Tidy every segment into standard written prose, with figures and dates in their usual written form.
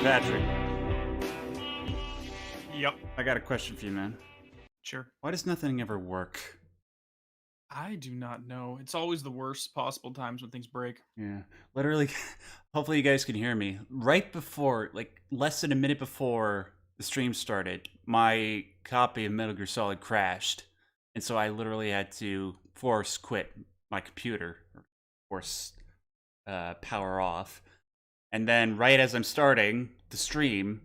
Patrick, Yep, I got a question for you, man. sure. Why does nothing ever work? I do not know. It's always the worst possible times when things break. Yeah, literally. Hopefully, you guys can hear me. Right before, like less than a minute before the stream started, my copy of Metal Gear Solid crashed, and so I literally had to force quit my computer, or force power off. And then, right as I'm starting the stream,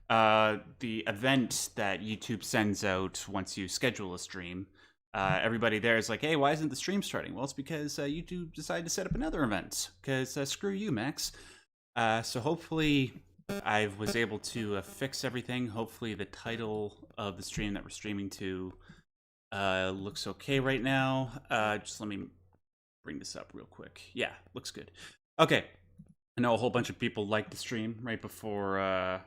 the event that YouTube sends out once you schedule a stream, everybody there is like, "Hey, why isn't the stream starting?" Well, it's because YouTube decided to set up another event. Because screw you, Max. So hopefully, I was able to fix everything. Hopefully, the title of the stream that we're streaming to looks okay right now. Just let me bring this up real quick. Yeah, looks good. Okay. I know a whole bunch of people liked the stream right before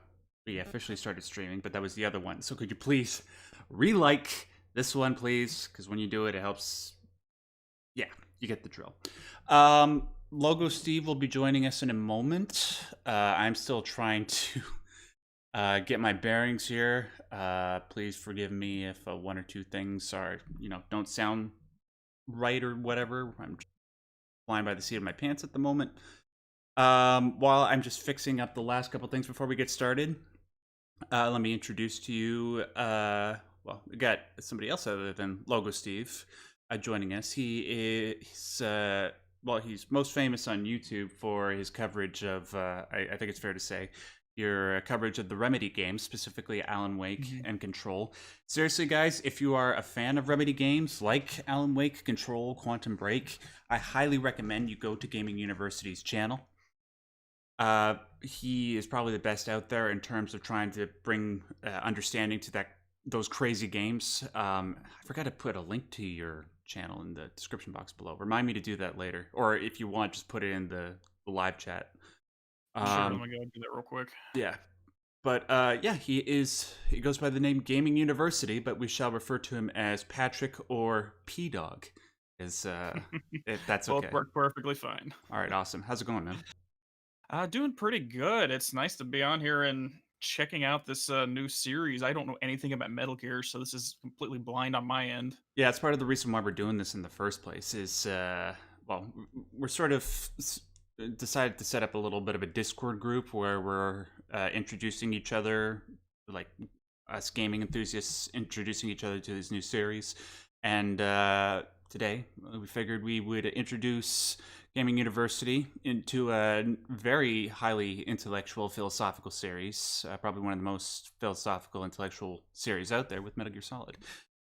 we officially started streaming, but that was the other one. So could you please re-like this one, please? Because when you do it, it helps. Yeah, you get the drill. LogosSteve will be joining us in a moment. I'm still trying to get my bearings here. Please forgive me if one or two things are, don't sound right or whatever. I'm flying by the seat of my pants at the moment. While I'm just fixing up the last couple things before we get started, let me introduce to you, well, we got somebody else other than LogosSteve joining us. He is, well, he's most famous on YouTube for his coverage of, I think it's fair to say, your coverage of the Remedy games, specifically Alan Wake and Control. Seriously, guys, if you are a fan of Remedy games like Alan Wake, Control, Quantum Break, I highly recommend you go to Gaming University's channel. He is probably the best out there in terms of trying to bring understanding to those crazy games. I forgot to put a link to your channel in the description box below. Remind me to do that later, or if you want, just put it in the live chat. Sure, let me go do that real quick. Yeah, but yeah, he goes by the name Gaming University, but we shall refer to him as Patrick or P Dog, if that's Both okay. work perfectly fine. All right, awesome. How's it going, man? Doing pretty good. It's nice to be on here and checking out this new series. I don't know anything about Metal Gear, so this is completely blind on my end. Yeah, it's part of the reason why we're doing this in the first place. Is well, we're sort of decided to set up a little bit of a Discord group where we're introducing each other, like us gaming enthusiasts introducing each other to this new series. And today we figured we would introduce Gaming University into a very highly intellectual philosophical series, probably one of the most philosophical intellectual series out there with Metal Gear Solid.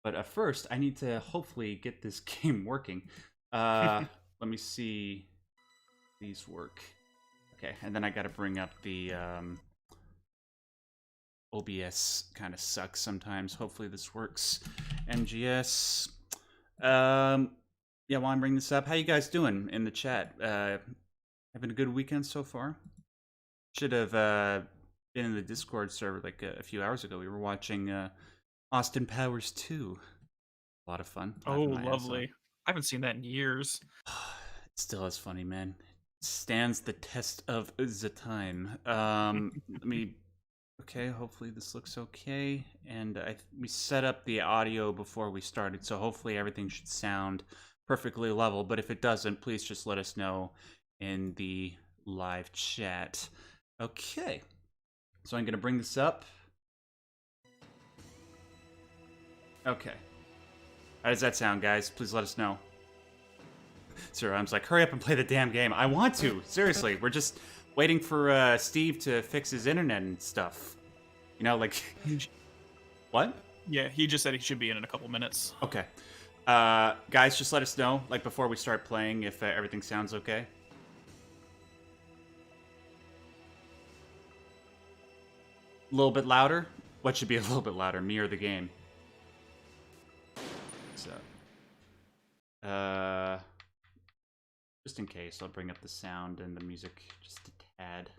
But first, I need to hopefully get this game working. Let me see these work. Okay, and then I got to bring up the OBS. Kind of sucks sometimes. Hopefully this works. MGS. Yeah, while I'm bringing this up, how you guys doing in the chat? Having a good weekend so far? Should have been in the Discord server like a few hours ago. We were watching Austin Powers 2. A lot of fun. Oh, lovely. I haven't seen that in years. It's still as funny, man. It stands the test of the time. Let me. Okay, hopefully this looks okay. And we set up the audio before we started, so hopefully everything should sound perfectly level. But if it doesn't, please just let us know in the live chat. Okay, so I'm going to bring this up. Okay. How does that sound, guys? Please let us know. Sir, I'm like, hurry up and play the damn game. I want to. Seriously, we're just waiting for Steve to fix his internet and stuff. You know, like... What? Yeah, he just said he should be in a couple minutes. Okay. Guys, just let us know, like, before we start playing, if everything sounds okay. A little bit louder? What should be a little bit louder, me or the game? So... just in case, I'll bring up the sound and the music just a tad.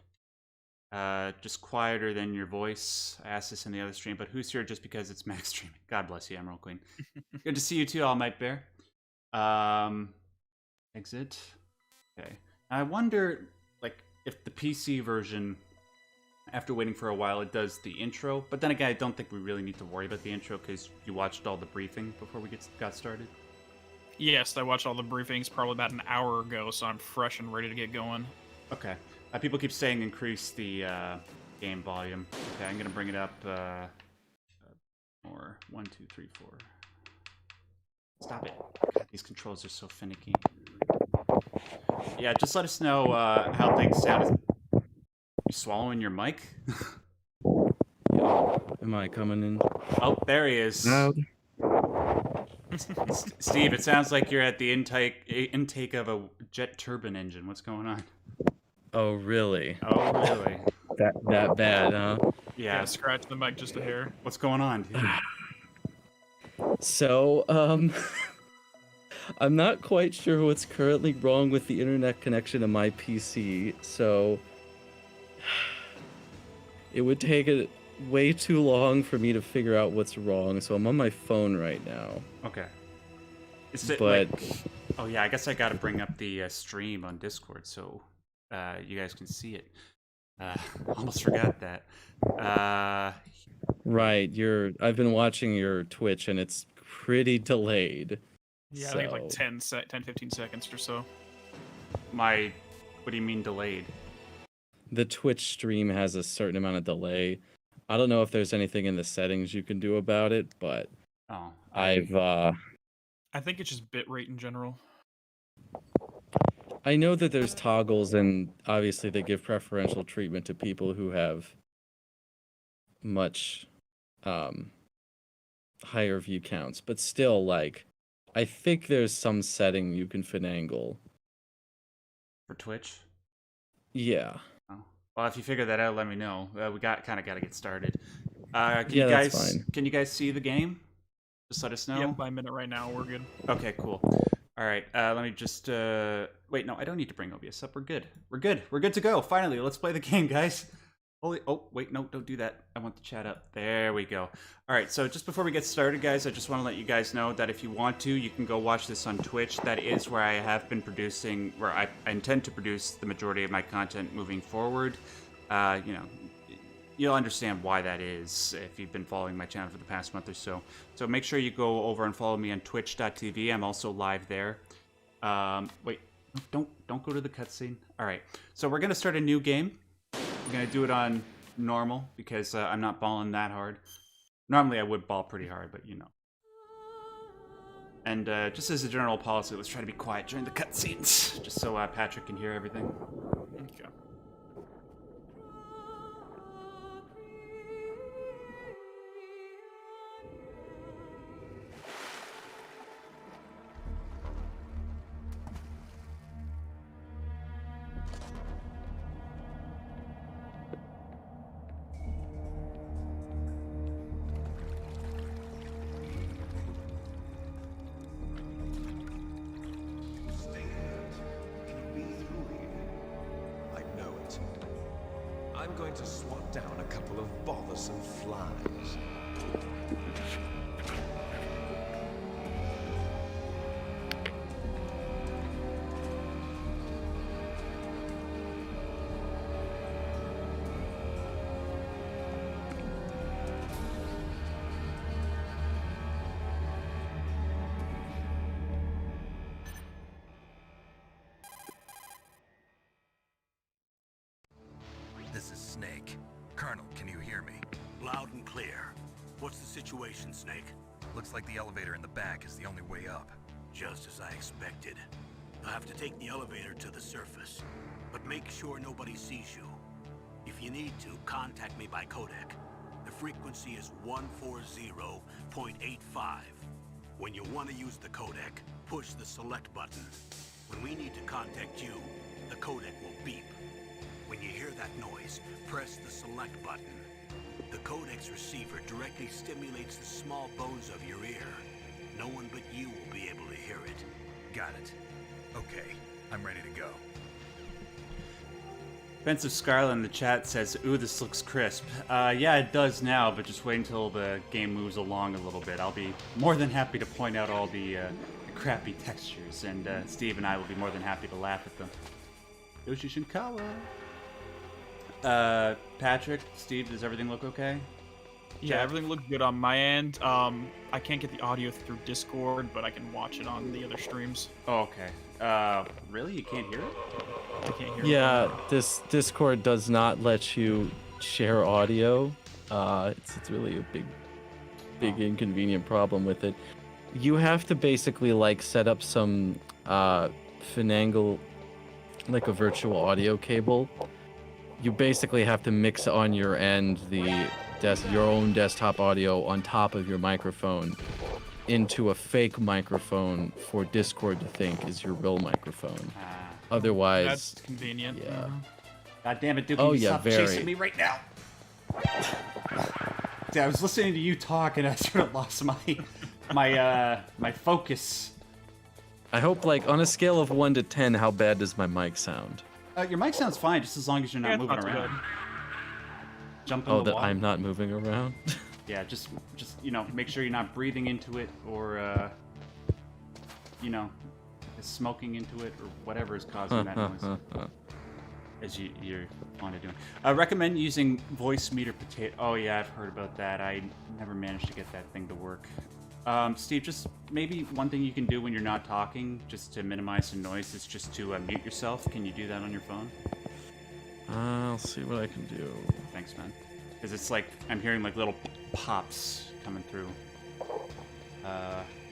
Just quieter than your voice. I asked this in the other stream, but who's here just because it's Max streaming? God bless you, Emerald Queen. Good to see you too, All Might Bear. Exit. Okay. I wonder, like, if the PC version after waiting for a while, it does the intro. But then again, I don't think we really need to worry about the intro because you watched all the briefing before we got started. Yes, I watched all the briefings probably about an hour ago, so I'm fresh and ready to get going. Okay. People keep saying increase the game volume. Okay, I'm gonna bring it up more. 1, 2, 3, 4. Stop it. God, these controls are so finicky. Yeah, just let us know how things sound. You swallowing your mic? Am I coming in? Oh, there he is. Loud. Steve, it sounds like you're at the intake of a jet turbine engine. What's going on? Oh, really? Oh, really? That bad, huh? Yeah. Scratch the mic just a hair. What's going on, dude? So, I'm not quite sure what's currently wrong with the internet connection of my PC, so it would take it way too long for me to figure out what's wrong, so I'm on my phone right now. Okay. Is it But- like... Oh, yeah, I guess I gotta bring up the stream on Discord so you guys can see it. Almost forgot that. Right, I've been watching your Twitch, and it's pretty delayed. Yeah, I think it's like So- 10, 15 seconds or so. What do you mean delayed? The Twitch stream has a certain amount of delay. I don't know if there's anything in the settings you can do about it, but Oh, I think it's just bitrate in general. know that there's toggles, and obviously they give preferential treatment to people who have much higher view counts, but still, like, I think there's some setting you can finagle. for Twitch? Yeah. Oh. Well, if you figure that out, let me know. We got to get started. Yeah, that's fine. Can you guys see the game? Just let us know. Yep, by a minute right now, we're good. Okay, cool. All right, let me just wait. No, I don't need to bring OBS up. We're good. We're good to go. Finally, let's play the game, guys. Oh, wait, no, don't do that. I want the chat up. There we go. All right, so just before we get started, guys, I just want to let you guys know that if you want to, you can go watch this on Twitch. That is where I have been producing, where I intend to produce the majority of my content moving forward. You know, you'll understand why that is if you've been following my channel for the past month or so. So make sure you go over and follow me on twitch.tv. I'm also live there. Wait, don't go to the cutscene. All right, so we're gonna start a new game. I'm gonna do it on normal because I'm not balling that hard. Normally I would ball pretty hard, but you know. And just as a general policy, let's try to be quiet during the cutscenes, just so Patrick can hear everything. Okay. I'm going to swat down a couple of bothersome flies. This is Snake. Colonel, can you hear me? Loud and clear. What's the situation, Snake? Looks like the elevator in the back is the only way up. Just as I expected. You'll have to take the elevator to the surface, but make sure nobody sees you. If you need to, contact me by codec. The frequency is 140.85. When you want to use the codec, push the select button. When we need to contact you, the codec will beep. When you hear that noise, press the select button. The codec's receiver directly stimulates the small bones of your ear. No one but you will be able to hear it. Got it. Okay, I'm ready to go. Offensive Scarlet in the chat says, "Ooh, this looks crisp." Yeah, it does now, but just wait until the game moves along a little bit. I'll be more than happy to point out all the crappy textures, and Steve and I will be more than happy to laugh at them. Yoshi Shinkawa. Patrick, Steve, does everything look okay? Yeah, Jack? everything looked good on my end. I can't get the audio through Discord, but I can watch it on the other streams. Oh, okay. Really? You can't hear it? I can't hear. Yeah, this Discord does not let you share audio. It's really a big inconvenient problem with it. You have to basically like set up some finagle, like a virtual audio cable. You basically have to mix on your end your own desktop audio on top of your microphone into a fake microphone for Discord to think is your real microphone. Otherwise, That's convenient. yeah. God damn it, Duke! Oh, You yeah, stop very. chasing me right now. Yeah, I was listening to you talk, and I sort of lost my focus. I hope, like, on a scale of 1 to 10, how bad does my mic sound? Your mic sounds fine, just as long as you're not Yeah, it's moving not too around. bad. Jump in Oh, the that water. I'm not moving around? Yeah, just make sure you're not breathing into it or smoking into it or whatever is causing that noise. As you're fond of doing. I recommend using voice meter potato. Oh yeah, I've heard about that. I never managed to get that thing to work. Steve, just maybe one thing you can do when you're not talking, just to minimize the noise, is just to mute yourself. Can you do that on your phone? I'll see what I can do. Thanks, man. Because it's like I'm hearing like little pops coming through.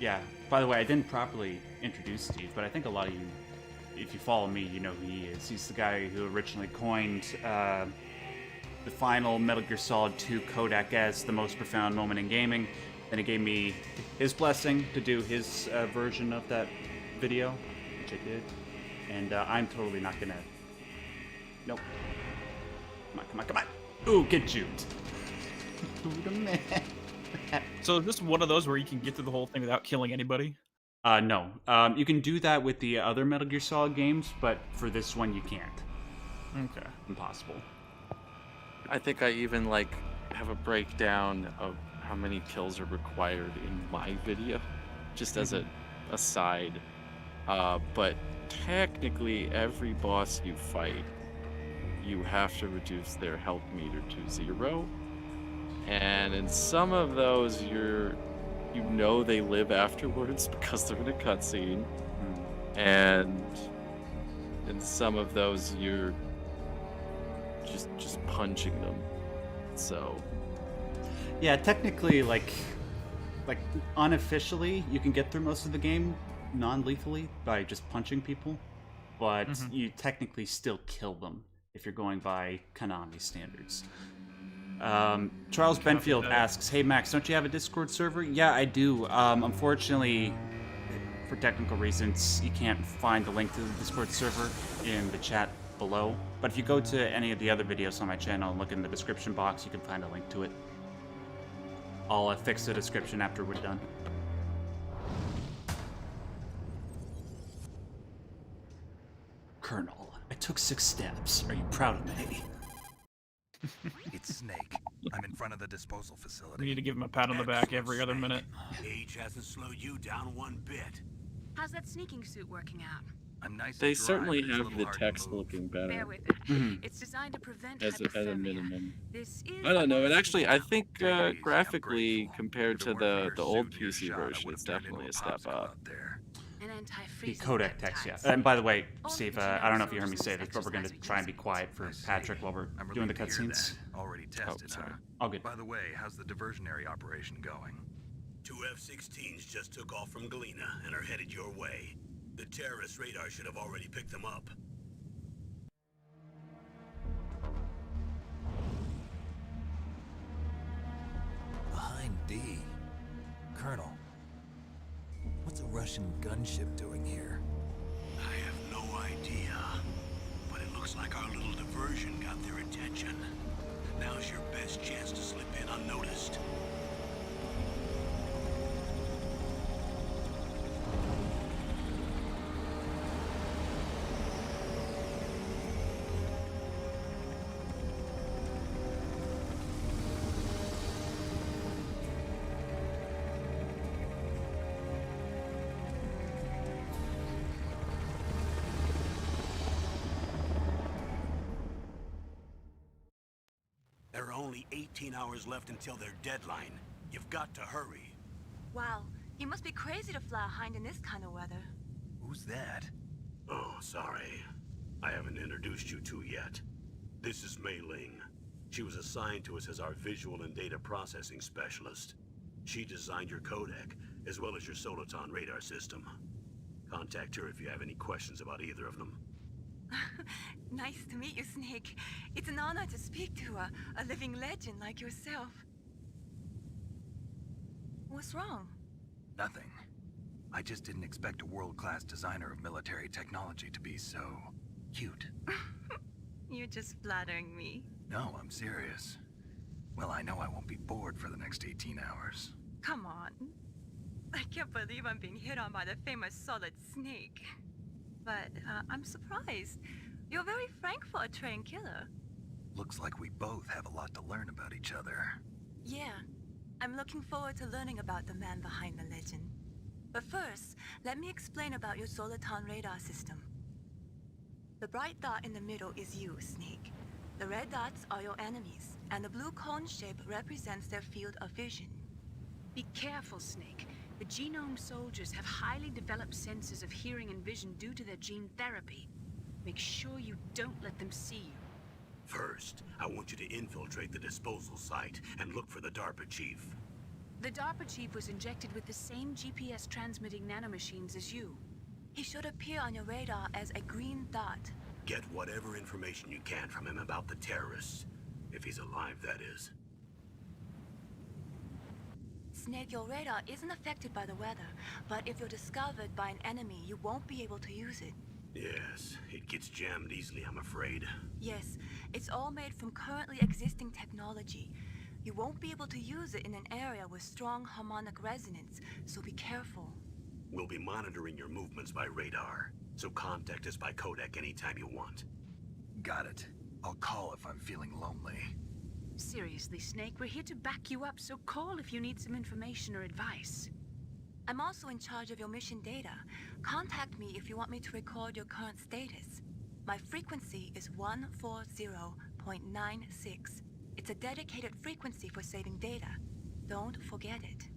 Yeah. By the way, I didn't properly introduce Steve, but I think a lot of you, if you follow me, you know who he is. He's the guy who originally coined the final Metal Gear Solid 2 codec as the most profound moment in gaming. Then he gave me his blessing to do his version of that video, which I did. And I'm totally not gonna... Nope. Come on. Ooh, get juked. Ooh, the man. So is this one of those where you can get through the whole thing without killing anybody? No. You can do that with the other Metal Gear Solid games, but for this one you can't. Okay. Impossible. I think I even, like, have a breakdown of how many kills are required in my video, just as a aside. But technically, every boss you fight, you have to reduce their health meter to 0. And in some of those, they live afterwards because they're in a cutscene. And in some of those, you're just punching them. So Yeah, technically, like unofficially, you can get through most of the game non-lethally by just punching people, but you technically still kill them if you're going by Konami standards. Charles Benfield asks, "Hey Max, don't you have a Discord server?" Yeah, I do. Unfortunately, for technical reasons, you can't find the link to the Discord server in the chat below. But if you go to any of the other videos on my channel and look in the description box, you can find a link to it. I'll fix the description after we're done. Colonel, I took 6 steps. Are you proud of me? It's Snake. I'm in front of the disposal We facility. need to give him a pat on the back every other minute. Age hasn't slowed you down one bit. How's that sneaking suit working out? I'm nice. they and dry, certainly but it's a have little the hard to text move. looking Bear better with it. It's designed to prevent as a hypothermia. minimum. This is I don't know. And a actually, I think Take it easy, I'm graphically, grateful. compared If to it weren't for the your old suit and your PC shot, I version, would've it's turned definitely a into step popsicle up. out there. an The anti-freezing codec text, yeah. peptides. And by the way, Only Steve, genome I don't know if you heard me sources say this, but we're going to exercise try and be against quiet for I see. Patrick while we're I'm doing the relieved to hear cutscenes. that. Already tested, sorry. huh? All good. By the way, how's the diversionary operation going? 2 F-16s just took off from Galena and are headed your way. The terrorist radar should have already picked them up. Behind D. Colonel, what's a Russian gunship doing here? I have no idea, but it looks like our little diversion got their attention. Now's your best chance to slip in unnoticed. only 18 hours left until their deadline. You've got to hurry. Wow, he must be crazy to fly a hind in this kind of weather. Who's that? Oh, sorry. I haven't introduced you two yet. This is Mei Ling. She was assigned to us as our visual and data processing specialist. She designed your codec, as well as your Soliton radar system. Contact her if you have any questions about either of them. Nice to meet you, Snake. It's an honor to speak to a living legend like yourself. What's wrong? Nothing. I just didn't expect a world-class designer of military technology to be so cute. You're just flattering me. No, I'm serious. Well, I know I won't be bored for the next 18 hours. Come on. I can't believe I'm being hit on by the famous Solid Snake. But I'm surprised. You're very frank for a trained killer. Looks like we both have a lot to learn about each other. Yeah, I'm looking forward to learning about the man behind the legend. But first, let me explain about your Soliton radar system. The bright dot in the middle is you, Snake. The red dots are your enemies, and the blue cone shape represents their field of vision. Be careful, Snake. The Genome soldiers have highly developed senses of hearing and vision due to their gene therapy. Make sure you don't let them see you. First, I want you to infiltrate the disposal site and look for the DARPA chief. The DARPA chief was injected with the same GPS transmitting nanomachines as you. He should appear on your radar as a green dot. Get whatever information you can from him about the terrorists. If he's alive, that is. Snake, your radar isn't affected by the weather, but if you're discovered by an enemy, you won't be able to use it. Yes, it gets jammed easily, I'm afraid. Yes, it's all made from currently existing technology. You won't be able to use it in an area with strong harmonic resonance, so be careful. We'll be monitoring your movements by radar, so contact us by codec anytime you want. Got it. I'll call if I'm feeling lonely. Seriously, Snake, we're here to back you up, so call if you need some information or advice. I'm also in charge of your mission data. Contact me if you want me to record your current status. My frequency is 140.96. It's a dedicated frequency for saving data. Don't forget it.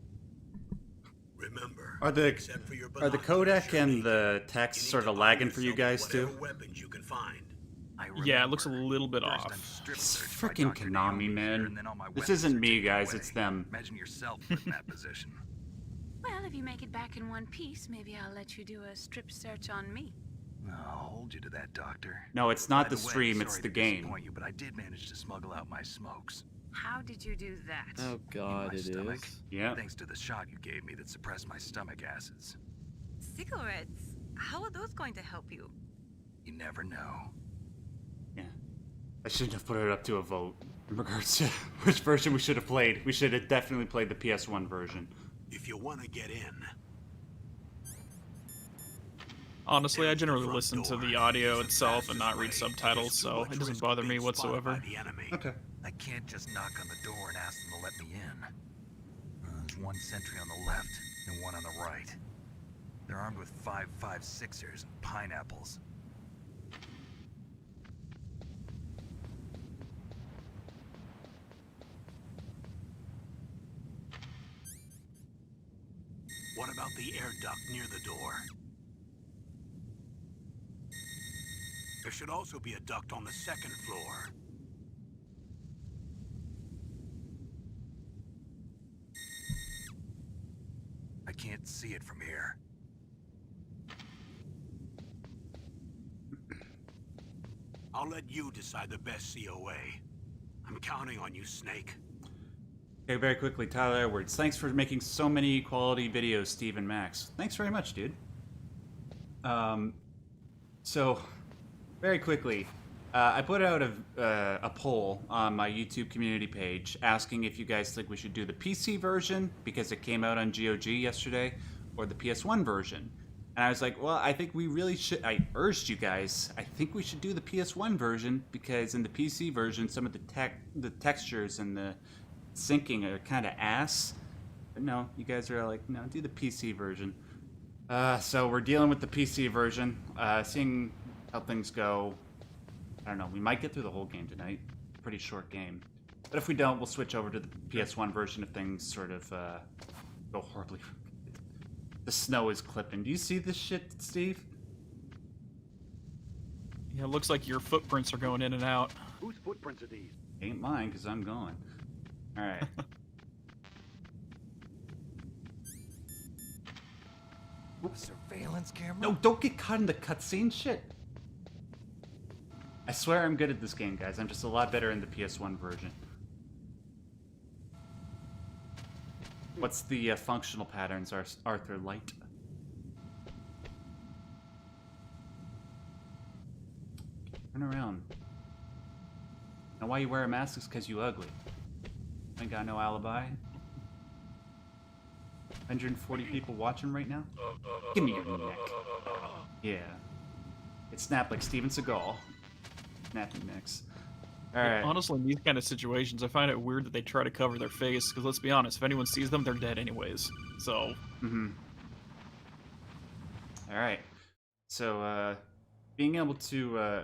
Remember, Are the except for your codec binoculars, and Nick, the you text need sort to of arm lagging for you yourself guys with too? whatever weapons you can find. Yeah, it looks a little bit First, off. I'm strip It's searched by freaking Dr. Konami, Naomi man. here, and then all my This weapons isn't are me, taken guys, away. it's them. Imagine yourself put in that position. Well, if you make it back in one piece, maybe I'll let you do a strip search on me. I'll hold you to that, Doctor. No, it's not By the way, stream, it's sorry the to game. disappoint you, but I did manage to smuggle out my smokes. How did you do that? Oh In god, my it stomach. is. Yeah. Thanks to the shot you gave me that suppressed my stomach acids. Cigarettes? How are those going to help you? You never know. Yeah. I shouldn't have put it up to a vote in regards to which version we should have played. We should have definitely played the PS1 version. If you want to get in, Honestly, I generally listen to the audio itself and not read subtitles, so it doesn't bother me whatsoever. Okay. I can't just knock on the door and ask them to let me in. There's one sentry on the left and one on the right. They're armed with 5.56ers and pineapples. what about the air duct near the door? There should also be a duct on the second floor. I can't see it from here. I'll let you decide the best COA. I'm counting on you, Snake. Okay, very quickly, Tyler Edwards. Thanks for making so many quality videos, Steve and Max. Thanks very much, dude. So, very quickly, I put out a poll on my YouTube community page asking if you guys think we should do the PC version because it came out on GOG yesterday, or the PS1 version. And I was like, well, I think we really should. I urged you guys. I think we should do the PS1 version because in the PC version, some of the textures and the syncing are kind of ass. But no, you guys are like, no, do the PC version. So we're dealing with the PC version, seeing how things go. I don't know. We might get through the whole game tonight. Pretty short game. But if we don't, we'll switch over to the PS1 version if things sort of go horribly. The snow is clipping. Do you see this shit, Steve? Yeah, it looks like your footprints are going in and out. Whose footprints are these? Ain't mine, because I'm going. All right. Surveillance camera? No, don't get caught in the cutscene shit. I swear I'm good at this game, guys. I'm just a lot better in the PS1 version. What's the functional patterns, Arthur Light? Turn around. Know why you wear a mask is because you ugly. Ain't got no alibi. 140 people watching right now? Give me your neck. Yeah. It snapped like Steven Seagal. Snapping necks. Alright. Honestly, in these kind of situations, I find it weird that they try to cover their face, because let's be honest, if anyone sees them, they're dead anyways. So... Alright. So, being able to,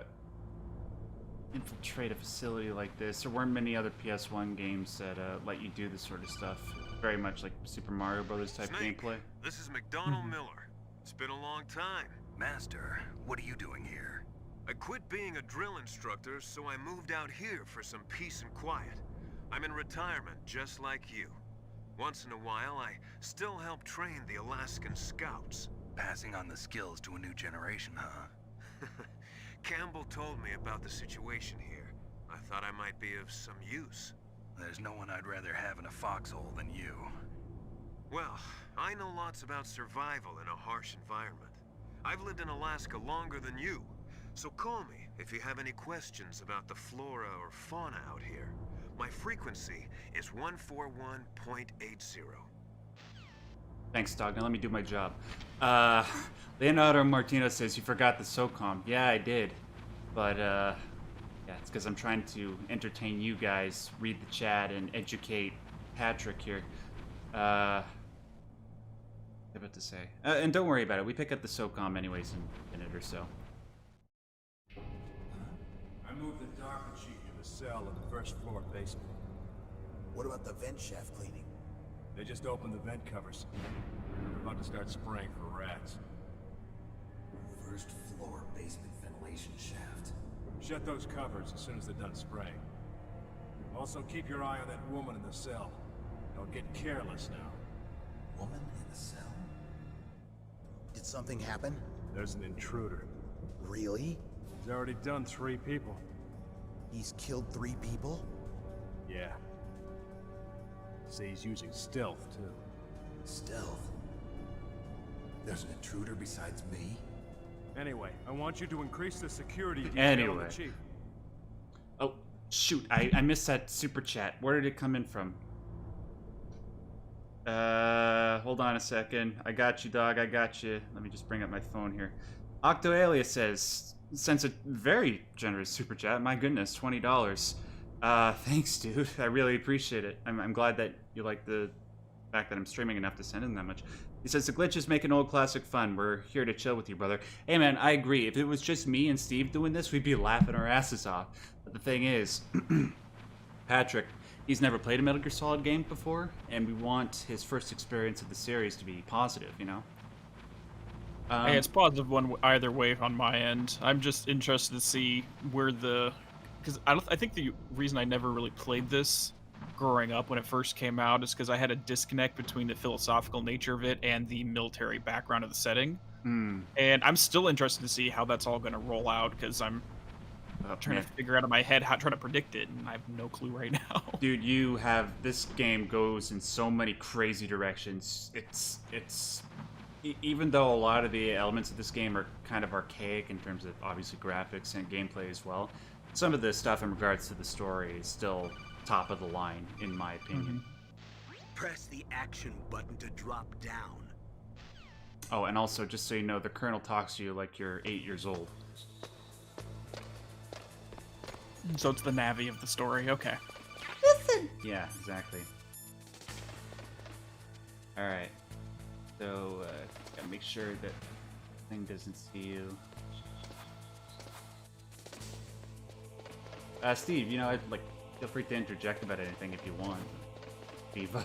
infiltrate a facility like this, there weren't many other PS1 games that, let you do this sort of stuff. Very much like Super Mario Brothers type Snake, gameplay. this is McDonald Miller. It's been a long time. Master, what are you doing here? I quit being a drill instructor, so I moved out here for some peace and quiet. I'm in retirement, just like you. Once in a while, I still help train the Alaskan Scouts. Passing on the skills to a new generation, huh? Campbell told me about the situation here. I thought I might be of some use. There's no one I'd rather have in a foxhole than you. Well, I know lots about survival in a harsh environment. I've lived in Alaska longer than you, so call me if you have any questions about the flora or fauna out here. My frequency is 141.80. Thanks, dog. Now let me do my job. Leonardo Martino says you forgot the SOCOM. Yeah, I did. But, yeah, it's because I'm trying to entertain you guys, read the chat, and educate Patrick here. What am I about to say? And don't worry about it. We pick up the SOCOM anyways in a minute or so. I moved the DARPA chief to the cell in the first floor basement. What about the vent shaft cleaning? They just opened the vent covers. They're about to start spraying for rats. First floor basement ventilation shaft. Shut those covers as soon as they're done spraying. Also keep your eye on that woman in the cell. Don't get careless now. Woman in the cell? Did something happen? There's an intruder. Really? He's already done 3 people. He's killed 3 people? Yeah. Say he's using stealth, too. Stealth? There's an intruder besides me? Anyway, I want you to increase the security detail on Anyway. the chief. Oh, shoot. I missed that super chat. Where did it come in from? Hold on a second. I got you, dog. I got you. Let me just bring up my phone here. Octoalia says, sends a very generous super chat. My goodness, $20. Thanks, dude. I really appreciate it. I'm glad that you like the fact that I'm streaming enough to send in that much. He says, the glitches make an old classic fun. We're here to chill with you, brother. Hey, man, I agree. If it was just me and Steve doing this, we'd be laughing our asses off. But the thing is, Patrick, he's never played a Metal Gear Solid game before, and we want his first experience of the series to be positive, you know? Hey, it's positive one either way on my end. I'm just interested to see where the... Because I think the reason I never really played this growing up when it first came out is because I had a disconnect between the philosophical nature of it and the military background of the setting. And I'm still interested to see how that's all going to roll out, because I'm trying to figure out in my head how to try to predict it, and I have no clue right now. Dude, you have... This game goes in so many crazy directions. It's even though a lot of the elements of this game are kind of archaic in terms of, obviously, graphics and gameplay as well, some of the stuff in regards to the story is still top of the line, in my opinion. Press the action button to drop down. Oh, and also, just so you know, the Colonel talks to you like you're 8 years old. So it's the Navi of the story, okay. Listen! Yeah, exactly. Alright. So, gotta make sure that the thing doesn't see you. Steve, you know, I'd like Feel free to interject about anything if you want. Diva.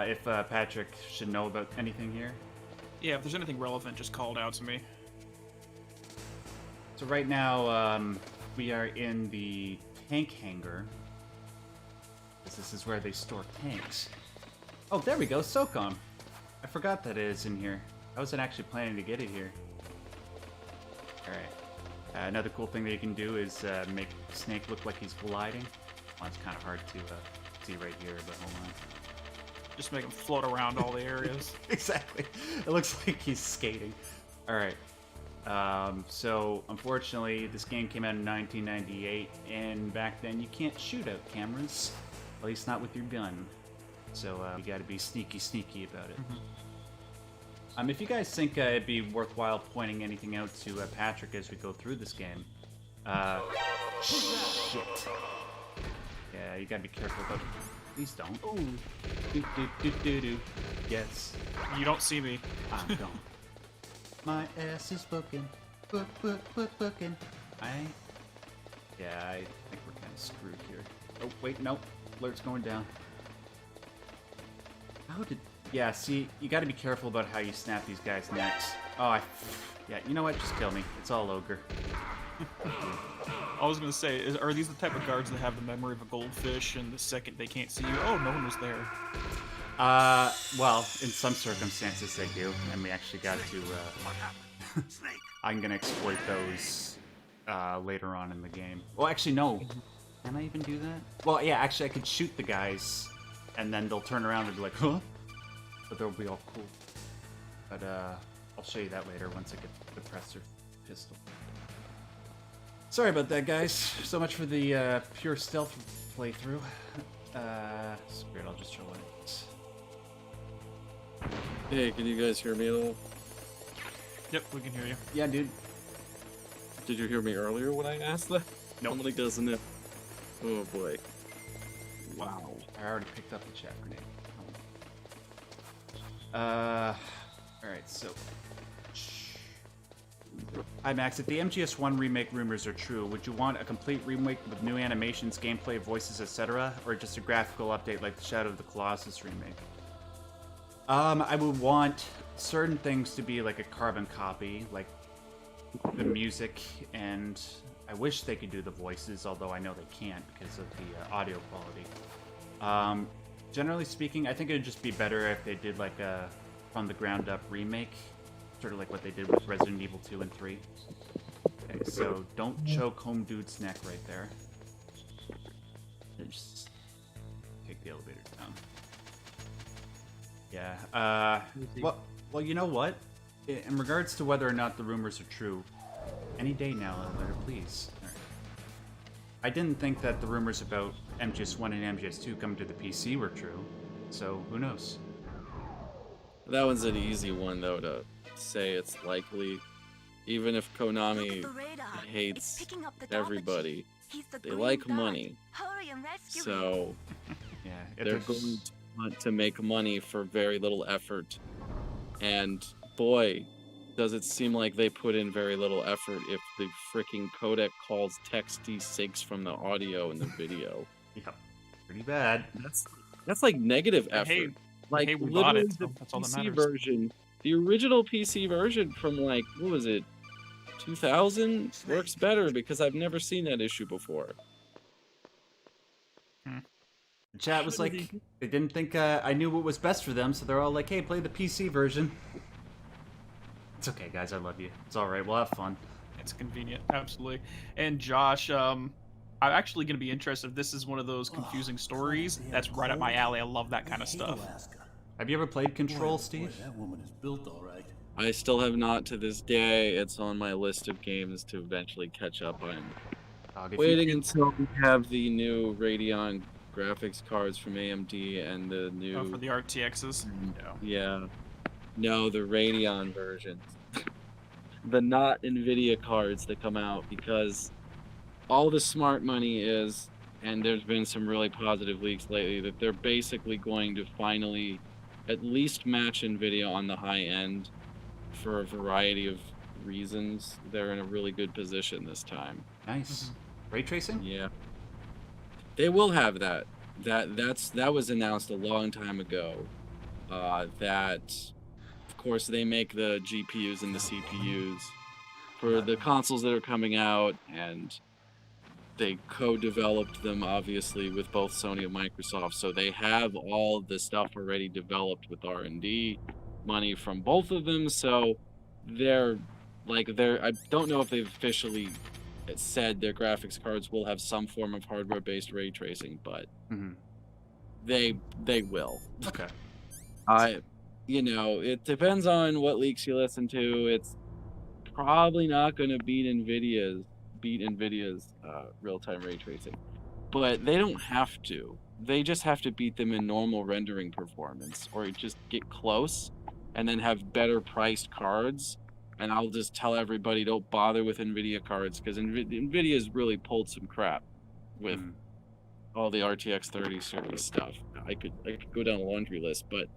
If Patrick should know about anything here. Yeah, if there's anything relevant, just call it out to me. So right now, we are in the tank hangar. This is where they store tanks. Oh, there we go, SOCOM. I forgot that it is in here. I wasn't actually planning to get it here. Alright. Another cool thing that you can do is make Snake look like he's gliding. Well, it's kind of hard to see right here, but hold on. Just make him float around all the areas. Exactly. It looks like he's skating. Alright. So, unfortunately, this game came out in 1998, and back then you can't shoot out cameras. At least not with your gun. So, you gotta be sneaky about it. If you guys think it'd be worthwhile pointing anything out to Patrick as we go through this game, shit. Yeah, you gotta be careful about. Please don't. Ooh. Yes. You don't see me. I'm gone. My ass is booking. Booking. Yeah, I think we're kind of screwed here. Oh, wait, nope. Alert's going down. How did... Yeah, see, you gotta be careful about how you snap these guys' necks. Oh, yeah, you know what? Just kill me. It's all ogre. I was gonna say, are these the type of guards that have the memory of a goldfish, and the second they can't see you, oh, no one was there? Well, in some circumstances they do, and we actually got to, I'm gonna exploit those, later on in the game. Well, actually, no. Can I even do that? Well, yeah, actually, I could shoot the guys, and then they'll turn around and be like, huh? But they'll be all cool. But, I'll show you that later once I get the presser pistol. Sorry about that, guys. So much for the, pure stealth playthrough. Spirit, I'll just show it. Hey, can you guys hear me at all? Yep, we can hear you. Yeah, dude. Did you hear me earlier when I asked that? Nope. Somebody doesn't know. Oh boy. Wow. I already picked up the chat grenade. Alright, so... Hi Max, if the MGS1 remake rumors are true, would you want a complete remake with new animations, gameplay, voices, etc., or just a graphical update like the Shadow of the Colossus remake? I would want certain things to be like a carbon copy, like the music, and I wish they could do the voices, although I know they can't because of the audio quality. Generally speaking, I think it would just be better if they did like a from the ground up remake, sort of like what they did with Resident Evil 2 and 3. Okay, so don't choke home dude's neck right there. Just take the elevator down. Yeah, well, you know what? In regards to whether or not the rumors are true, any day now, elevator, please. Right. I didn't think that the rumors about MGS1 and MGS2 coming to the PC were true, so who knows? That one's an easy one, though, to say it's likely. Even if Konami hates everybody, they like money. So, yeah, they're going to want to make money for very little effort. And boy, does it seem like they put in very little effort if the freaking codec calls text D6 from the audio in the video. Yep, pretty bad. That's like negative effort. Hey, like hey, we literally bought it, so that's all that PC matters. version, the original PC version from like, what was it, 2000 works better because I've never seen that issue before. The chat was like, they didn't think I knew what was best for them, so they're all like, hey, play the PC version. It's okay, guys, I love you. It's alright, we'll have fun. It's convenient, absolutely. And Josh, I'm actually going to be interested if this is one of those confusing stories. That's right up my alley. I love that kind of stuff. Have you ever played Control, Steve? That woman is built all right. I still have not to this day. It's on my list of games to eventually catch up on. Waiting until we have the new Radeon graphics cards from AMD and the new... Oh, for the RTXs? Yeah. No, the Radeon versions. The not NVIDIA cards that come out, because all the smart money is, and there's been some really positive leaks lately, that they're basically going to finally at least match NVIDIA on the high end for a variety of reasons. They're in a really good position this time. Nice. Ray tracing? Yeah. They will have that. That was announced a long time ago. That, of course, they make the GPUs and the CPUs for the consoles that are coming out, and they co-developed them obviously with both Sony and Microsoft, so they have all the stuff already developed with R&D money from both of them. So they're I don't know if they've officially said their graphics cards will have some form of hardware-based ray tracing, but they will. Okay. It depends on what leaks you listen to. It's probably not going to beat Nvidia's real-time ray tracing, but they don't have to. They just have to beat them in normal rendering performance, or just get close, and then have better priced cards. And I'll just tell everybody, don't bother with Nvidia cards, because Nvidia's really pulled some crap with all the RTX 30 series stuff. I could go down a laundry list, but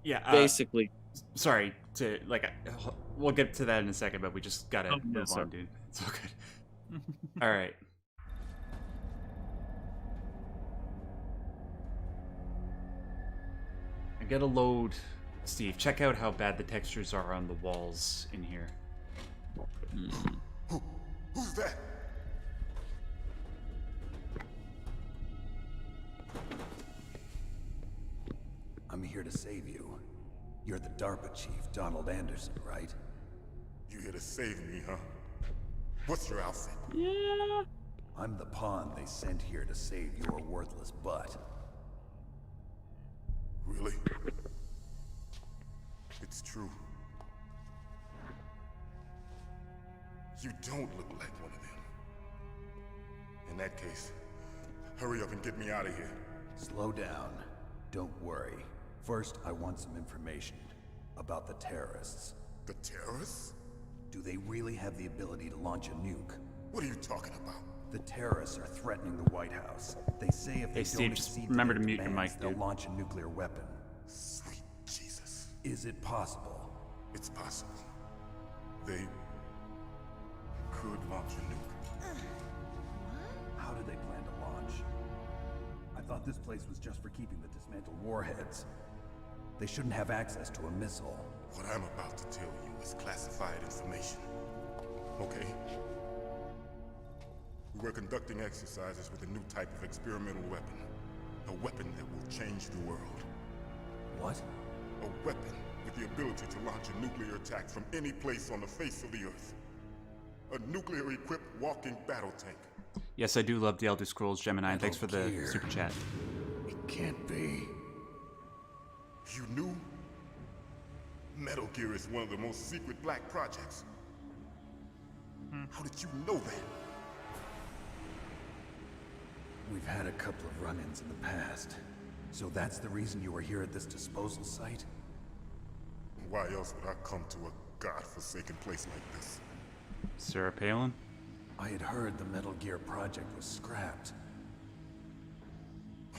yeah, basically, sorry to we'll get to that in a second, but we just gotta move on, dude. It's all good. All right. I gotta load. Steve, check out how bad the textures are on the walls in here. Who's that? I'm here to save you. You're the DARPA chief, Donald Anderson, right? You here to save me, huh? What's your outfit? Yeah. I'm the pawn they sent here to save your worthless butt. Really? It's true. You don't look like one of them. In that case, hurry up and get me out of here. Slow down. Don't worry. First, I want some information about the terrorists. The terrorists? Do they really have the ability to launch a nuke? What are you talking about? The terrorists are threatening the White House. They say if they Steve, don't just accede remember to to their mute your demands, mic, they'll dude. launch a nuclear weapon. Sweet Jesus. Is it possible? It's possible. They could launch a nuke. How do they plan to launch? I thought this place was just for keeping the dismantled warheads. They shouldn't have access to a missile. What I'm about to tell you is classified information. Okay? We were conducting exercises with a new type of experimental weapon. A weapon that will change the world. What? A weapon with the ability to launch a nuclear attack from any place on the face of the Earth. A nuclear-equipped walking battle tank. Yes, I do love the Elder Scrolls, Gemini. Thanks for the super chat. It can't be. You knew? Metal Gear is one of the most secret black projects. How did you know that? We've had a couple of run-ins in the past. So that's the reason you were here at this disposal site? Why else would I come to a godforsaken place like this? Sarah Palin? I had heard the Metal Gear project was scrapped.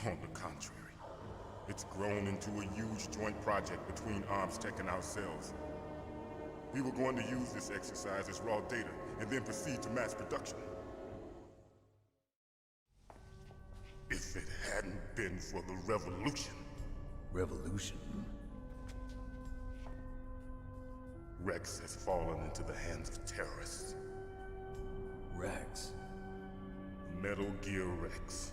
On the contrary, it's grown into a huge joint project between Arms Tech and ourselves. We were going to use this exercise as raw data and then proceed to mass production. If it hadn't been for the revolution. Revolution? Rex has fallen into the hands of terrorists. Rex? Metal Gear Rex.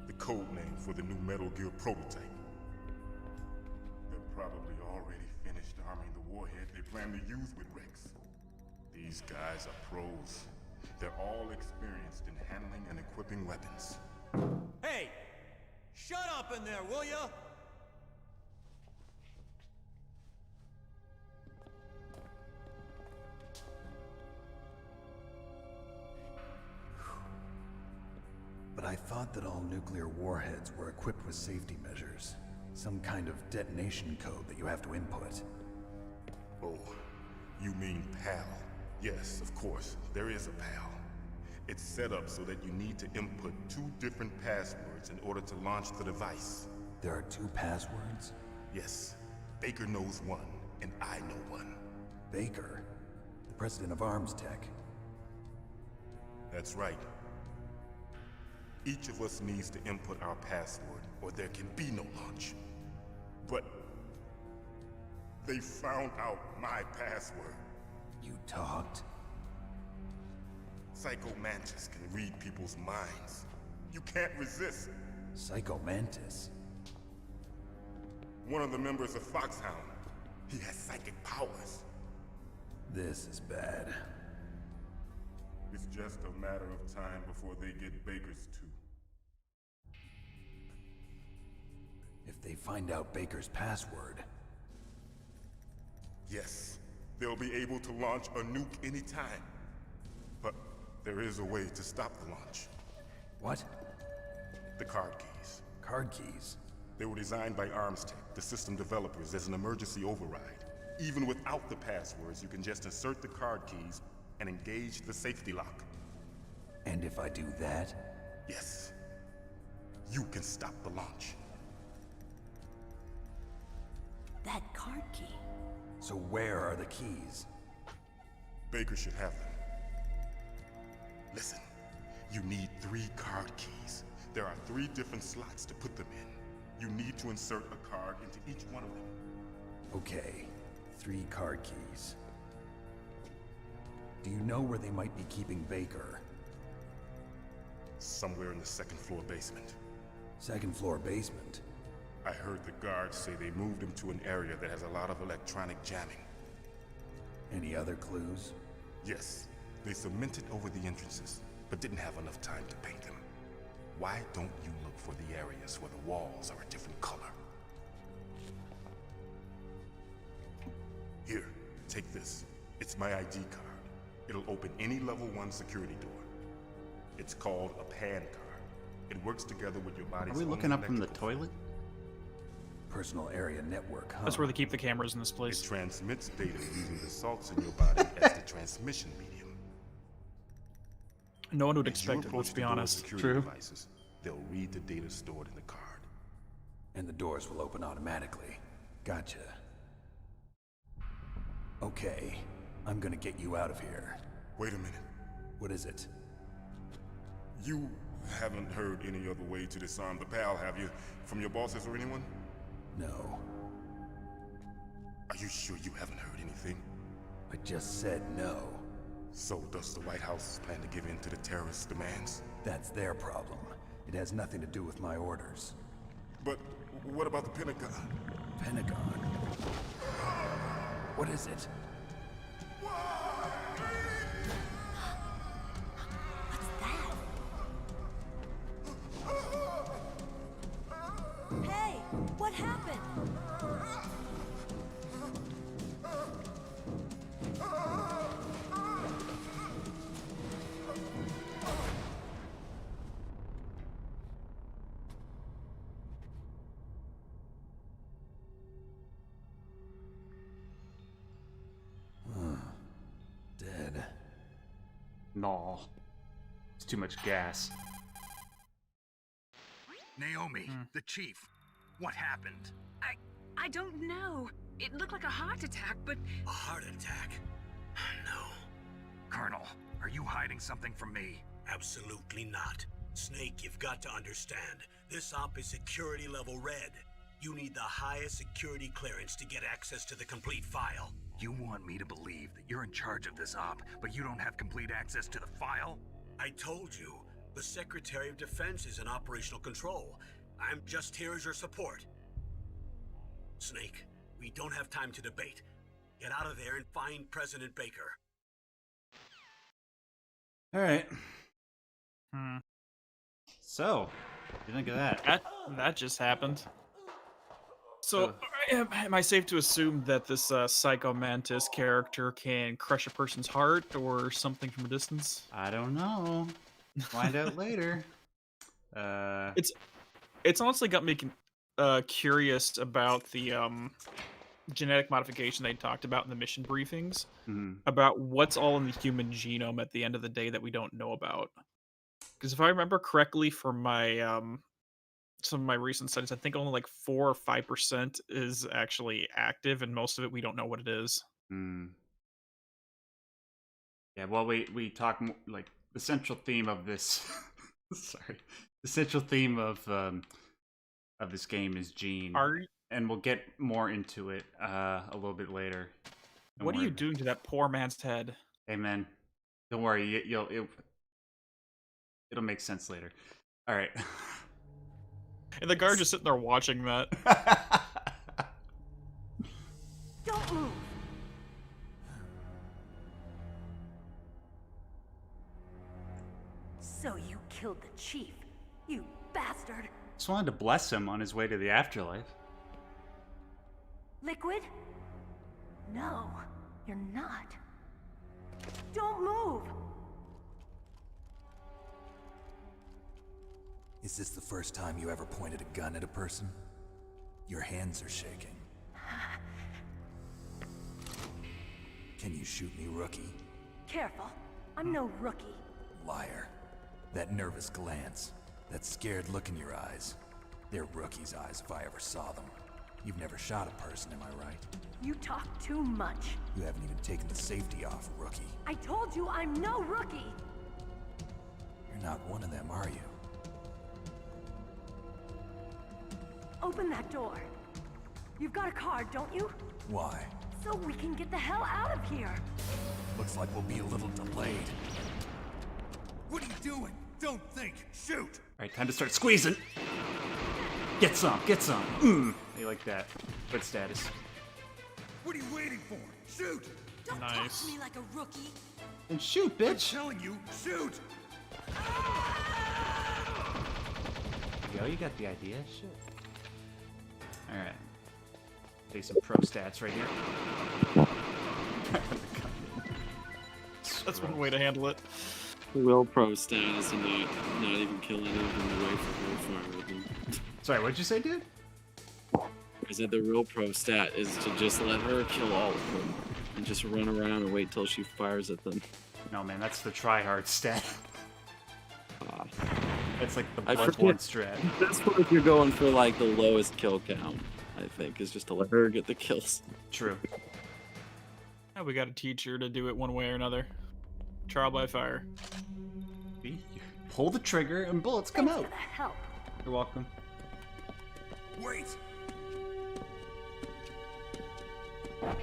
The code name for the new Metal Gear prototype. They're probably already finished arming the warhead they plan to use with Rex. These guys are pros. They're all experienced in handling and equipping weapons. Hey! Shut up in there, will ya? But I thought that all nuclear warheads were equipped with safety measures. Some kind of detonation code that you have to input. Oh, you mean PAL? Yes, of course, there is a PAL. It's set up so that you need to input 2 different passwords in order to launch the device. There are 2 passwords? Yes. Baker knows one, and I know one. Baker? The president of Arms Tech? That's right. Each of us needs to input our password, or there can be no launch. But they found out my password. You talked? Psycho Mantis can read people's minds. You can't resist. Psycho Mantis? One of the members of Foxhound. He has psychic powers. This is bad. It's just a matter of time before they get Baker's too. If they find out Baker's password... Yes, they'll be able to launch a nuke anytime. But there is a way to stop the launch. What? The card keys. Card keys? They were designed by ArmsTech, the system developers, as an emergency override. Even without the passwords, you can just insert the card keys and engage the safety lock. And if I do that? Yes. You can stop the launch. That card key. So where are the keys? Baker should have them. Listen, you need 3 card keys. There are 3 different slots to put them in. You need to insert a card into each one of them. Okay, 3 card keys. Do you know where they might be keeping Baker? Somewhere in the 2nd floor basement. 2nd floor basement? I heard the guards say they moved him to an area that has a lot of electronic jamming. Any other clues? Yes. They cemented over the entrances, but didn't have enough time to paint them. Why don't you look for the areas where the walls are a different color? Here, take this. It's my ID card. It'll open any level 1 security door. It's called a PAN card. It works together with your body's Are we own looking up from the electrical toilet? Personal area network, huh? That's where they keep the cameras in this place. It transmits data using the salts in your body as the transmission medium. No one would As you expect it, approach let's be the door's honest. security devices, they'll read the data stored in the card. And the doors will open automatically. Gotcha. Okay, I'm gonna get you out of here. Wait a minute. What is it? You haven't heard any other way to disarm the PAL, have you? From your bosses or anyone? No. Are you sure you haven't heard anything? I just said no. So does the White House plan to give in to the terrorists' demands? That's their problem. It has nothing to do with my orders. But what about the Pentagon? Pentagon? What is it? What's that? Hey, what happened? Dead. No. It's too much gas. Naomi, the chief. What happened? I don't know. It looked like a heart attack, but... A heart attack? No. Colonel, are you hiding something from me? Absolutely not. Snake, you've got to understand. This op is security level red. You need the highest security clearance to get access to the complete file. You want me to believe that you're in charge of this op, but you don't have complete access to the file? I told you, the Secretary of Defense is in operational control. I'm just here as your support. Snake, we don't have time to debate. Get out of there and find President Baker. All right. So, what do you think of that? That just happened. So, am I safe to assume that this Psycho Mantis character can crush a person's heart or something from a distance? I don't know. Find out later. It's honestly got me curious about the genetic modification they talked about in the mission briefings, about what's all in the human genome at the end of the day that we don't know about. Because if I remember correctly from my some of my recent studies, I think only like 4 or 5% is actually active, and most of it we don't know what it is. Yeah, well, we talk like the central theme of this. Sorry, central theme of this game is Gene, and we'll get more into it a little bit later. What are you doing to that poor man's head? Hey man, don't worry, it'll make sense later. All right. And the guard just sitting there watching that. Don't move. So you killed the chief, you bastard. Just wanted to bless him on his way to the afterlife. Liquid? No, you're not. Don't move. Is this the first time you ever pointed a gun at a person? Your hands are shaking. Can you shoot me, rookie? Careful, I'm no rookie. Liar. That nervous glance, that scared look in your eyes. They're rookie's eyes if I ever saw them. You've never shot a person, am I right? You talk too much. You haven't even taken the safety off, rookie. I told you I'm no rookie. You're not one of them, are you? Open that door. You've got a card, don't you? Why? So we can get the hell out of here. Looks like we'll be a little delayed. What are you doing? Don't think. Shoot! Alright, time to start squeezing. Get some, get some. They like that. Good status. What are you waiting for? Shoot! Don't talk to me like a rookie. And shoot, bitch! I'm telling you, shoot! Yo, you got the idea? Shit. Alright. Take some pro stats right here. That's one way to handle it. Real pro status and not even kill any of them away from fire with them. Sorry, what'd you say, dude? I said the real pro stat is to just let her kill all of them and just run around and wait till she fires at them. No, man, that's the try-hard stat. That's like the I Bloodborne forget. strat. That's what if you're going for like the lowest kill count, I think, is just to let her get the kills. True. Yeah, we got to teach her to do it one way or another. Trial by fire. See? You pull the trigger and bullets come out. For the help. You're welcome. Wait!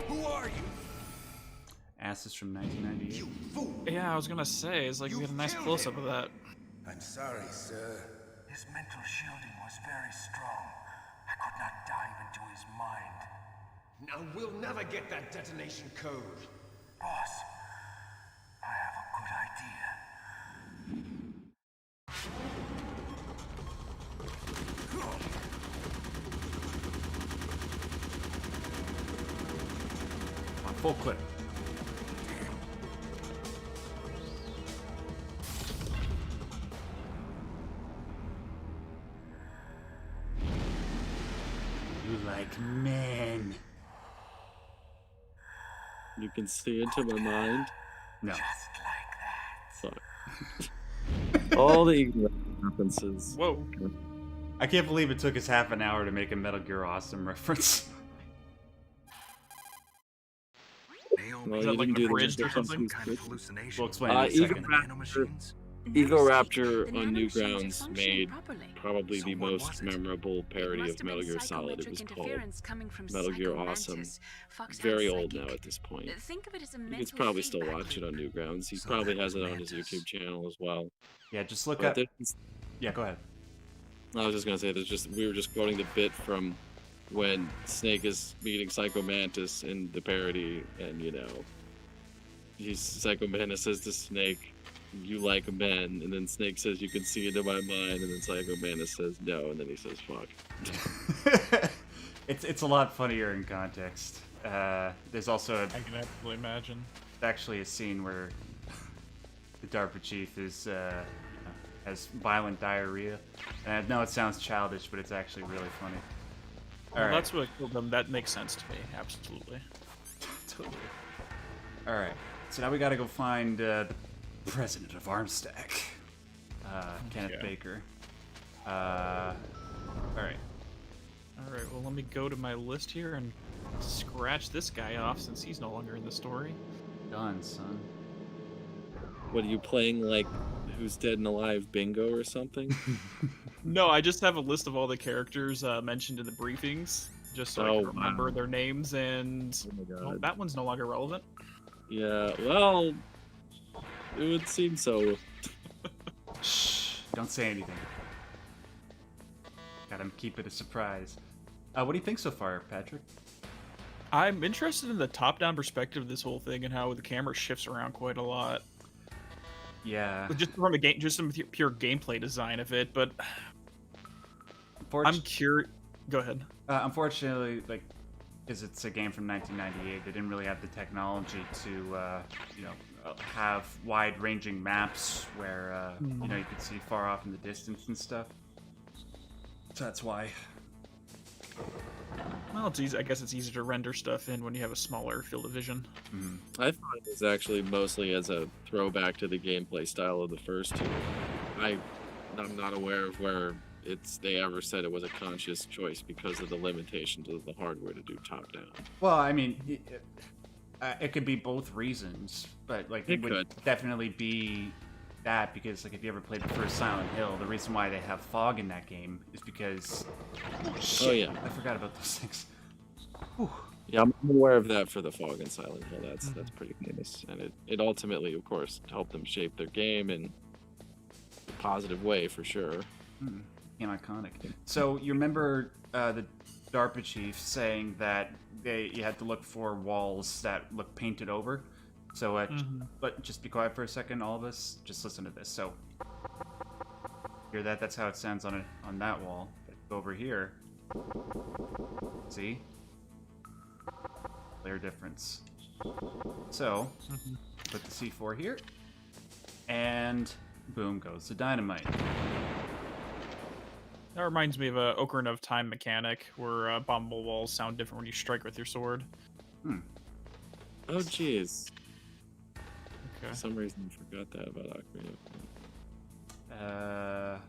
Who are you? Asses from 1998. You fool! Yeah, I was gonna say, it's like we had a nice close-up of that. I'm sorry, sir. His mental shielding was very strong. I could not dive into his mind. Now we'll never get that detonation code. Boss, I have a good idea. On full clip. You like men. You can see into my mind. No. Fuck. All the references. Whoa. I can't believe it took us half an hour to make a Metal Gear Awesome reference. Well, Is you that like didn't do a the bridge or references. something? Kind of hallucination. We'll explain in a second. Ego Raptor The on nanomachines are Newgrounds functioning made properly. probably So the what most was it? memorable It parody must of have Metal been Gear Solid. It psychometric was called interference coming from Metal Gear Psycho Awesome. Mantis, Foxhound Very old psychic. now at this point. Think of it as a You mental could probably still feedback watch it loop. on Newgrounds. He So probably that has it was on his Mantis. YouTube channel as well. Yeah, just look But up. there's- Yeah, go ahead. I was just gonna say, we were just quoting the bit from when Snake is meeting Psycho Mantis in the parody, and Psycho Mantis says to Snake, "You like men," and then Snake says, "You can see into my mind," and then Psycho Mantis says, "No," and then he says, "Fuck." It's a lot funnier in context. There's also I can absolutely imagine. actually a scene where the DARPA chief is has violent diarrhea, and I know it sounds childish, but it's actually really funny. Well, that's what killed them. That makes sense to me. Absolutely. Totally. All right. So now we got to go find the president of Armstack, Kenneth Baker. All right. All right. Well, let me go to my list here and scratch this guy off since he's no longer in the story. Done, son. What are you playing, like Who's Dead and Alive bingo or something? No, I just have a list of all the characters mentioned in the briefings, just so I can remember their names. And oh, that one's no longer relevant. Yeah, well, it would seem so. Shh! Don't say anything. Gotta keep it a surprise. What do you think so far, Patrick? I'm interested in the top-down perspective of this whole thing and how the camera shifts around quite a lot. Yeah. Just from a game, just some pure gameplay design of it, but I'm curious. Go ahead. Unfortunately, like, because it's a game from 1998, they didn't really have the technology to, you know, have wide-ranging maps where, you know, you could see far off in the distance and stuff. So that's why. Well, it's easy. I guess it's easier to render stuff in when you have a smaller field of vision. I thought it was actually mostly as a throwback to the gameplay style of the first two. I'm not aware of where they ever said it was a conscious choice because of the limitations of the hardware to do top-down. Well, I mean, it could be both reasons, but like it would definitely be that because like if you ever played the first Silent Hill, the reason why they have fog in that game is because oh yeah, I forgot about those things. Whew. Yeah, I'm aware of that for the fog in Silent Hill. That's pretty famous, and it ultimately, of course, helped them shape their game in a positive way for sure. Became iconic. So you remember the DARPA chief saying that you had to look for walls that look painted over. So but just be quiet for a second, all of us. Just listen to this. So hear that? That's how it sounds on that wall. But go over here. See? Clear difference. So put the C4 here, and boom goes the dynamite. That reminds me of a Ocarina of Time mechanic where bombable walls sound different when you strike with your sword. Oh, jeez. Okay. For some reason, I forgot that about Ocarina of Time.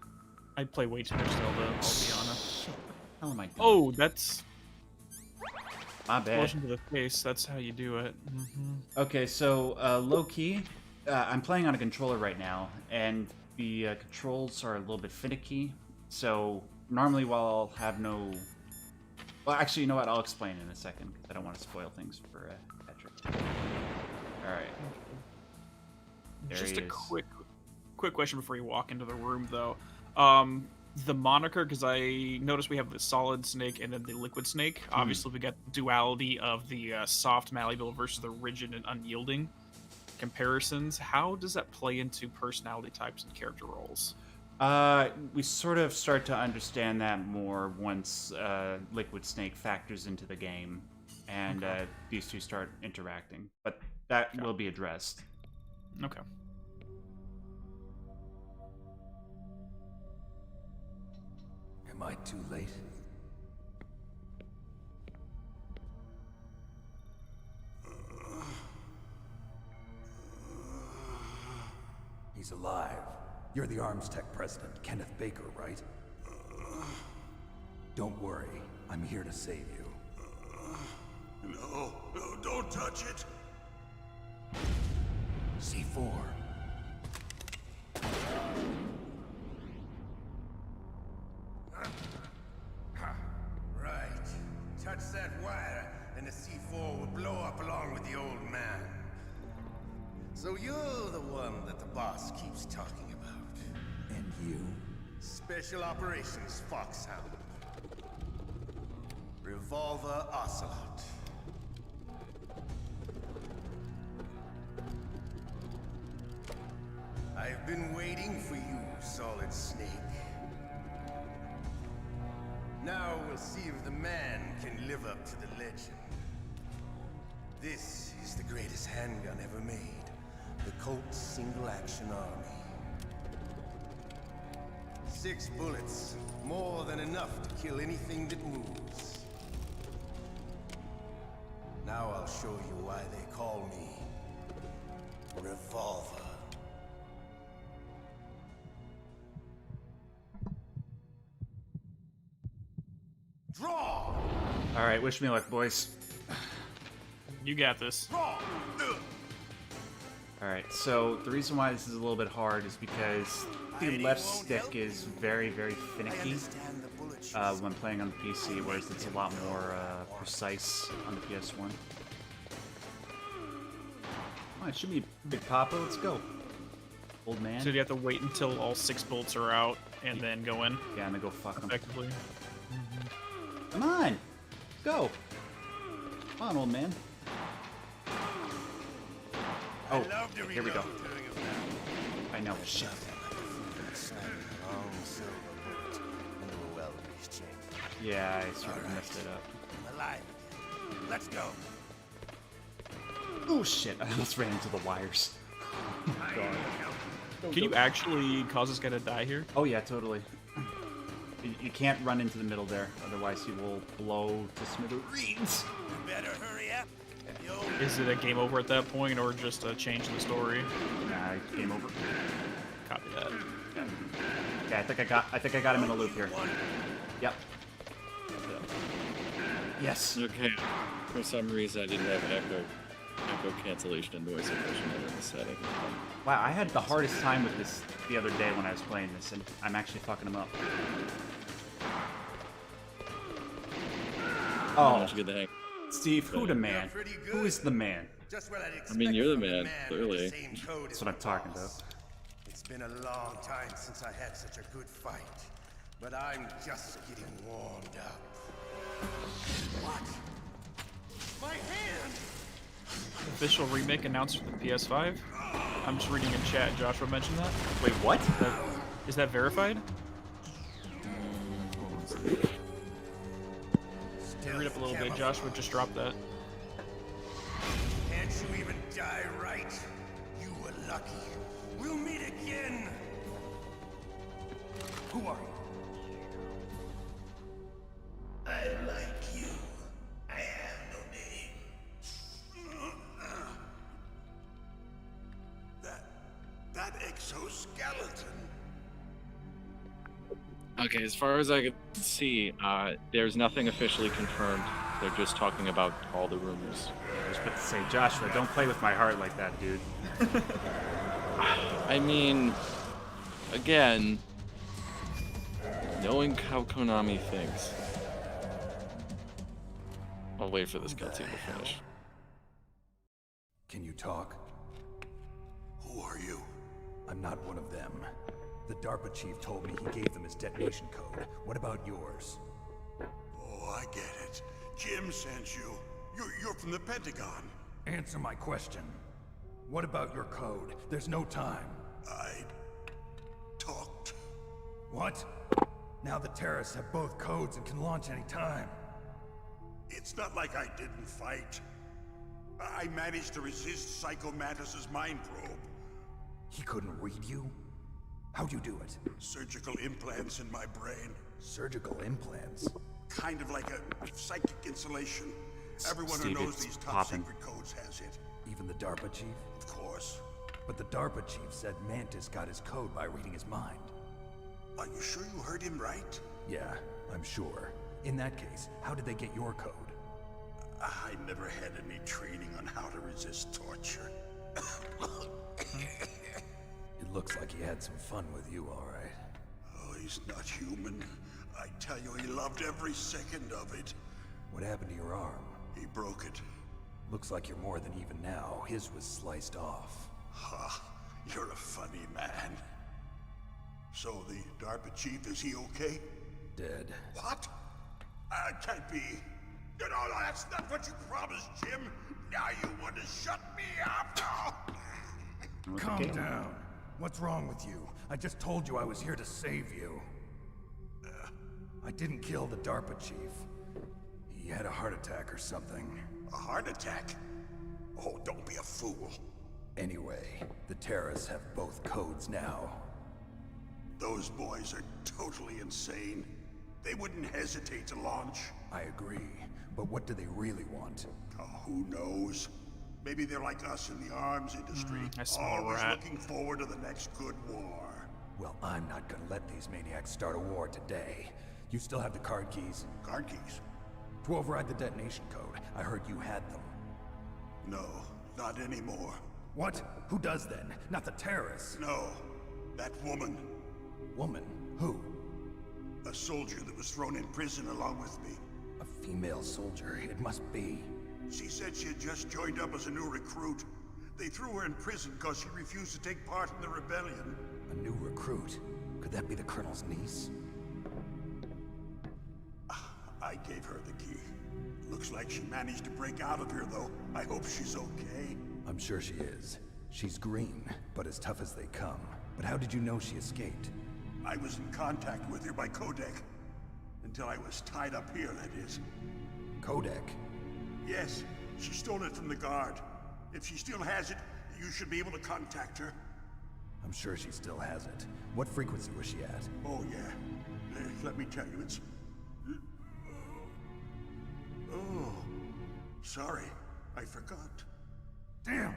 I play way too much Zelda, I'll be honest. How am I doing? Oh, that's... My bad. Motion to the face, that's how you do it. Okay, so low-key, I'm playing on a controller right now, and the controls are a little bit finicky. So normally while I'll have no... Well, actually, you know what? I'll explain in a second, because I don't want to spoil things for Patrick. Alright. Just a quick question before you walk into the room, though. The moniker, because I noticed we have the solid snake and then the liquid snake. Obviously, we got duality of the soft, malleable versus the rigid and unyielding comparisons. How does that play into personality types and character roles? We sort of start to understand that more once Liquid Snake factors into the game, and these two start interacting. But that will be addressed. Okay. Am I too late? He's alive. You're the Arms Tech president, Kenneth Baker, right? Don't worry. I'm here to save you. No, don't touch it! C4. Right. Touch that wire, and the C4 will blow up along with the old man. So you're the one that the boss keeps talking about. And you? Special Operations Foxhound. Revolver Ocelot. I've been waiting for you, Solid Snake. Now we'll see if the man can live up to the legend. This is the greatest handgun ever made. The Colt's single-action army. 6 bullets, more than enough to kill anything that moves. Now I'll show you why they call me Revolver. Draw! Alright, wish me luck, boys. You got this. Draw! Alright, so the reason why this is a little bit hard is because the left stick is very, very finicky when playing on the PC, whereas it's a lot more precise on the PS1. Oh, it should be Big Papa, let's go. Old man. So you have to wait until all 6 bolts are out and then go in? Yeah, and then go fuck them. Effectively. Come on! Go! Come on, old man. Oh, here we go. I know. Shit. Yeah, I sort of messed it up. Alive. Let's go. Oh shit! I almost ran into the wires. Oh, God. Can you actually cause this guy to die here? Oh yeah, totally. You can't run into the middle there, otherwise he will blow to smithereens. You better hurry up. Is it a game over at that point, or just a change in the story? Nah, game over. Copy that. Yeah, I think I got him in a loop here. Yep. Yes. Okay. For some reason, I didn't have echo cancellation and noise suppression in the setting. Wow, I had the hardest time with this the other day when I was playing this, and I'm actually fucking him up. Oh, Get the hang. Steve, who the man? Who is the man? I mean, you're the man, clearly. That's what I'm talking about. It's been a long time since I had such a good fight, but I'm just getting warmed up. What? My hand! Official remake announced for the PS5. I'm just reading in chat. Joshua mentioned that. Wait, what? Is that verified? Read up a little bit. Joshua just dropped that. Can't you even die right? You were lucky. We'll meet again. Who are you? I like you. I have no name. That exoskeleton. Okay, as far as I can see, there's nothing officially confirmed. They're just talking about all the rumors. I was about to say, Joshua, don't play with my heart like that, dude. I mean, again, knowing how Konami thinks. I'll wait for this cutscene to finish. Can you talk? Who are you? I'm not one of them. The DARPA chief told me he gave them his detonation code. What about yours? Oh, I get it. Jim sent you. You're from the Pentagon. Answer my question. What about your code? There's no time. I talked. What? Now the terrorists have both codes and can launch any time. It's not like I didn't fight. I managed to resist Psycho Mantis's mind probe. He couldn't read you? How'd you do it? Surgical implants in my brain. Surgical implants? Kind of like a psychic insulation. Everyone Steve, who knows it's these top poppin'. secret codes has it. Even the DARPA chief? Of course. But the DARPA chief said Mantis got his code by reading his mind. Are you sure you heard him right? Yeah, I'm sure. In that case, how did they get your code? I never had any training on how to resist torture. It looks like he had some fun with you, all right. Oh, he's not human. I tell you, he loved every second of it. What happened to your arm? He broke it. Looks like you're more than even now. His was sliced off. Ha, you're a funny man. So the DARPA chief, is he okay? Dead. What? Can't be. No, that's not what you promised, Jim. Now you want to shut me up? Calm down. What's wrong with you? I just told you I was here to save you. I didn't kill the DARPA chief. He had a heart attack or something. A heart attack? Oh, don't be a fool. Anyway, the terrorists have both codes now. Those boys are totally insane. They wouldn't hesitate to launch. I agree, but what do they really want? Oh, who knows? Maybe they're like us in the arms industry, I smell a always rat. looking forward to the next good war. Well, I'm not gonna let these maniacs start a war today. You still have the card keys? Card keys? To override the detonation code. I heard you had them. No, not anymore. What? Who does then? Not the terrorists. No. That woman. Woman? Who? A soldier that was thrown in prison along with me. A female soldier. It must be. She said she had just joined up as a new recruit. They threw her in prison because she refused to take part in the rebellion. A new recruit? Could that be the Colonel's niece? I gave her the key. Looks like she managed to break out of here, though. I hope she's okay. I'm sure she is. She's green, but as tough as they come. But how did you know she escaped? I was in contact with her by codec. Until I was tied up here, that is. Codec? Yes, she stole it from the guard. If she still has it, you should be able to contact her. I'm sure she still has it. What frequency was she at? Oh, yeah. Let me tell you, it's... Oh, sorry. I forgot. Damn!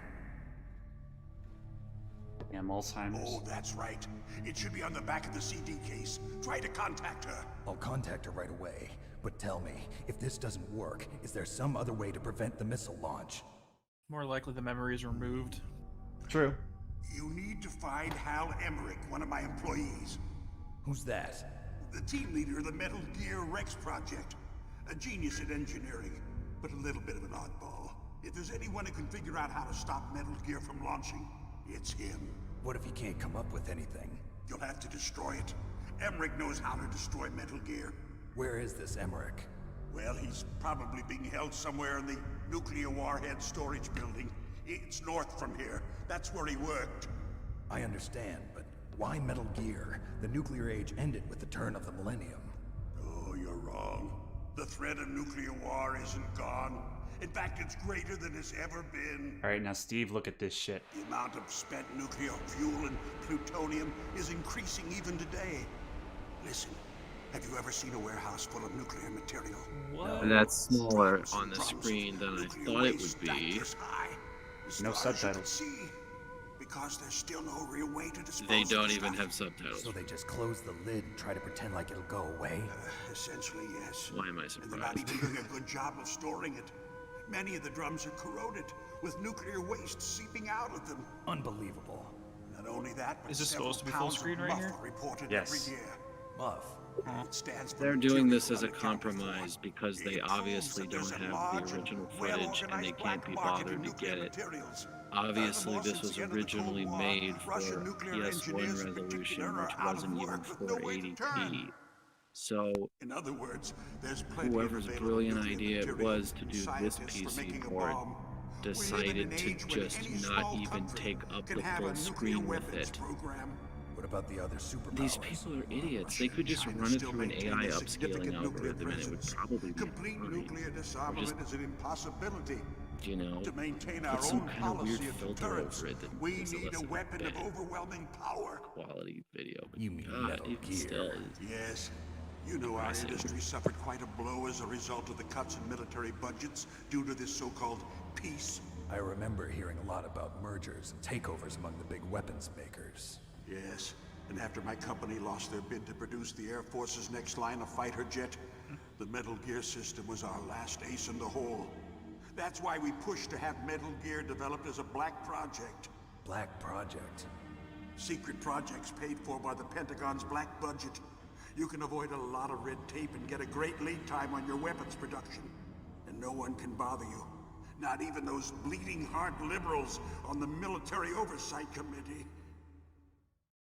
Yeah, Alzheimer's. Oh, that's right. It should be on the back of the CD case. Try to contact her. I'll contact her right away. But tell me, if this doesn't work, is there some other way to prevent the missile launch? More likely the memory is removed. True. You need to find Hal Emmerich, one of my employees. Who's that? The team leader of the Metal Gear Rex project. A genius at engineering, but a little bit of an oddball. If there's anyone who can figure out how to stop Metal Gear from launching, it's him. What if he can't come up with anything? You'll have to destroy it. Emmerich knows how to destroy Metal Gear. Where is this Emmerich? Well, he's probably being held somewhere in the nuclear warhead storage building. It's north from here. That's where he worked. I understand, but why Metal Gear? The nuclear age ended with the turn of the millennium. Oh, you're wrong. The threat of nuclear war isn't gone. In fact, it's greater than it's ever been. All right, now Steve, look at this shit. The amount of spent nuclear fuel and plutonium is increasing even today. Listen, have you ever seen a warehouse full of nuclear material? What? That's smaller on the screen than I thought it would be. No subtitles. Because there's still no real way to dispose They of don't the even stuff. have subtitles. So they just close the lid and try to pretend like it'll go away? Essentially, yes. Why am I And they're not surprised? even doing a good job of storing it. Many of the drums are corroded, with nuclear waste seeping out of them. Unbelievable. Not only that, but Is this several supposed to be full pounds of screen right muff here? are reported Yes. every year. Muff. It stands for They're doing this material as a unaccounted for. compromise because they It proves obviously that don't there's a have large the original and footage and they well-organized can't be black market bothered in to nuclear get it. materials. Obviously, Furthermore, this since was the end of the originally Cold War, made Russian for nuclear PS1 engineers in resolution, particular which are out of wasn't even work with no way to 480p. turn. So, In other words, there's plenty whoever's of available brilliant nuclear idea it material was to and do this scientists for PC making a port bomb. We live in decided an to age when just any not small even country take up can the have full a nuclear screen with weapons it. program. What about the other superpowers? These people are idiots. They could just China run it still through an maintain AI a upscaling significant nuclear algorithm and it would presence. probably be Complete fine. nuclear disarmament is an impossibility. You know, To maintain put our some own kind of weird policy of filter deterrence, over it that we makes it need less a of weapon of bad overwhelming power. quality video. But You mean God, Metal even Gear. still, Yes. You know our Impressive. industry suffered quite a blow as a result of the cuts in military budgets due to this so-called peace. I remember hearing a lot about mergers and takeovers among the big weapons makers. Yes. And after my company lost their bid to produce the Air Force's next line of fighter jet, the Metal Gear system was our last ace in the hole. That's why we pushed to have Metal Gear developed as a black project. Black Project. Secret projects paid for by the Pentagon's black budget. You can avoid a lot of red tape and get a great lead time on your weapons production. And no one can bother you. Not even those bleeding heart liberals on the Military Oversight Committee.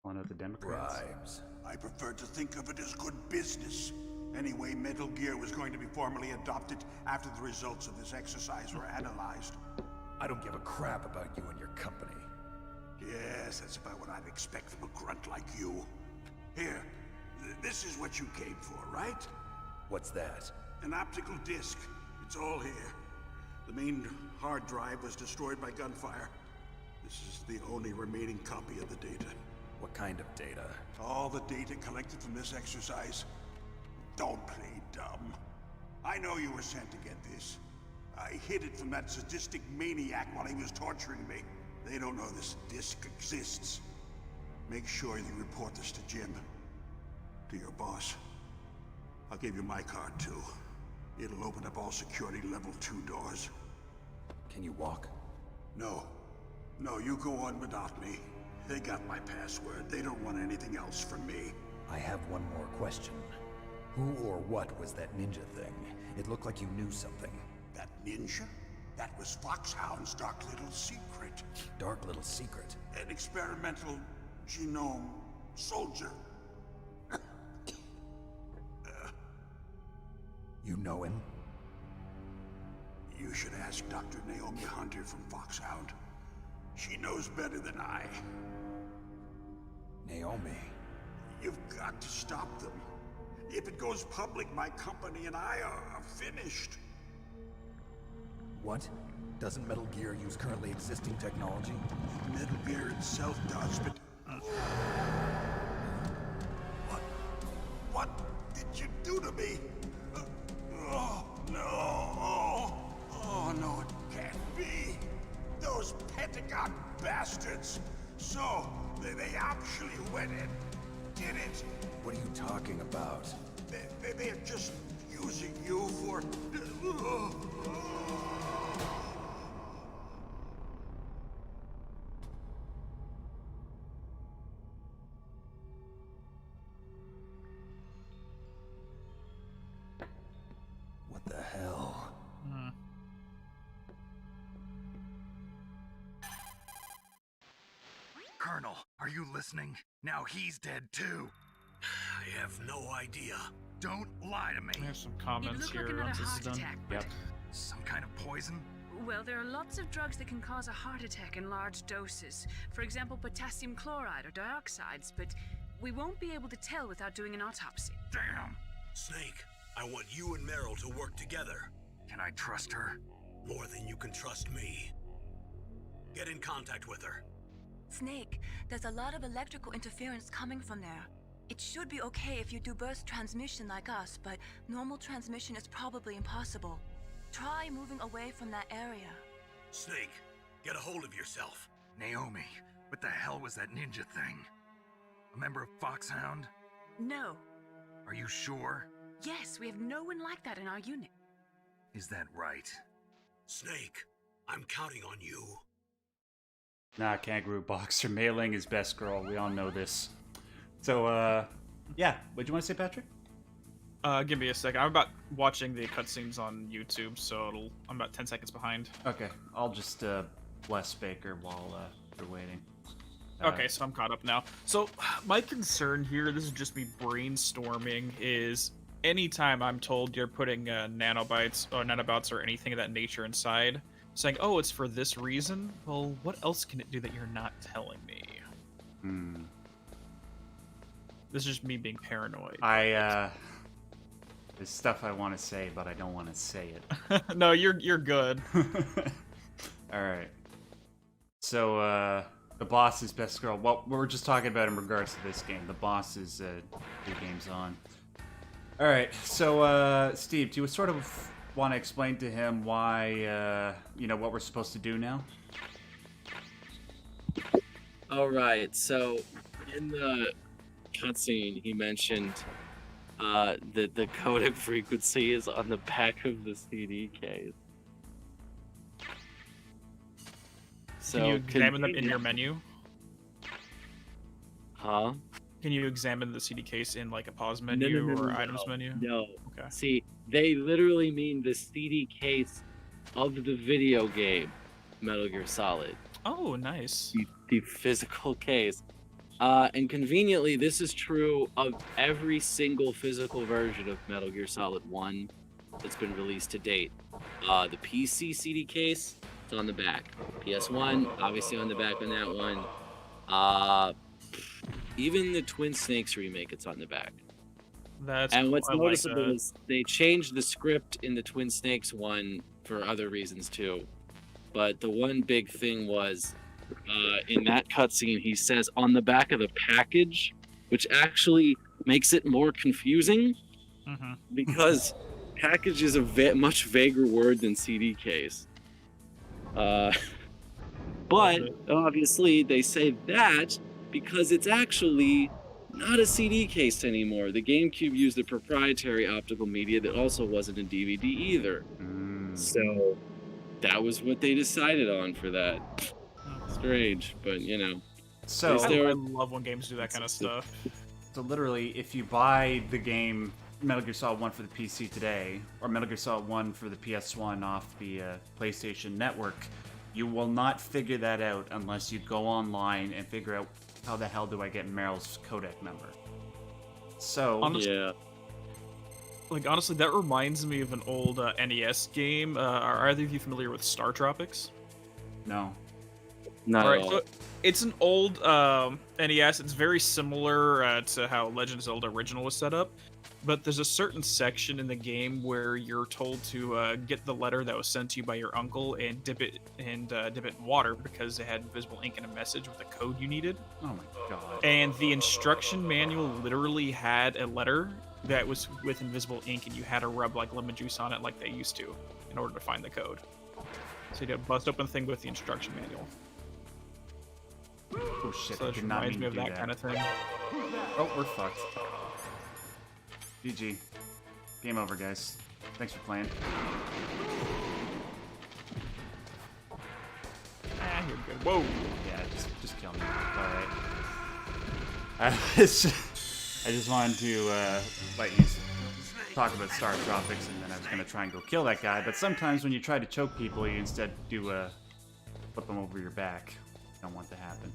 One of the Democrats. Bribes. I prefer to think of it as good business. Anyway, Metal Gear was going to be formally adopted after the results of this exercise were analyzed. I don't give a crap about you and your company. Yes, that's about what I'd expect from a grunt like you. Here, this is what you came for, right? What's that? An optical disc. It's all here. The main hard drive was destroyed by gunfire. This is the only remaining copy of the data. What kind of data? All the data collected from this exercise. Don't play dumb. I know you were sent to get this. I hid it from that sadistic maniac while he was torturing me. They don't know this disc exists. Make sure you report this to Jim. To your boss. I'll give you my card too. It'll open up all security level 2 doors. Can you walk? No. No, you go on without me. They got my password. They don't want anything else from me. I have one more question. Who or what was that ninja thing? It looked like you knew something. That ninja? That was Foxhound's dark little secret. Dark little secret? An experimental genome soldier. You know him? You should ask Dr. Naomi Hunter from Foxhound. She knows better than I. Naomi? You've got to stop them. If it goes public, my company and I are finished. What? Doesn't Metal Gear use currently existing technology? Metal Gear itself does, but... What did you do to me? Oh, no. Oh, no, it can't be. Those Pentagon bastards. So, they actually went and did it. What are you talking about? They're just using you for... What the hell? Colonel, are you listening? Now he's dead too. I have no idea. Don't lie to me. I have some comments You'd look here like once another this is heart done. attack, Yep. Some kind of poison? Well, there are lots of drugs that can cause a heart attack in large doses. For example, potassium chloride or dioxides, but we won't be able to tell without doing an autopsy. Damn. Snake, I want you and Meryl to work together. Can I trust her? More than you can trust me. Get in contact with her. Snake, there's a lot of electrical interference coming from there. It should be okay if you do burst transmission like us, but normal transmission is probably impossible. Try moving away from that area. Snake, get a hold of yourself. Naomi, what the hell was that ninja thing? A member of Foxhound? No. Are you sure? Yes, we have no one like that in our unit. Is that right? Snake, I'm counting on you. Nah, Kangaroo Boxer. Mei Ling is best girl. We all know this. So, yeah. What'd you want to say, Patrick? Give me a second. I'm about watching the cutscenes on YouTube, so I'm about 10 seconds behind. Okay. I'll just bless Baker while you're waiting. Okay, so I'm caught up now. So my concern here, this is just me brainstorming, is anytime I'm told you're putting nanobots or anything of that nature inside, saying, oh, it's for this reason, well, what else can it do that you're not telling me? This is just me being paranoid. There's stuff I want to say, but I don't want to say it. No, you're good. Alright. So, the boss is best girl. What we're just talking about in regards to this game. The boss is the game's on. Alright, so, Steve, do you sort of want to explain to him why, what we're supposed to do now? Alright, so in the cutscene, he mentioned that the codec frequency is on the back of the CD case. So can you examine them in your menu? Huh? Can you examine the CD case in like a pause menu or items menu? No. Okay. See, they literally mean the CD case of the video game Metal Gear Solid. Oh, nice. The physical case. And conveniently, this is true of every single physical version of Metal Gear Solid 1 that's been released to date. The PC CD case, it's on the back. PS1, obviously on the back on that one. Even the Twin Snakes remake, it's on the back. And what's noticeable is they changed the script in the Twin Snakes one for other reasons too. But the one big thing was, in that cutscene, he says on the back of the package, which actually makes it more confusing, because package is a much vaguer word than CD case. But obviously they say that because it's actually not a CD case anymore. The GameCube used a proprietary optical media that also wasn't a DVD either. So that was what they decided on for that. strange, but you know. So I love when games do that kind of stuff. So literally, if you buy the game Metal Gear Solid 1 for the PC today, or Metal Gear Solid 1 for the PS1 off the PlayStation Network, you will not figure that out unless you go online and figure out how the hell do I get Meryl's codec number. So honestly, honestly, that reminds me of an old NES game. Are either of you familiar with Star Tropics? No. Not at all. So it's an old NES. It's very similar to how Legend of Zelda Original was set up, but there's a certain section in the game where you're told to get the letter that was sent to you by your uncle and dip it in water because it had invisible ink and a message with the code you needed. Oh my god! And the instruction manual literally had a letter that was with invisible ink, and you had to rub like lemon juice on it like they used to in order to find the code. So you had to bust open the thing with the instruction manual. Oh shit, So I it did not reminds mean me to of do that kind of thing. Oh, we're fucked. GG. Game over, guys. Thanks for playing. You're good. Whoa! Yeah, just kill me. Alright. I just wanted to let you talk about Star Tropics, and then I was going to try and go kill that guy, but sometimes when you try to choke people, you instead do flip them over your back. Don't want to happen.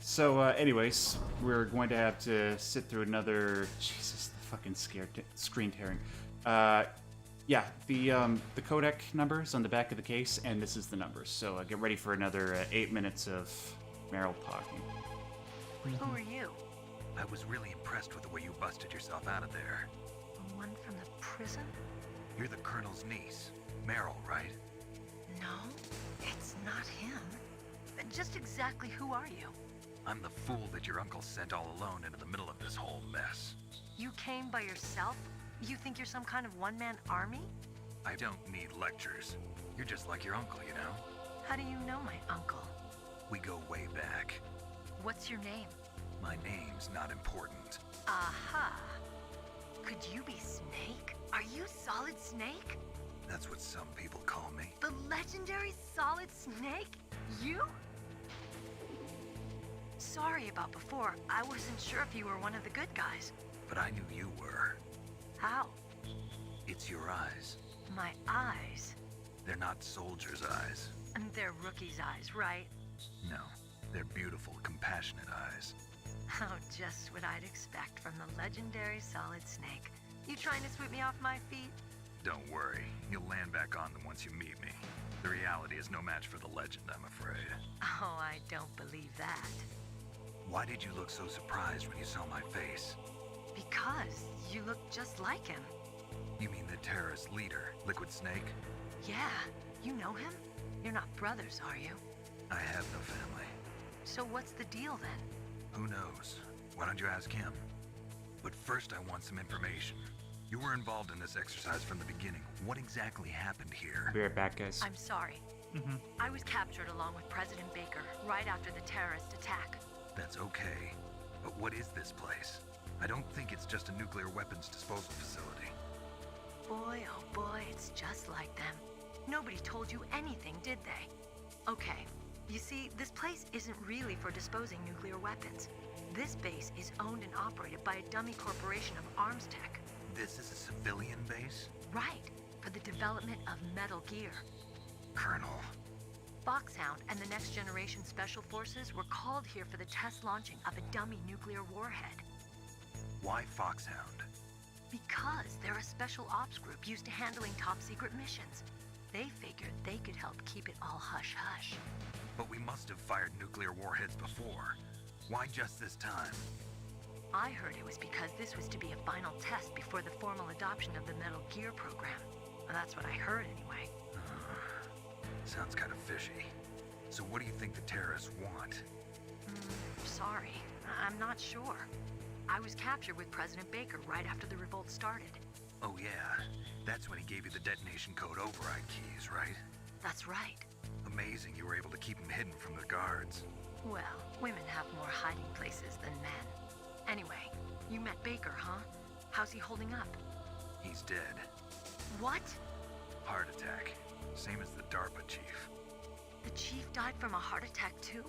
So, anyways, we're going to have to sit through another... Jesus, the fucking screen tearing. Yeah, the codec number is on the back of the case, and this is the number. So get ready for another 8 minutes of Meryl talking. Who are you? I was really impressed with the way you busted yourself out of there. The one from the prison? You're the Colonel's niece, Meryl, right? No, it's not him. Just exactly who are you? I'm the fool that your uncle sent all alone into the middle of this whole mess. You came by yourself? You think you're some kind of one-man army? I don't need lectures. You're just like your uncle, you know? How do you know my uncle? We go way back. What's your name? My name's not important. Aha. Could you be Snake? Are you Solid Snake? That's what some people call me. The legendary Solid Snake? You? Sorry about before. I wasn't sure if you were one of the good guys. But I knew you were. How? It's your eyes. My eyes? They're not soldiers' eyes. And they're rookies' eyes, right? No, they're beautiful, compassionate eyes. Oh, just what I'd expect from the legendary Solid Snake. You trying to sweep me off my feet? Don't worry, you'll land back on them once you meet me. The reality is no match for the legend, I'm afraid. Oh, I don't believe that. Why did you look so surprised when you saw my face? Because you look just like him. You mean the terrorist leader, Liquid Snake? Yeah, you know him? You're not brothers, are you? I have no family. So what's the deal then? Who knows? Why don't you ask him? But first I want some information. You were involved in this exercise from the beginning. What exactly happened here? Be right back, guys. I'm sorry. I was captured along with President Baker right after the terrorist attack. That's okay. But what is this place? I don't think it's just a nuclear weapons disposal facility. Boy, oh boy, it's just like them. Nobody told you anything, did they? Okay, you see, this place isn't really for disposing nuclear weapons. This base is owned and operated by a dummy corporation of arms tech. This is a civilian base? Right, for the development of Metal Gear. Colonel. Foxhound and the Next Generation Special Forces were called here for the test launching of a dummy nuclear warhead. Why Foxhound? Because they're a special ops group used to handling top-secret missions. They figured they could help keep it all hush-hush. But we must have fired nuclear warheads before. Why just this time? I heard it was because this was to be a final test before the formal adoption of the Metal Gear program. That's what I heard anyway. Sounds kind of fishy. So what do you think the terrorists want? Sorry, I'm not sure. I was captured with President Baker right after the revolt started. Oh yeah, that's when he gave you the detonation code override keys, right? That's right. Amazing you were able to keep him hidden from the guards. Well, women have more hiding places than men. Anyway, you met Baker, huh? How's he holding up? He's dead. What? Heart attack. Same as the DARPA chief. The chief died from a heart attack too?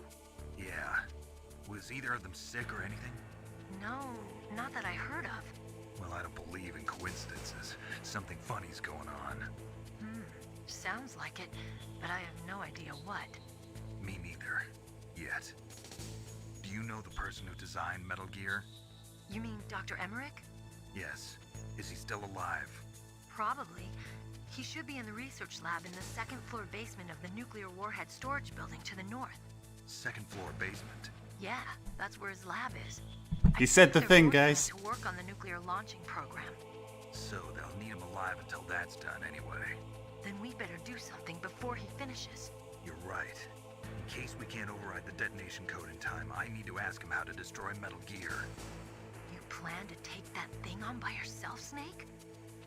Yeah. Was either of them sick or anything? No, not that I heard of. Well, I don't believe in coincidences. Something funny's going on. Sounds like it, but I have no idea what. Me neither. Yet. Do you know the person who designed Metal Gear? You mean Dr. Emmerich? Yes. Is he still alive? Probably. He should be in the research lab in the second floor basement of the nuclear warhead storage building to the north. Second floor basement? Yeah, that's where his lab is. He said the thing, guys. To work on the nuclear launching program. So they'll need him alive until that's done anyway. Then we better do something before he finishes. You're right. In case we can't override the detonation code in time, I need to ask him how to destroy Metal Gear. You plan to take that thing on by yourself, Snake?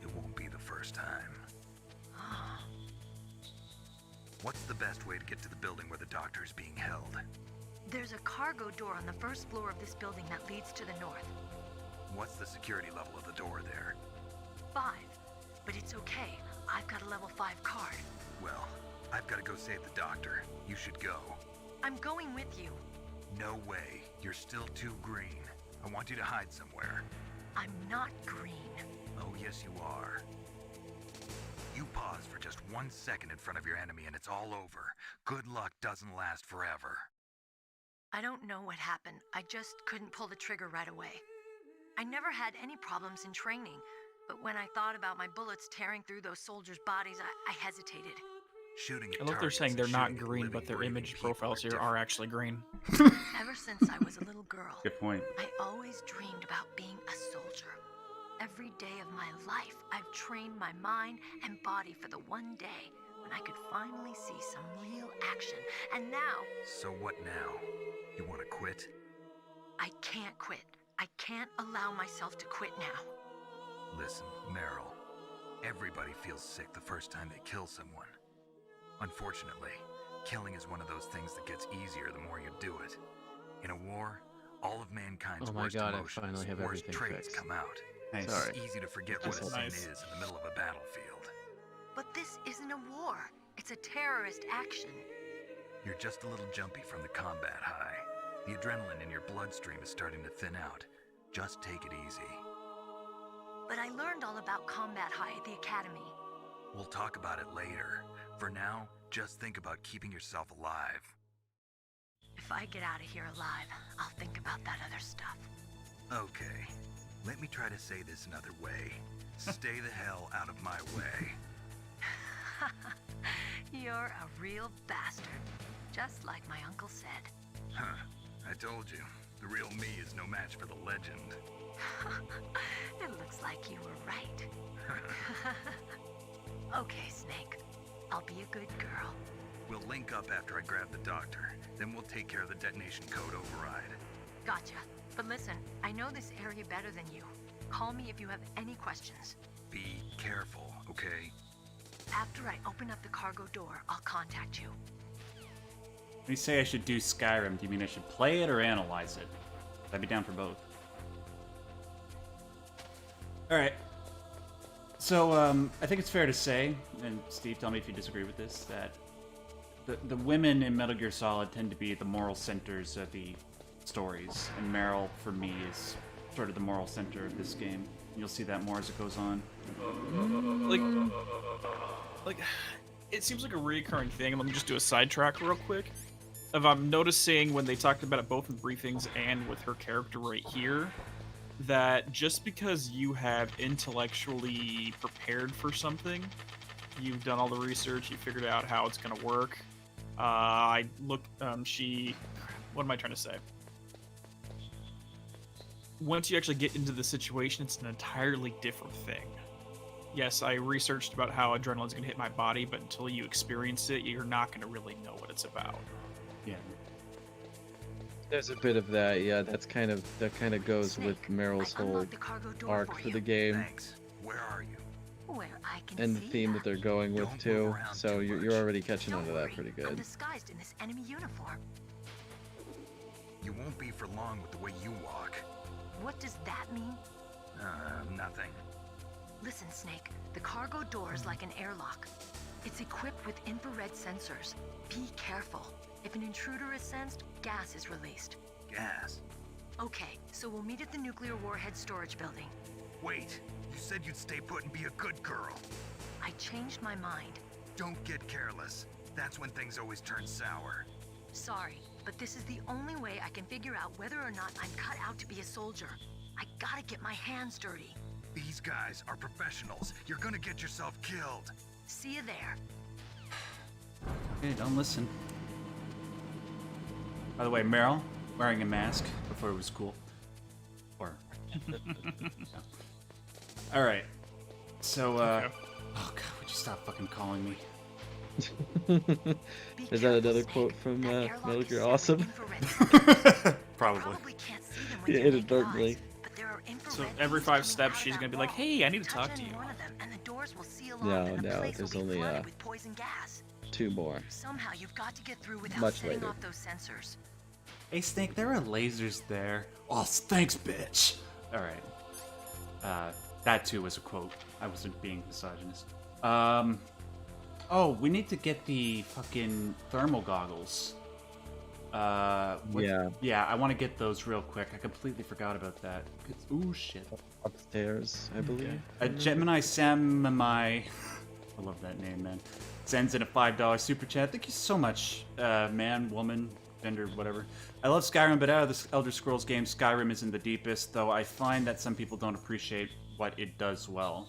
It won't be the first time. What's the best way to get to the building where the doctor is being held? There's a cargo door on the first floor of this building that leads to the north. What's the security level of the door there? 5. But it's okay. I've got a level 5 card. Well, I've got to go save the doctor. You should go. I'm going with you. No way. You're still too green. I want you to hide somewhere. I'm not green. Oh, yes you are. You pause for just 1 second in front of your enemy and it's all over. Good luck doesn't last forever. I don't know what happened. I just couldn't pull the trigger right away. I never had any problems in training, but when I thought about my bullets tearing through those soldiers' bodies, I hesitated. Shooting I love they're saying they're not green, but their image profiles here are actually green. Ever since I was a little girl, Good point. I always dreamed about being a soldier. Every day of my life, I've trained my mind and body for the one day when I could finally see some real action. And now... So what now? You want to quit? I can't quit. I can't allow myself to quit now. Listen, Meryl. Everybody feels sick the first time they kill someone. Unfortunately, killing is one of those things that gets easier the more you do it. In a war, all of mankind's worst emotions, worst traits come out. Nice. It's easy to forget what a sin is in the middle of a battlefield. But this isn't a war. It's a terrorist action. You're just a little jumpy from the combat high. The adrenaline in your bloodstream is starting to thin out. Just take it easy. But I learned all about combat high at the academy. We'll talk about it later. For now, just think about keeping yourself alive. If I get out of here alive, I'll think about that other stuff. Okay. Let me try to say this another way. Stay the hell out of my way. You're a real bastard. Just like my uncle said. Huh. I told you. The real me is no match for the legend. It looks like you were right. Okay, Snake. I'll be a good girl. We'll link up after I grab the doctor. Then we'll take care of the detonation code override. Gotcha. But listen, I know this area better than you. Call me if you have any questions. Be careful, okay? After I open up the cargo door, I'll contact you. When you say I should do Skyrim, do you mean I should play it or analyze it? I'd be down for both. Alright. So, I think it's fair to say, and Steve, tell me if you disagree with this, that the women in Metal Gear Solid tend to be the moral centers of the stories, and Meryl, for me, is sort of the moral center of this game. You'll see that more as it goes on. Like, it seems like a recurring thing, and let me just do a sidetrack real quick. I'm noticing when they talked about it both in briefings and with her character right here, that just because you have intellectually prepared for something, you've done all the research, you figured out how it's going to work. What am I trying to say? Once you actually get into the situation, it's an entirely different thing. Yes, I researched about how adrenaline's going to hit my body, but until you experience it, you're not going to really know what it's about. Yeah. There's a bit of that, yeah. That kind of goes Snake, with Meryl's whole arc for the game. Thanks. Where are you? Where I can And the see theme ya. that they're going with Don't too. move around So too you're much. already catching on to that Don't pretty worry, I'm good. disguised in this enemy uniform. You won't be for long with the way you walk. What does that mean? Nothing. Listen, Snake. The cargo door is like an airlock. It's equipped with infrared sensors. Be careful. If an intruder is sensed, gas is released. Gas? Okay, so we'll meet at the nuclear warhead storage building. Wait, you said you'd stay put and be a good girl. I changed my mind. Don't get careless. That's when things always turn sour. Sorry, but this is the only way I can figure out whether or not I'm cut out to be a soldier. I gotta get my hands dirty. These guys are professionals. You're gonna get yourself killed. See you there. Okay, don't listen. By the way, Meryl wearing a mask before it was cool. Or. No. All right. So, oh god, would you stop fucking calling me? Is that another quote from Metal Gear Awesome? Probably. Yeah, inadvertently. So every 5 steps, she's gonna be like, "Hey, I need to talk to you." No, there's only 2 more. Somehow you've got to get through without Much setting later. off those sensors. Hey Snake, there are lasers there. Oh, thanks, bitch. All right. That too was a quote. I wasn't being misogynist. Oh, we need to get the fucking thermal goggles. Yeah. Yeah, I want to get those real quick. I completely forgot about that. Ooh, shit. Upstairs, I believe. Gemini Samamai. I love that name, man. Sends in a $5 super chat. Thank you so much, man, woman, gender, whatever. I love Skyrim, but out of the Elder Scrolls games, Skyrim isn't the deepest, though I find that some people don't appreciate what it does well.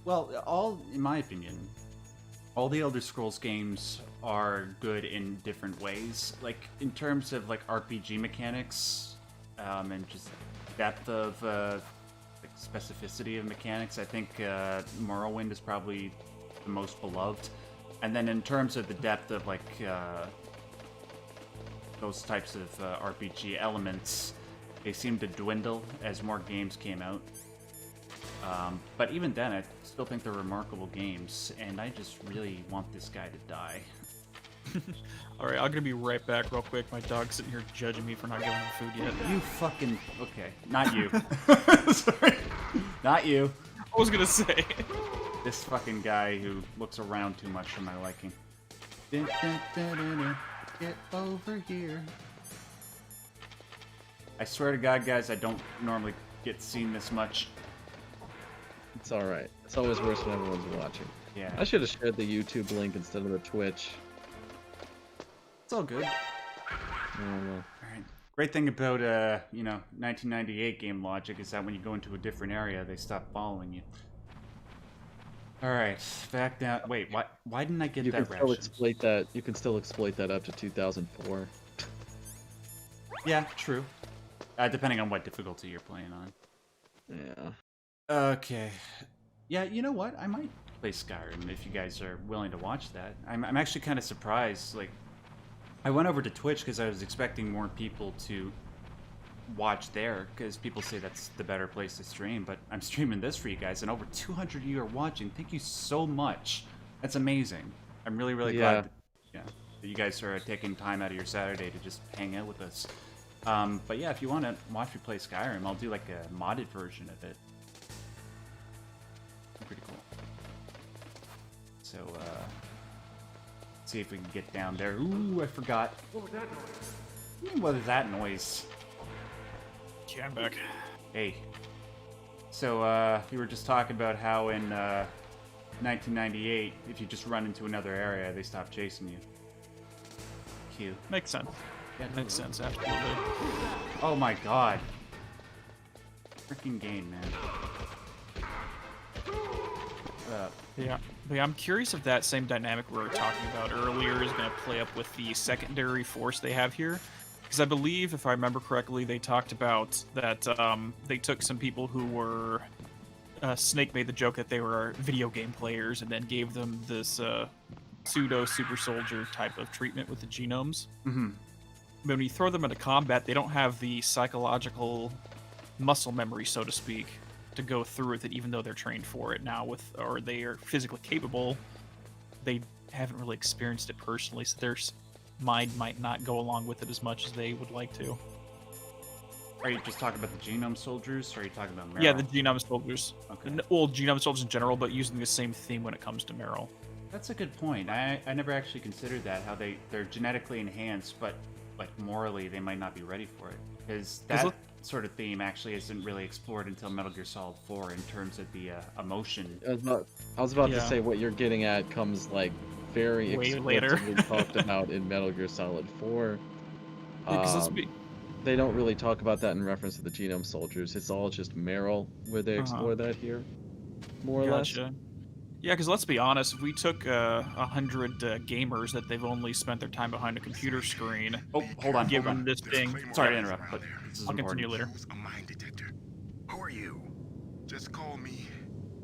Well, in my opinion, all the Elder Scrolls games are good in different ways. Like, in terms of, like, RPG mechanics, and just depth of, like, specificity of mechanics, I think, Morrowind is probably the most beloved. And then in terms of the depth of, like, those types of RPG elements, they seem to dwindle as more games came out. But even then, I still think they're remarkable games, and I just really want this guy to die. Alright, I'm gonna be right back real quick. My dog's sitting here judging me for not giving him food yet. You fucking... Okay, not you. Sorry. Not you. I was gonna say. This fucking guy who looks around too much for my liking. Get over here. I swear to God, guys, I don't normally get seen this much. It's alright. It's always worse when everyone's watching. Yeah. I should have shared the YouTube link instead of the Twitch. It's all good. Alright. Great thing about, 1998 game logic is that when you go into a different area, they stop following you. Alright, back down. Wait, why didn't I get You that can still ration? exploit that. You can still exploit that up to 2004. Yeah, true. Depending on what difficulty you're playing on. Yeah. Okay. Yeah, you know what? I might play Skyrim if you guys are willing to watch that. I'm actually kind of surprised. Like, I went over to Twitch because I was expecting more people to watch there, because people say that's the better place to stream, but I'm streaming this for you guys, and over 200 of you are watching. Thank you so much. That's amazing. I'm really, really glad that you guys are taking time out of your Saturday to just hang out with us. But yeah, if you want to watch me play Skyrim, I'll do like a modded version of it. Pretty cool. So, see if we can get down there. Ooh, I forgot. What was that noise? What is that noise? Yeah, I'm back. Hey. So, we were just talking about how in 1998, if you just run into another area, they stop chasing you. Cute. Makes sense. Yeah, makes sense, absolutely. Oh my god. Freaking game, man. Yeah, I'm curious if that same dynamic we were talking about earlier is going to play up with the secondary force they have here. Because I believe, if I remember correctly, they talked about that they took some people who were... Snake made the joke that they were video game players and then gave them this pseudo super soldier type of treatment with the genomes. Mm-hmm. But when you throw them into combat, they don't have the psychological muscle memory, so to speak, to go through with it, even though they're trained for it now, or they are physically capable. They haven't really experienced it personally, so their mind might not go along with it as much as they would like to. Are you just talking about the genome soldiers, or are you talking about Meryl? Yeah, the genome soldiers. Okay. Well, genome soldiers in general, but using the same theme when it comes to Meryl. That's a good point. I never actually considered that, how they're genetically enhanced, but like morally they might not be ready for it. Because that sort of theme actually isn't really explored until Metal Gear Solid 4 in terms of the emotion. I was about to say what you're getting at comes like very way later. explicitly talked about in Metal Gear Solid 4. They don't really talk about that in reference to the Genome Soldiers. It's all just Meryl where they explore that here, more or less. Yeah, because let's be honest, if we took 100 gamers that they've only spent their time behind a computer screen. Oh, hold on. Give them this thing. Sorry to interrupt, but this is I'll continue later. A mine detector. Who are you? Just call me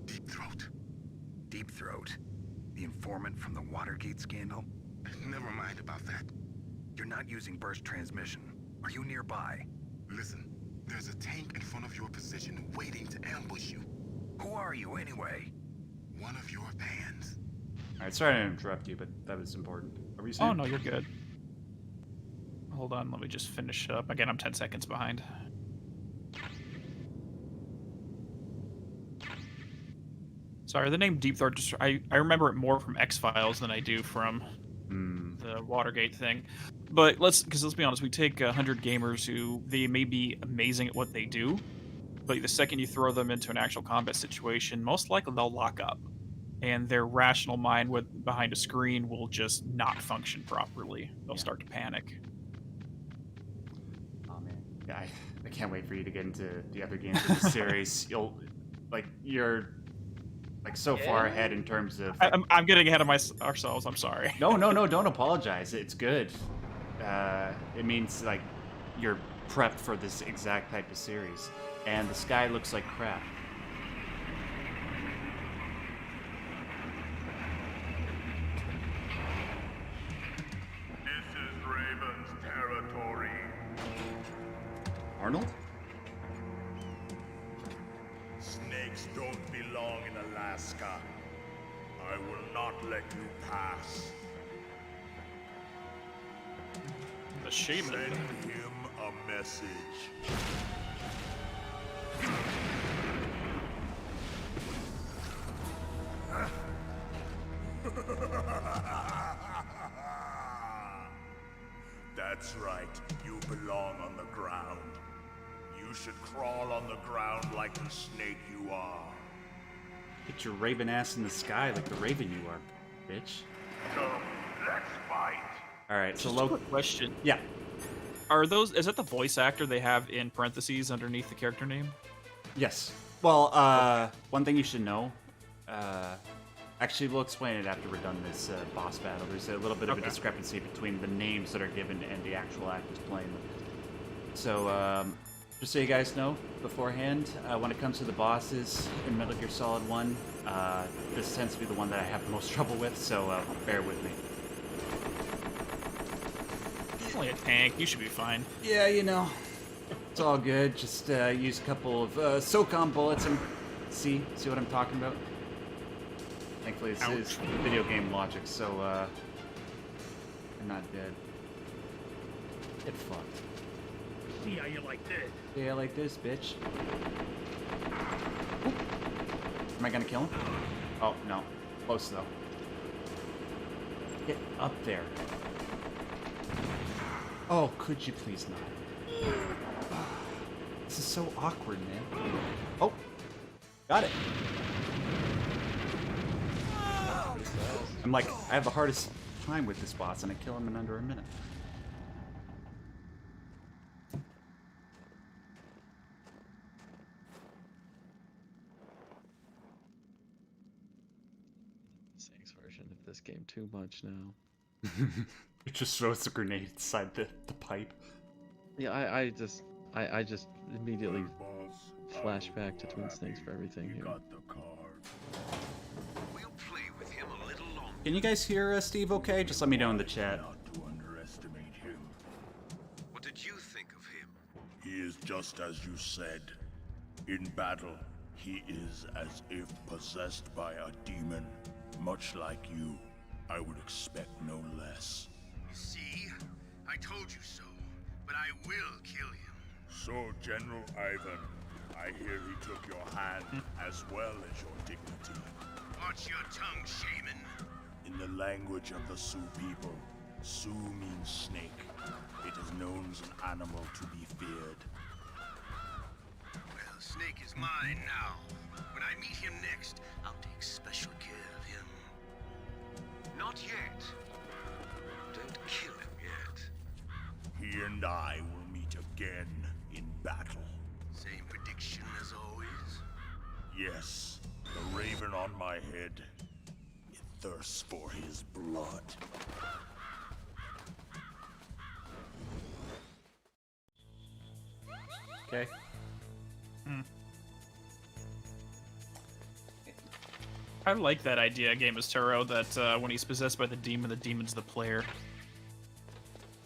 Deep Throat. Deep Throat? The informant from the Watergate scandal? Never mind about that. You're not using burst transmission. Are you nearby? Listen, there's a tank in front of your position waiting to ambush you. Who are you anyway? One of your fans. Alright, sorry to interrupt you, but that was important. Are we saying? Oh, no, you're good. Hold on, let me just finish up. Again, I'm 10 seconds behind. Sorry, the name Deep Throat, just, I remember it more from X-Files than I do from the Watergate thing. But let's be honest, we take 100 gamers who, they may be amazing at what they do, but the second you throw them into an actual combat situation, most likely they'll lock up. And their rational mind behind a screen will just not function properly. They'll start to panic. Oh man, I can't wait for you to get into the other games of the series. You're so far ahead in terms of. I'm getting ahead of ourselves. I'm sorry. No, don't apologize. It's good. It means like you're prepped for this exact type of series, and the sky looks like crap. This is Raven's territory. Arnold? Snakes don't belong in Alaska. I will not let you pass. The shaman. Send him a message. That's right. You belong on the ground. You should crawl on the ground like the snake you are. Get your raven ass in the sky like the raven you are, bitch. Come, let's fight. Alright, so Just a quick question. Yeah. Is that the voice actor they have in parentheses underneath the character name? Yes. Well, one thing you should know, actually we'll explain it after we're done this boss battle. There's a little bit of a discrepancy between the names that are given and the actual actors playing them. So, just so you guys know beforehand, when it comes to the bosses in Metal Gear Solid 1, this tends to be the one that I have the most trouble with, so bear with me. It's only a tank. You should be fine. Yeah, you know. It's all good. Just use a couple of SOCOM bullets and see what I'm talking about. Thankfully, this is video game logic, so I'm not dead. Get fucked. See how you like this? Yeah, like this, bitch. Oop. Am I gonna kill him? Oh, no. Close, though. Get up there. Oh, could you please not? This is so awkward, man. Oh, got it. I'm like, I have the hardest time with this boss, and I kill him in under a minute. Snake's version of this game too much now. It just throws the grenade inside the pipe. Yeah, I just immediately flash back to Twin Snakes for everything here. We'll play with him a little longer. Can you guys hear Steve okay? Just let me know in the chat. Not to underestimate him. What did you think of him? He is just as you said. In battle, he is as if possessed by a demon. Much like you, I would expect no less. See? I told you so. But I will kill him. So, General Ivan, I hear he took your hand as well as your dignity. Watch your tongue, shaman. In the language of the Sioux people, Sioux means snake. It is known as an animal to be feared. Well, Snake is mine now. When I meet him next, I'll take special care of him. Not yet. Don't kill him yet. He and I will meet again in battle. Same prediction as always? Yes, the raven on my head. It thirsts for his blood. Okay. I like that idea, Game of Tarot, that when he's possessed by the demon's the player.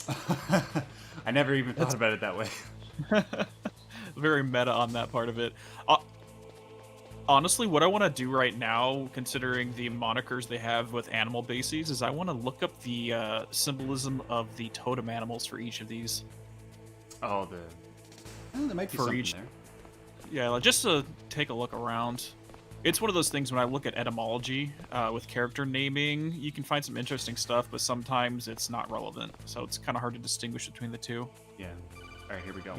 I never even thought about it that way. Very meta on that part of it. Honestly, what I want to do right now, considering the monikers they have with animal bases, is I want to look up the symbolism of the totem animals for each of these. Oh, there might be something there. Yeah, like, just to take a look around. It's one of those things when I look at etymology with character naming, you can find some interesting stuff, but sometimes it's not relevant. So it's kind of hard to distinguish between the two. Yeah. All right, here we go.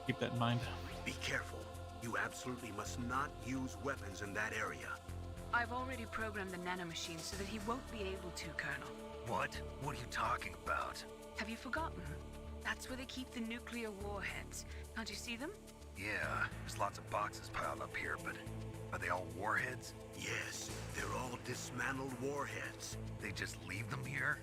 Keep that in mind. Be careful. You absolutely must not use weapons in that area. I've already programmed the nanomachine so that he won't be able to, Colonel. What? What are you talking about? Have you forgotten? That's where they keep the nuclear warheads. Can't you see them? Yeah, there's lots of boxes piled up here, but are they all warheads? Yes, they're all dismantled warheads. They just leave them here?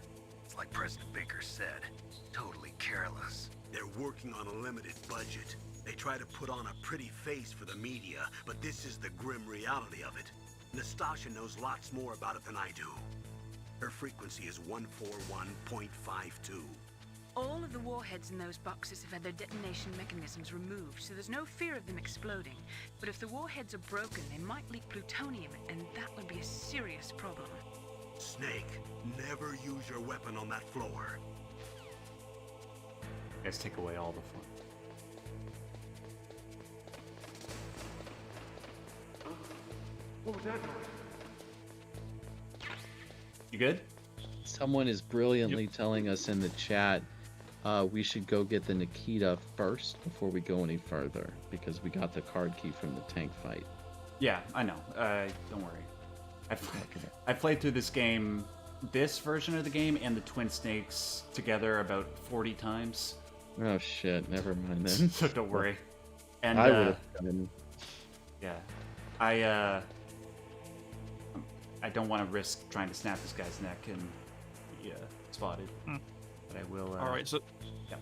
It's like President Baker said, totally careless. They're working on a limited budget. They try to put on a pretty face for the media, but this is the grim reality of it. Nastasha knows lots more about it than I do. Her frequency is 141.52. All of the warheads in those boxes have had their detonation mechanisms removed, so there's no fear of them exploding. But if the warheads are broken, they might leak plutonium, and that would be a serious problem. Snake, never use your weapon on that floor. Let's take away all the fun. What was that noise? You good? Someone is brilliantly telling us in the chat we should go get the Nikita first before we go any further, because we got the card key from the tank fight. Yeah, I know. Don't worry. I've played through this game, this version of the game, and the Twin Snakes together about 40 times. Oh shit, never mind then. So don't worry. And I would have been. Yeah. I don't want to risk trying to snap this guy's neck and be spotted. But I will. All right, so yeah.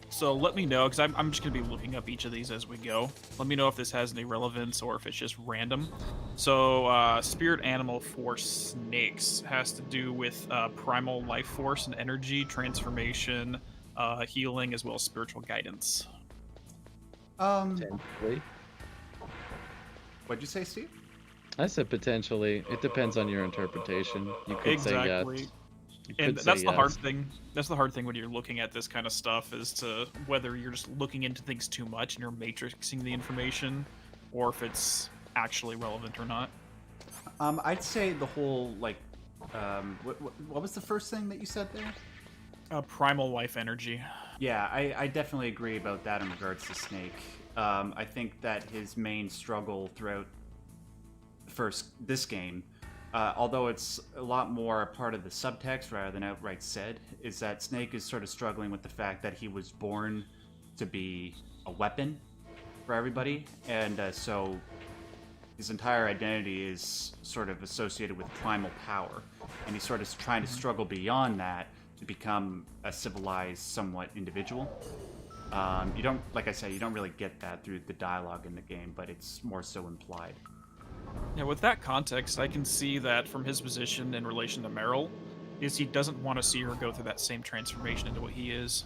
So let me know, because I'm just going to be looking up each of these as we go. Let me know if this has any relevance or if it's just random. So spirit animal for snakes has to do with primal life force and energy, transformation, healing, as well as spiritual guidance. Potentially. What'd you say, Steve? I said potentially. It depends on your interpretation. You could say yes. And that's the hard thing. That's the hard thing when you're looking at this kind of stuff, is to whether you're just looking into things too much and you're matrixing the information, or if it's actually relevant or not. I'd say the whole what was the first thing that you said there? Primal life energy. Yeah, I definitely agree about that in regards to Snake. I think that his main struggle throughout this game, although it's a lot more a part of the subtext rather than outright said, is that Snake is sort of struggling with the fact that he was born to be a weapon for everybody, and so his entire identity is sort of associated with primal power, and he's sort of trying to struggle beyond that to become a civilized, somewhat individual. You don't, like I said, you don't really get that through the dialogue in the game, but it's more so implied. Yeah, with that context, I can see that from his position in relation to Meryl, is he doesn't want to see her go through that same transformation into what he is.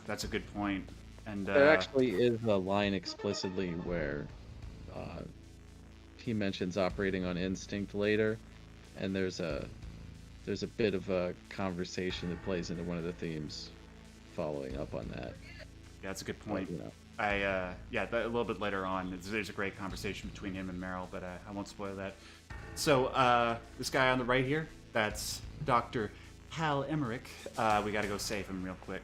That's a good point. And there actually is a line explicitly where he mentions operating on instinct later, and there's a bit of a conversation that plays into one of the themes following up on that. Yeah, that's a good point. yeah, a little bit later on, there's a great conversation between him and Meryl, but I won't spoil that. So, this guy on the right here, that's Dr. Hal Emmerich. We gotta go save him real quick.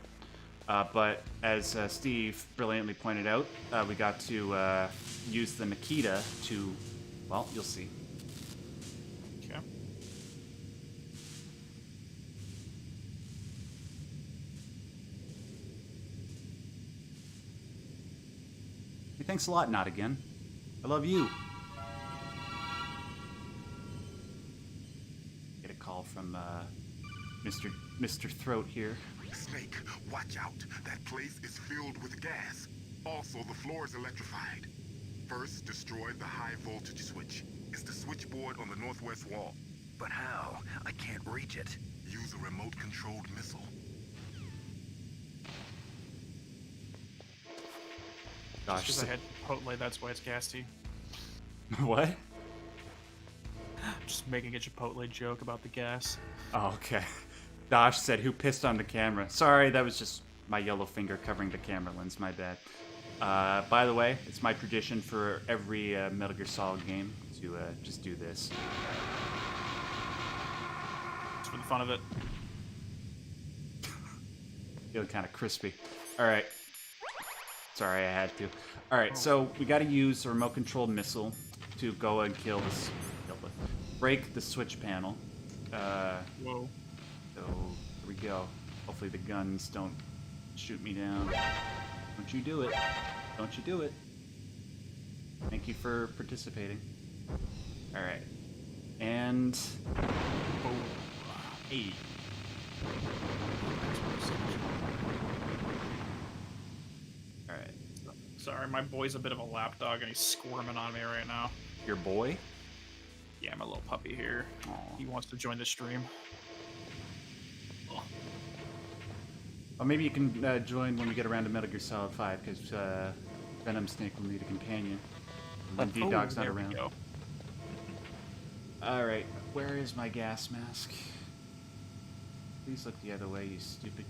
But as Steve brilliantly pointed out, we got to use the Makita to, well, you'll see. Okay. Hey, thanks a lot, Not Again. I love you. Get a call from Mr. Throat here. Snake, watch out. That place is filled with gas. Also, the floor is electrified. First, destroy the high voltage switch. It's the switchboard on the northwest wall. But how? I can't reach it. Use a remote-controlled missile. Gosh, Because I had Chipotle, that's why it's gassy. What? Just making a Chipotle joke about the gas. Oh, okay. Dosh said, who pissed on the camera? Sorry, that was just my yellow finger covering the camera lens, my bad. By the way, it's my tradition for every Metal Gear Solid game to just do this. Just for the fun of it. Feeling kind of crispy. Alright. Sorry, I had to. Alright, so we gotta use a remote-controlled missile to go and break the switch panel. Whoa. So, here we go. Hopefully the guns don't shoot me down. Don't you do it. Don't you do it. Thank you for participating. Alright. And... oh. Hey. Alright. Sorry, my boy's a bit of a lapdog and he's squirming on me right now. Your boy? Yeah, my little puppy here. Aww. He wants to join the stream. Well, maybe you can join when we get around to Metal Gear Solid 5, because Venom Snake will need a companion when D-Dog's not around. Alright, where is my gas mask? Please look the other way, you stupid...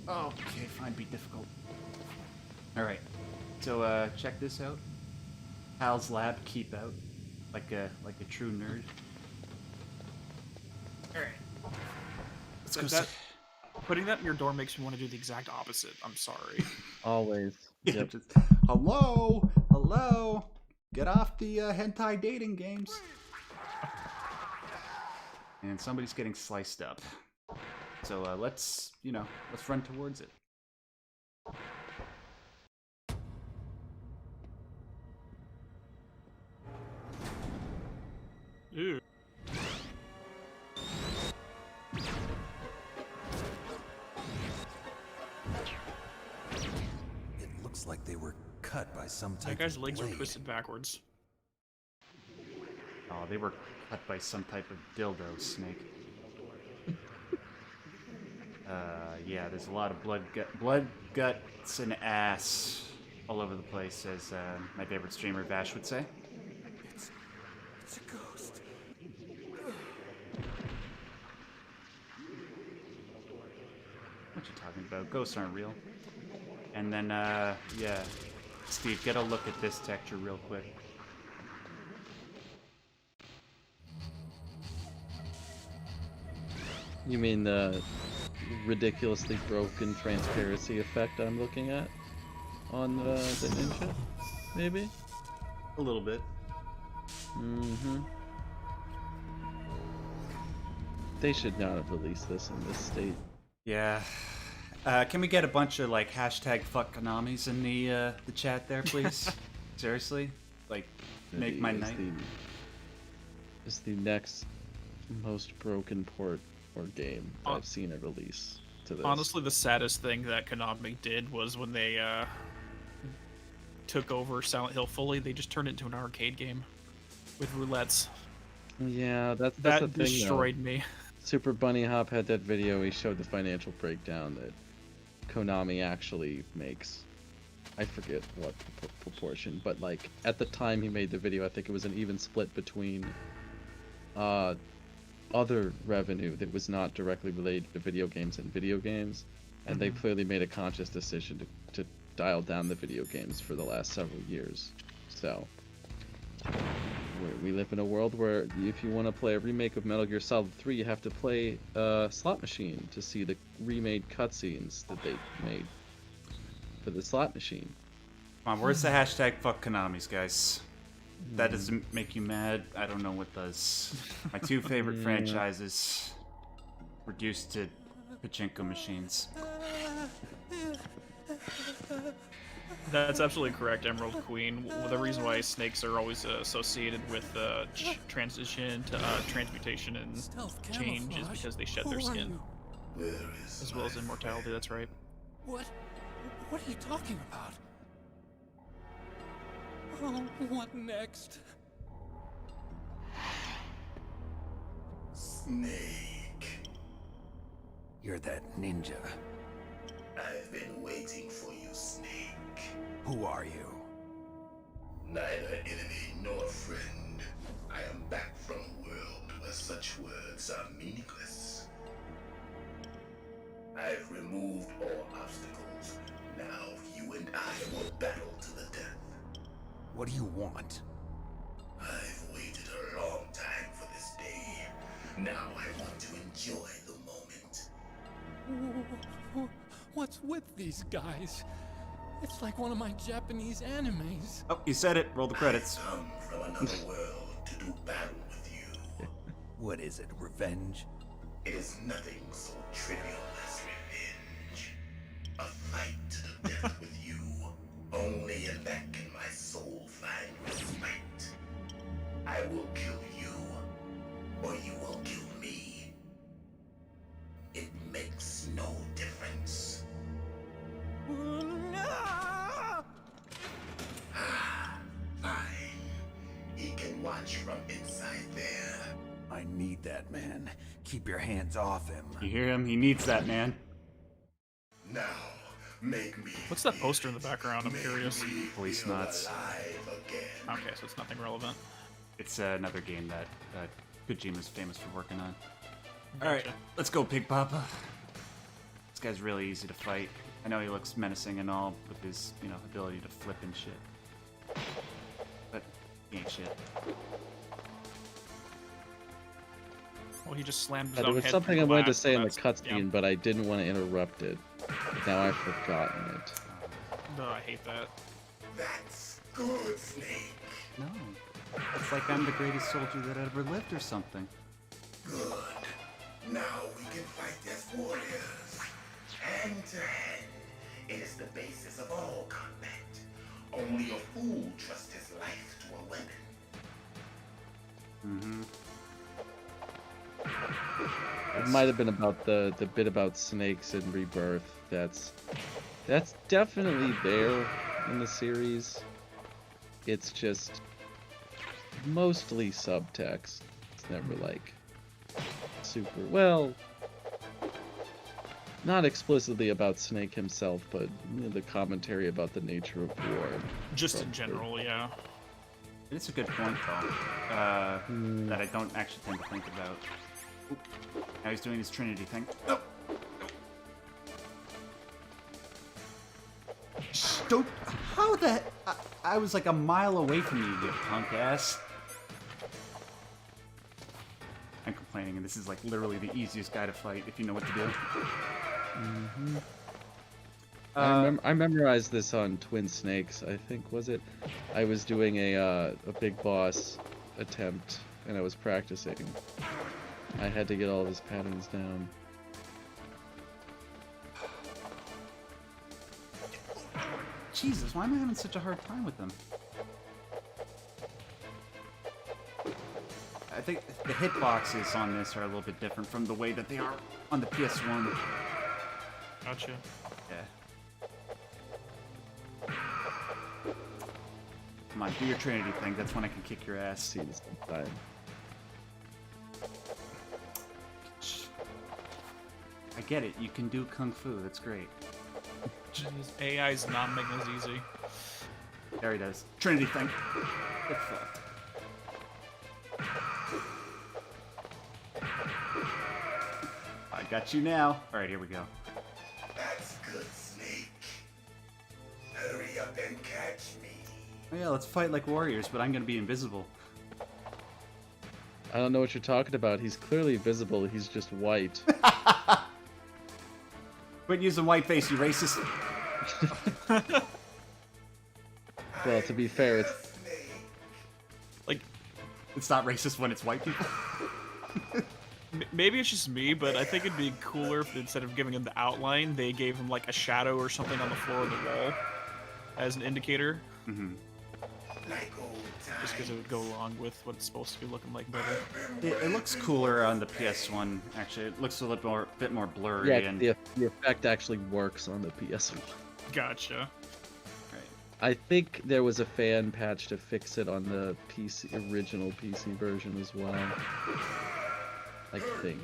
Okay, fine, be difficult. Alright, so check this out. Hal's lab, keep out. Like a true nerd. Alright. Let's go. Putting that in your door makes me want to do the exact opposite. I'm sorry. Always. Yep. Just, hello? Hello? Get off the hentai dating games. And somebody's getting sliced up. So let's run towards it. Ew. Like they were cut by some type that guy's of legs blade. are twisted backwards. Oh, they were cut by some type of dildo, Snake. Yeah, there's a lot of blood, guts, and ass all over the place, as my favorite streamer Vash would say. It's a ghost. What you talking about? Ghosts aren't real. And then, yeah, Steve, get a look at this texture real quick. You mean the ridiculously broken transparency effect I'm looking at on the Ninja? Maybe? A little bit. Mm-hmm. They should not have released this in this state. Yeah. Can we get a bunch of like hashtag fuck Konamis in the chat there, please? Seriously, like make my night. It's the next most broken port or game that I've seen a release to this. Honestly, the saddest thing that Konami did was when they took over Silent Hill fully. They just turned it into an arcade game with roulettes. Yeah, that's that the thing, destroyed though. me. Super Bunny Hop had that video. He showed the financial breakdown that Konami actually makes. I forget what proportion, but like at the time he made the video, I think it was an even split between all other revenue that was not directly related to video games and video games, and they clearly made a conscious decision to dial down the video games for the last several years. So we live in a world where if you want to play a remake of Metal Gear Solid 3, you have to play a slot machine to see the remade cutscenes that they made for the slot machine. Come on, where's the hashtag fuck Konami's, guys? That doesn't make you mad. I don't know what does. My two favorite franchises reduced to pachinko machines. That's absolutely correct, Emerald Queen. The reason why snakes are always associated with transition to transmutation and change is because they shed their skin. As well as immortality, that's right. What are you talking about? Oh, what next? Snake. You're that ninja. I've been waiting for you, Snake. Who are you? Neither enemy nor friend. I am back from a world where such words are meaningless. I've removed all obstacles. Now you and I will battle to the death. What do you want? I've waited a long time for this day. Now I want to enjoy the moment. What's with these guys? It's like one of my Japanese animes. Oh, you said it. Roll the credits. I've come from another world to do battle with you. What is it, revenge? It is nothing so trivial as revenge. A fight to the death with you. Only in that can my soul find respite. I will kill you, or you will kill me. It makes no difference. Fine. He can watch from inside there. I need that man. Keep your hands off him. You hear him? He needs that man. Now, make me. What's that poster in the background? I'm curious. Police knots. Okay, so it's nothing relevant. It's another game that Kojima's famous for working on. Alright, let's go, Pig Papa. This guy's really easy to fight. I know he looks menacing and all with his, ability to flip and shit. But he ain't shit. Well, he just slammed his There own was head something through I the wanted to glass, say in the so cutscene, but I didn't want to interrupt it. Now I've forgotten it. No, I hate that. That's good, Snake. No. It's like I'm the greatest soldier that ever lived or something. Good. Now we can fight as warriors. Hand to hand. It is the basis of all combat. Only a fool trusts his life to a weapon. It might have been about the bit about snakes and rebirth. That's definitely there in the series. It's just mostly subtext. It's never like super well. Not explicitly about Snake himself, but the commentary about the nature of war. Just in general, yeah. It's a good point, though, that I don't actually tend to think about. Oop. Now he's doing his Trinity thing. Oh. Don't. How the? I was like a mile away from you, you punk ass. I'm complaining, and this is like literally the easiest guy to fight if you know what to do. I memorized this on Twin Snakes, I think, was it? I was doing a big boss attempt, and I was practicing. I had to get all of his patterns down. Jesus, why am I having such a hard time with them? I think the hitboxes on this are a little bit different from the way that they are on the PS1. Gotcha. Yeah. Come on, do your Trinity thing. That's when I can kick your ass. See this time. I get it. You can do Kung Fu. That's great. Jeez, AI's not making this easy. There he does. Trinity thing. Get fucked. got you now. All right, here we go. That's good, Snake. Hurry up and catch me. Oh yeah, let's fight like warriors, but I'm gonna be invisible. I don't know what you're talking about. He's clearly visible. He's just white. Quit using whiteface, you racist. Well, to be fair, it's like it's not racist when it's white people. Maybe it's just me, but I think it'd be cooler if instead of giving him the outline, they gave him like a shadow or something on the floor of the wall as an indicator. Mm-hmm. Just because it would go along with what it's supposed to be looking like better. It looks cooler on the PS1. Actually, it looks a little bit more blurry. yeah. And The effect actually works on the PS1. Gotcha. I think there was a fan patch to fix it on the original PC version as well. I think.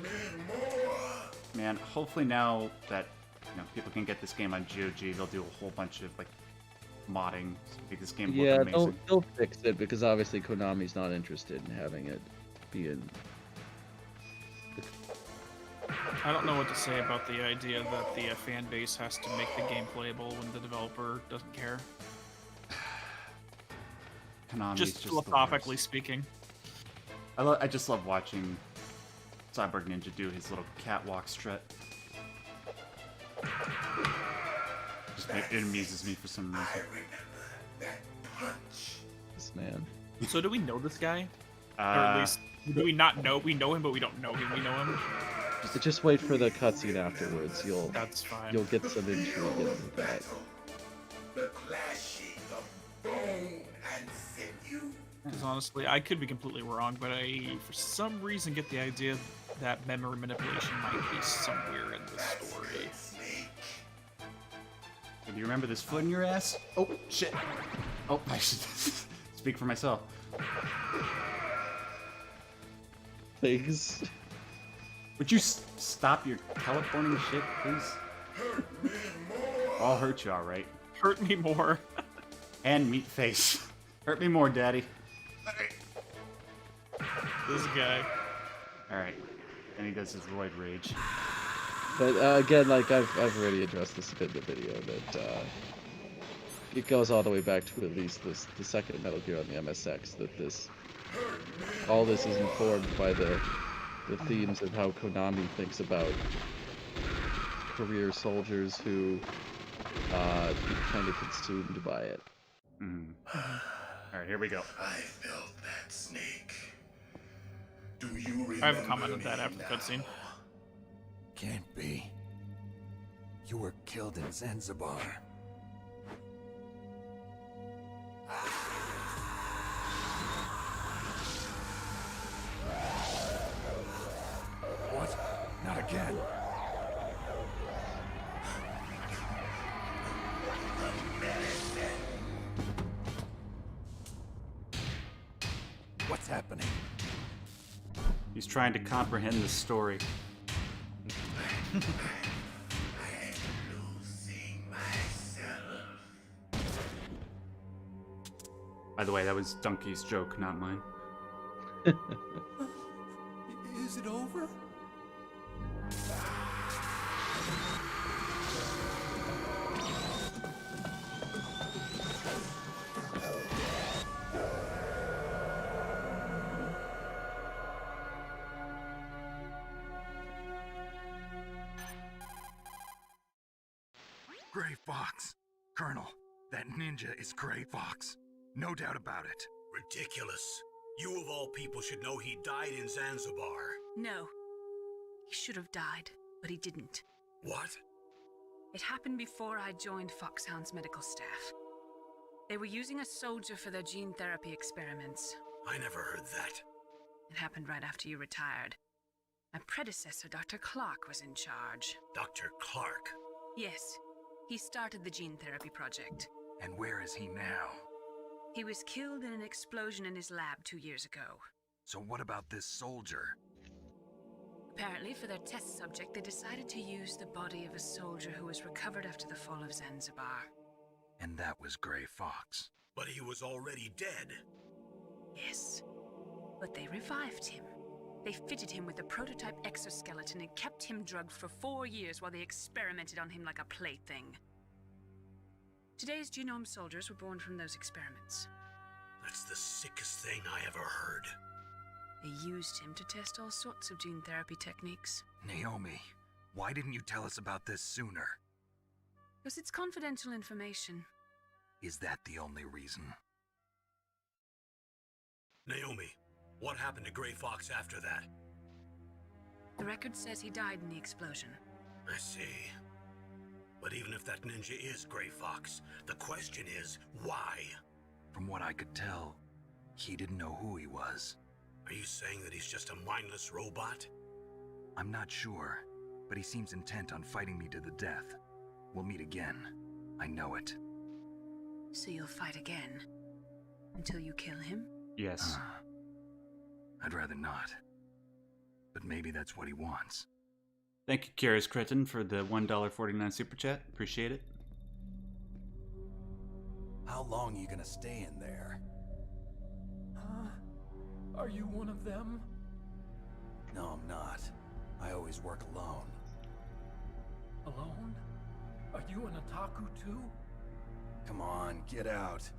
Man, hopefully now that people can get this game on GOG, they'll do a whole bunch of like modding to make this game look amazing. They'll fix it because obviously Konami's not interested in having it be in. I don't know what to say about the idea that the fan base has to make the game playable when the developer doesn't care. Konami's just philosophically speaking. I just love watching Cyborg Ninja do his little catwalk strut. It amuses me for some reason. This man. So do we know this guy? Or at least, do we not know? We know him, but we don't know him. We know him. Just wait for the cutscene afterwards. That's fine. You'll get some intrigue into that. The clashing of bone and sinew. Because honestly, I could be completely wrong, but I, for some reason, get the idea that memory manipulation might be somewhere in the story. Do you remember this foot in your ass? Oh, shit. Oh, I should speak for myself. Things. Would you stop your teleporting shit, please? I'll hurt you, alright. Hurt me more. And meat face. Hurt me more, daddy. This guy. Alright. And he does his roid rage. But again, like I've already addressed this a bit in the video, that it goes all the way back to at least the second Metal Gear on the MSX. That all this is informed by the themes of how Konami thinks about career soldiers who get kind of consumed by it. All right, here we go. I felt that, Snake. Do you remember? I have a comment on that after the cutscene. Can't be. You were killed in Zanzibar. What? Not again. What's happening? He's trying to comprehend the story. By the way, that was Donkey's joke, not mine. Is it over? Gray Fox. Colonel, that ninja is Gray Fox. No doubt about it. Ridiculous. You of all people should know he died in Zanzibar. No. He should have died, but he didn't. What? It happened before I joined Foxhound's medical staff. They were using a soldier for their gene therapy experiments. I never heard that. It happened right after you retired. My predecessor, Dr. Clark, was in charge. Dr. Clark? Yes. He started the gene therapy project. And where is he now? He was killed in an explosion in his lab 2 years ago. So what about this soldier? Apparently, for their test subject, they decided to use the body of a soldier who was recovered after the fall of Zanzibar. And that was Gray Fox. But he was already dead. Yes. But they revived him. They fitted him with a prototype exoskeleton and kept him drugged for 4 years while they experimented on him like a plaything. Today's Genome soldiers were born from those experiments. That's the sickest thing I ever heard. They used him to test all sorts of gene therapy techniques. Naomi, why didn't you tell us about this sooner? Because it's confidential information. Is that the only reason? Naomi, what happened to Gray Fox after that? The record says he died in the explosion. I see. But even if that ninja is Gray Fox, the question is, why? From what I could tell, he didn't know who he was. Are you saying that he's just a mindless robot? I'm not sure, but he seems intent on fighting me to the death. We'll meet again. I know it. So you'll fight again? Until you kill him? Yes. I'd rather not. But maybe that's what he wants. Thank you, Curious Cretin, for the $1.49 super chat. Appreciate it. How long are you gonna stay in there? Huh? Are you one of them? No, I'm not. I always work alone. Alone? Are you an otaku too? Come on, get out.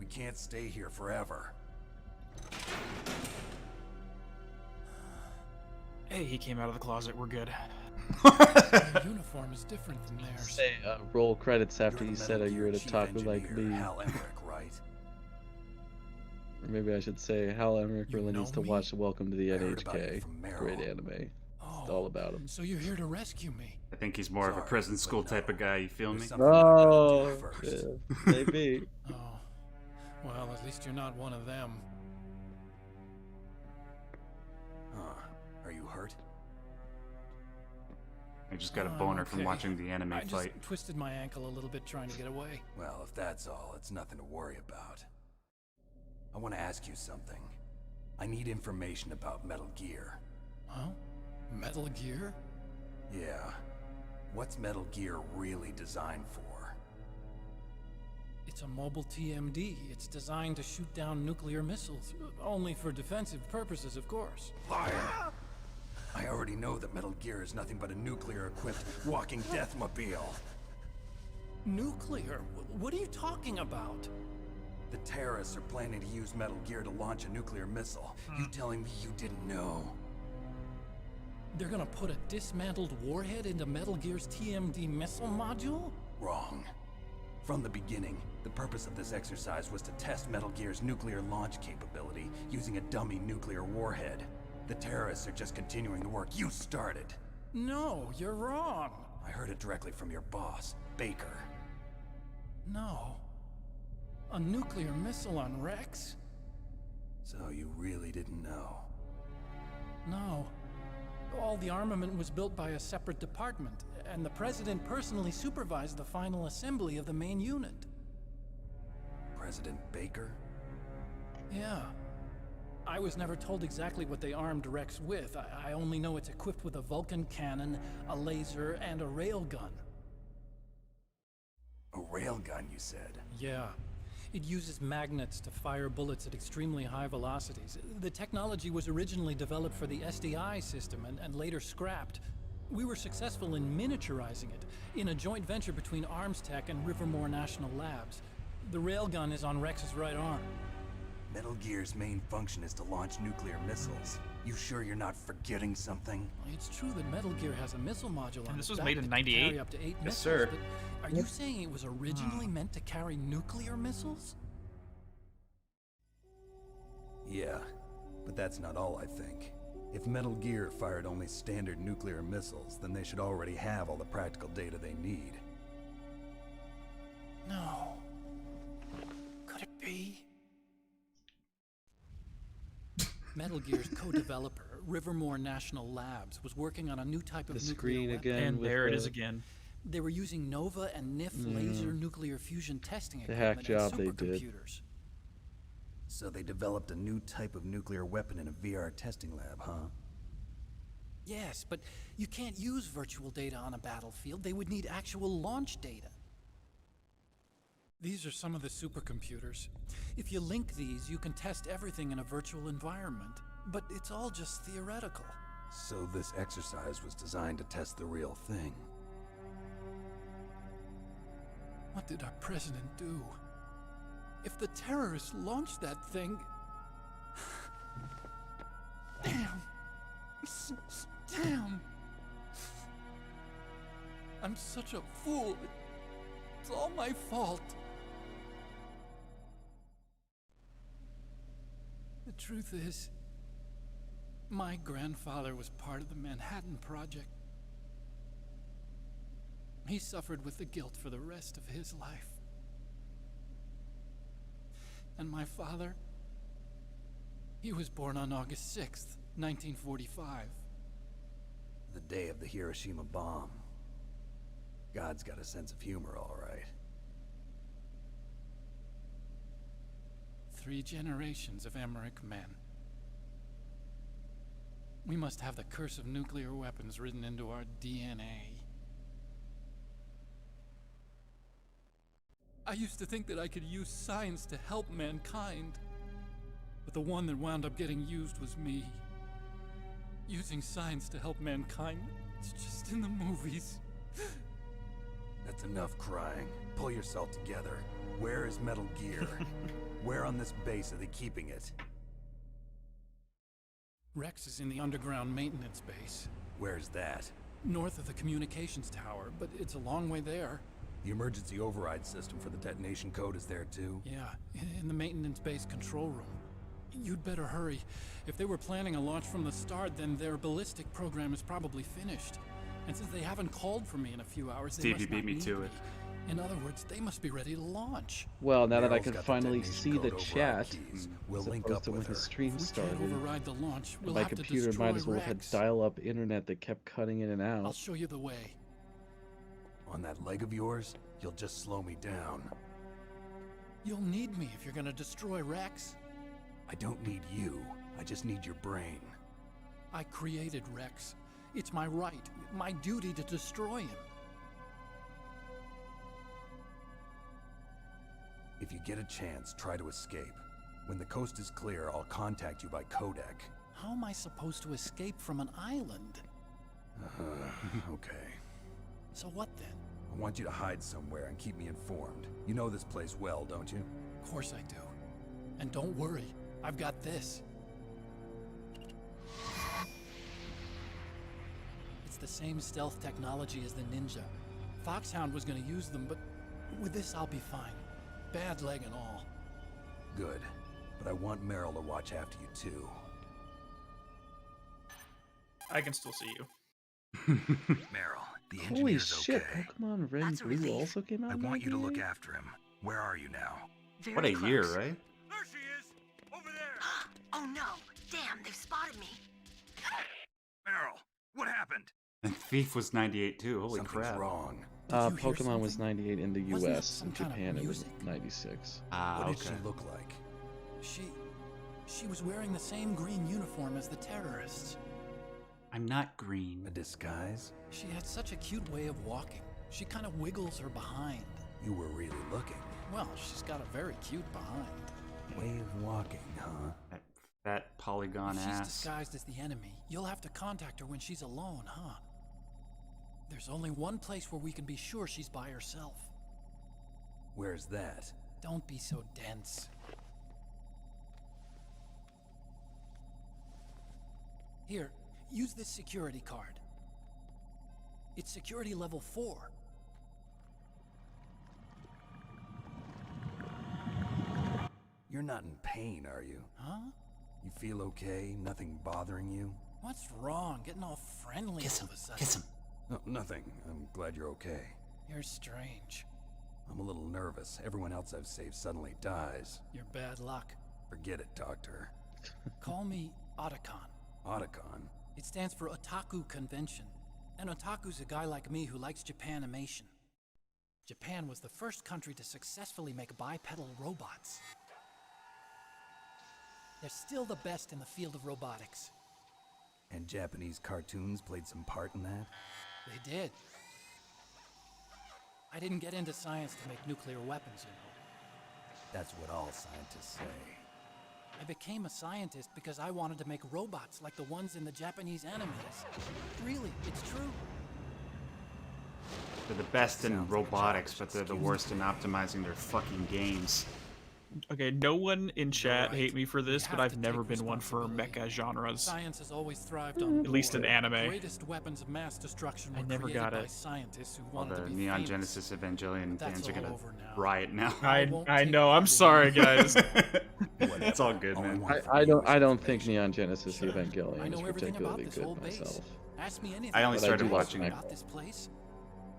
We can't stay here forever. Hey, he came out of the closet. We're good. Your uniform is different than theirs. Say roll credits after you said you're an otaku like me. Hal Emmerich, right? Or maybe I should say Hal Emmerich really needs to me? watch Welcome to the I heard about NHK. you from Meryl. Great anime. It's all about him. So you're here to rescue me? I think he's more of a prison school type of guy, you feel me? Oh, yeah, maybe. Oh. Well, at least you're not one of them. Huh. Are you hurt? I just got a I'm boner from okay. watching the anime I fight. just twisted my ankle a little bit trying to get away. Well, if that's all, it's nothing to worry about. I want to ask you something. I need information about Metal Gear. Huh? Metal Gear? Yeah. What's Metal Gear really designed for? It's a mobile TMD. It's designed to shoot down nuclear missiles. Only for defensive purposes, of course. Liar! I already know that Metal Gear is nothing but a nuclear-equipped walking deathmobile. Nuclear? What are you talking about? The terrorists are planning to use Metal Gear to launch a nuclear missile. You telling me you didn't know? They're gonna put a dismantled warhead into Metal Gear's TMD missile module? Wrong. From the beginning, the purpose of this exercise was to test Metal Gear's nuclear launch capability using a dummy nuclear warhead. The terrorists are just continuing the work you started. No, you're wrong. I heard it directly from your boss, Baker. No. A nuclear missile on Rex? So you really didn't know? No. All the armament was built by a separate department, and the President personally supervised the final assembly of the main unit. President Baker? Yeah. I was never told exactly what they armed Rex with. I only know it's equipped with a Vulcan cannon, a laser, and a railgun. A railgun, you said? Yeah. It uses magnets to fire bullets at extremely high velocities. The technology was originally developed for the SDI system and later scrapped. We were successful in miniaturizing it in a joint venture between ArmsTech and Rivermore National Labs. The railgun is on Rex's right arm. Metal Gear's main function is to launch nuclear missiles. You sure you're not forgetting something? It's true that Metal Gear has a missile module on this its was back made in that can 98? carry up to 8 Yes, missiles, sir. but are you saying it was originally meant to carry nuclear missiles? Yeah, but that's not all I think. If Metal Gear fired only standard nuclear missiles, then they should already have all the practical data they need. No. Could it be? Metal Gear's co-developer, Rivermore National Labs, was working on a new type of The nuclear screen weapon. again. And with there it the- is again. They were using Nova and NIF laser nuclear fusion testing The hack equipment job and they did. supercomputers. So they developed a new type of nuclear weapon in a VR testing lab, huh? Yes, but you can't use virtual data on a battlefield. They would need actual launch data. These are some of the supercomputers. If you link these, you can test everything in a virtual environment. But it's all just theoretical. So this exercise was designed to test the real thing. What did our president do? If the terrorists launched that thing... Damn. Damn. I'm such a fool. It's all my fault. The truth is, my grandfather was part of the Manhattan Project. He suffered with the guilt for the rest of his life. And my father, he was born on August 6th, 1945. The day of the Hiroshima bomb. God's got a sense of humor, all right. 3 generations of Emmerich men. We must have the curse of nuclear weapons written into our DNA. I used to think that I could use science to help mankind, but the one that wound up getting used was me. Using science to help mankind, it's just in the movies. That's enough crying. Pull yourself together. Where is Metal Gear? Where on this base are they keeping it? Rex is in the underground maintenance base. Where's that? North of the communications tower, but it's a long way there. The emergency override system for the detonation code is there too? Yeah, in the maintenance base control room. You'd better hurry. If they were planning a launch from the start, then their ballistic program is probably finished. And since they haven't called for me in a few hours, Steve, you beat me to it. In other words, they must be ready to launch. Well, now that I Meryl's can got the finally detonation see the code over our chat, keys. as We'll link opposed up to when with the her. stream If we started, can't override the launch, we'll my have to computer destroy might as well have Rex. had dial-up internet that kept cutting in and I'll out. show you the way. On that leg of yours, you'll just slow me down. You'll need me if you're gonna destroy Rex. I don't need you. I just need your brain. I created Rex. It's my right, my duty to destroy him. If you get a chance, try to escape. When the coast is clear, I'll contact you by codec. How am I supposed to escape from an island? Okay. So what then? I want you to hide somewhere and keep me informed. You know this place well, don't you? Of course I do. And don't worry, I've got this. It's the same stealth technology as the Ninja. Foxhound was gonna use them, but with this I'll be fine. Bad leg and all. Good. But I want Meryl to watch after you too. I can still see you. Meryl, the Holy engineer's shit, okay. Pokemon Red and That's a Blue relief. also came out I in want you to look 98? after him. Where are you now? Very What a year, close. right? There she is! Over there! Oh no! Damn, they've spotted me. Meryl, what happened? And Thief was 98 too. Holy Something's crap. wrong. Did you hear Pokemon was something? 98 in the Wasn't it US. some In kind of Japan, it was music? 96. Ah, What okay. did she look like? She was wearing the same green uniform as the terrorists. I'm not green. A disguise? She had such a cute way of walking. She kind of wiggles her behind. You were really looking. Well, she's got a very cute behind. Way of walking, huh? That fat polygon If she's ass. disguised as the enemy, you'll have to contact her when she's alone, huh? There's only one place where we can be sure she's by herself. Where's that? Don't be so dense. Here, use this security card. It's security level 4. You're not in pain, are you? Huh? You feel okay? Nothing bothering you? What's wrong? Getting all friendly Kiss all him. of a sudden. Kiss him. No, nothing. I'm glad you're okay. You're strange. I'm a little nervous. Everyone else I've saved suddenly dies. You're bad luck. Forget it, Doctor. Call me Otacon. Otacon? It stands for Otaku Convention. An otaku's a guy like me who likes Japanimation. Japan was the first country to successfully make bipedal robots. They're still the best in the field of robotics. And Japanese cartoons played some part in that? They did. I didn't get into science to make nuclear weapons, you know. That's what all scientists say. I became a scientist because I wanted to make robots like the ones in the Japanese animes. Really, it's true. They're the best in robotics, but they're the worst in optimizing their fucking games. Okay, no one in chat hate me for this, but I've never been one for mecha genres. Science has always thrived on At least in war. anime. The greatest weapons of mass destruction were I never created got by it. scientists who All wanted the to be Neon famous. Genesis Evangelion That's fans are all gonna over now. riot now. I know. I'm sorry, guys. It's all good, man. I don't think Neon Genesis Evangelion is particularly good myself. Ask me anything. I only But started do like watching mecha. about this place.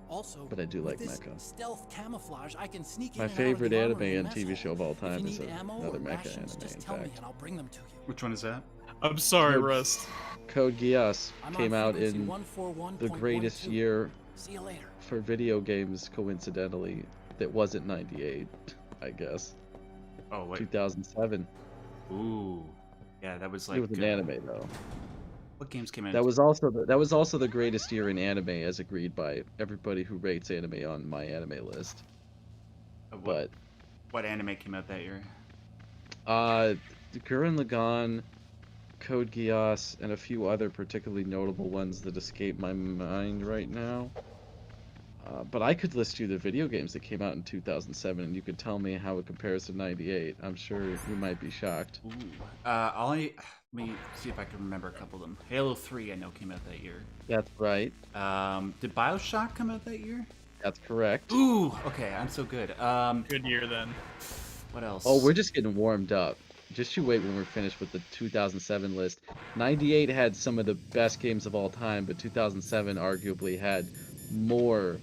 Also, But I do like with this mecha. stealth camouflage, I can sneak in My and out of favorite the anime armory in and mess TV hall. show of all If time you is need ammo another or mecha rations, anime, just in tell me fact. and I'll bring them to you. Which one is that? I'm sorry, Code- Rust. Code Geass I'm came on out frequency in 141.12. the greatest year See you later. for video games, coincidentally, that wasn't 98, I guess. Oh, wait. 2007. Ooh. Yeah, that was like... It was an anime, though. What games came out? That was also the greatest year in anime, as agreed by everybody who rates anime on my anime list. What anime came out that year? Gurren Lagann, Code Geass, and a few other particularly notable ones that escape my mind right now. But I could list you the video games that came out in 2007, and you could tell me how it compares to 98. I'm sure you might be shocked. Ooh. Let me see if I can remember a couple of them. Halo 3, I know, came out that year. That's right. Did Bioshock come out that year? That's correct. Ooh, okay, I'm so good. Good year then. What else? Oh, we're just getting warmed up. Just you wait when we're finished with the 2007 list. 98 had some of the best games of all time, but 2007 arguably had more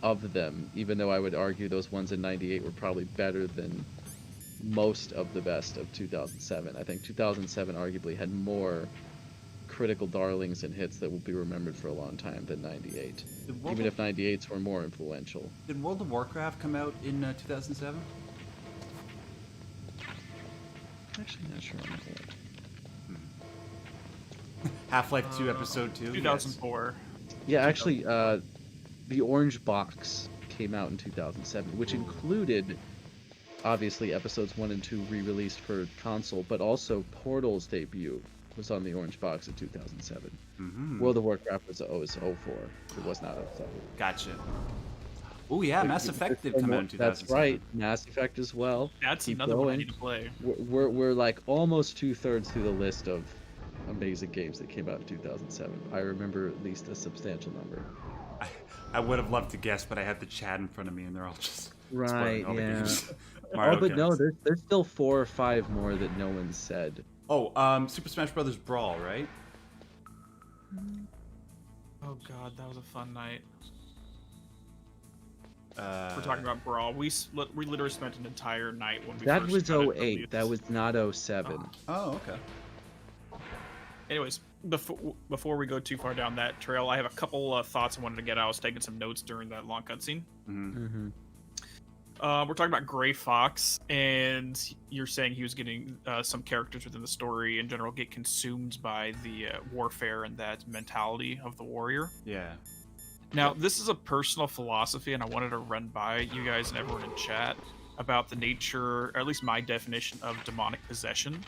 of them, even though I would argue those ones in 98 were probably better than most of the best of 2007. I think 2007 arguably had more critical darlings and hits that will be remembered for a long time than 98. Even if 98s were more influential. Did World of Warcraft come out in 2007? Actually, not sure on that. Half-Life 2 Episode 2? 2004. Yeah, actually, the Orange Box came out in 2007, which included, obviously, episodes 1 and 2 re-released for console, but also Portal's debut was on the Orange Box in 2007. Mm-hmm. World of Warcraft was 04. It was not 07. Gotcha. Oh yeah, Mass Effect did come out in 2007. That's right, Mass Effect as well. That's Keep another one I going. need to play. We're like almost 2/3 through the list of amazing games that came out in 2007. I remember at least a substantial number. I would have loved to guess, but I had the chat in front of me, and they're all just Right, spoiling all the yeah. games. Oh, Mario but no, counts. there's still 4 or 5 more that no one said. Oh, Super Smash Brothers Brawl, right? Oh god, that was a fun night. We're talking about Brawl. We literally spent an entire night when we That first was got it 08. That was not 07. Oh, okay. Anyways, before we go too far down that trail, I have a couple thoughts I wanted to get out. I was taking some notes during that long cutscene. Mm-hmm. We're talking about Gray Fox, and you're saying he was getting some characters within the story in general get consumed by the warfare and that mentality of the warrior. Yeah. Now, this is a personal philosophy, and I wanted to run by you guys and everyone in chat about the nature, or at least my definition of demonic possession.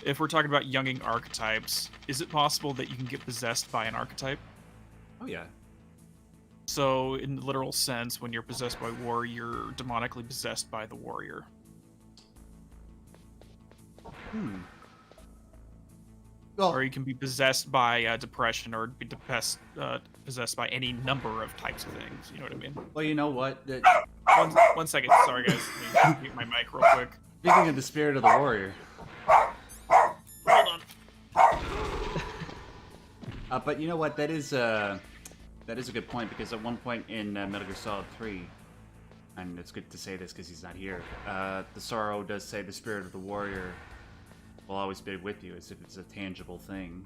If we're talking about younging archetypes, is it possible that you can get possessed by an archetype? Oh, yeah. So, in the literal sense, when you're possessed by war, you're demonically possessed by the warrior. Well, or you can be possessed by depression, or be possessed by any number of types of things. You know what I mean? Well, you know what? One second. Sorry, guys. Let me mute my mic real quick. Speaking of the spirit of the warrior. Hold on. But you know what? That is a good point, because at one point in Metal Gear Solid 3, and it's good to say this because he's not here, the Sorrow does say the spirit of the warrior will always be with you, as if it's a tangible thing.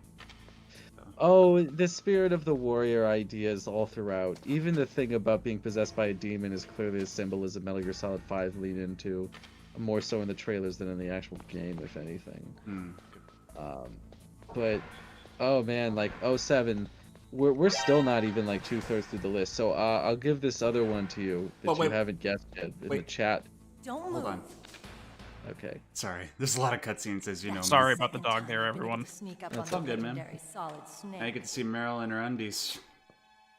So. Oh, the spirit of the warrior idea is all throughout. Even the thing about being possessed by a demon is clearly a symbolism Metal Gear Solid 5 lead into, more so in the trailers than in the actual game, if anything. But, oh man, like 07, we're still not even like 2/3 through the list. So I'll give this other one to you that you haven't guessed yet in the chat. Don't Hold move. on. Okay. Sorry, there's a lot of cutscenes, as you know. Sorry about the dog there, everyone. That's all good, man. I get to see Meryl in her undies.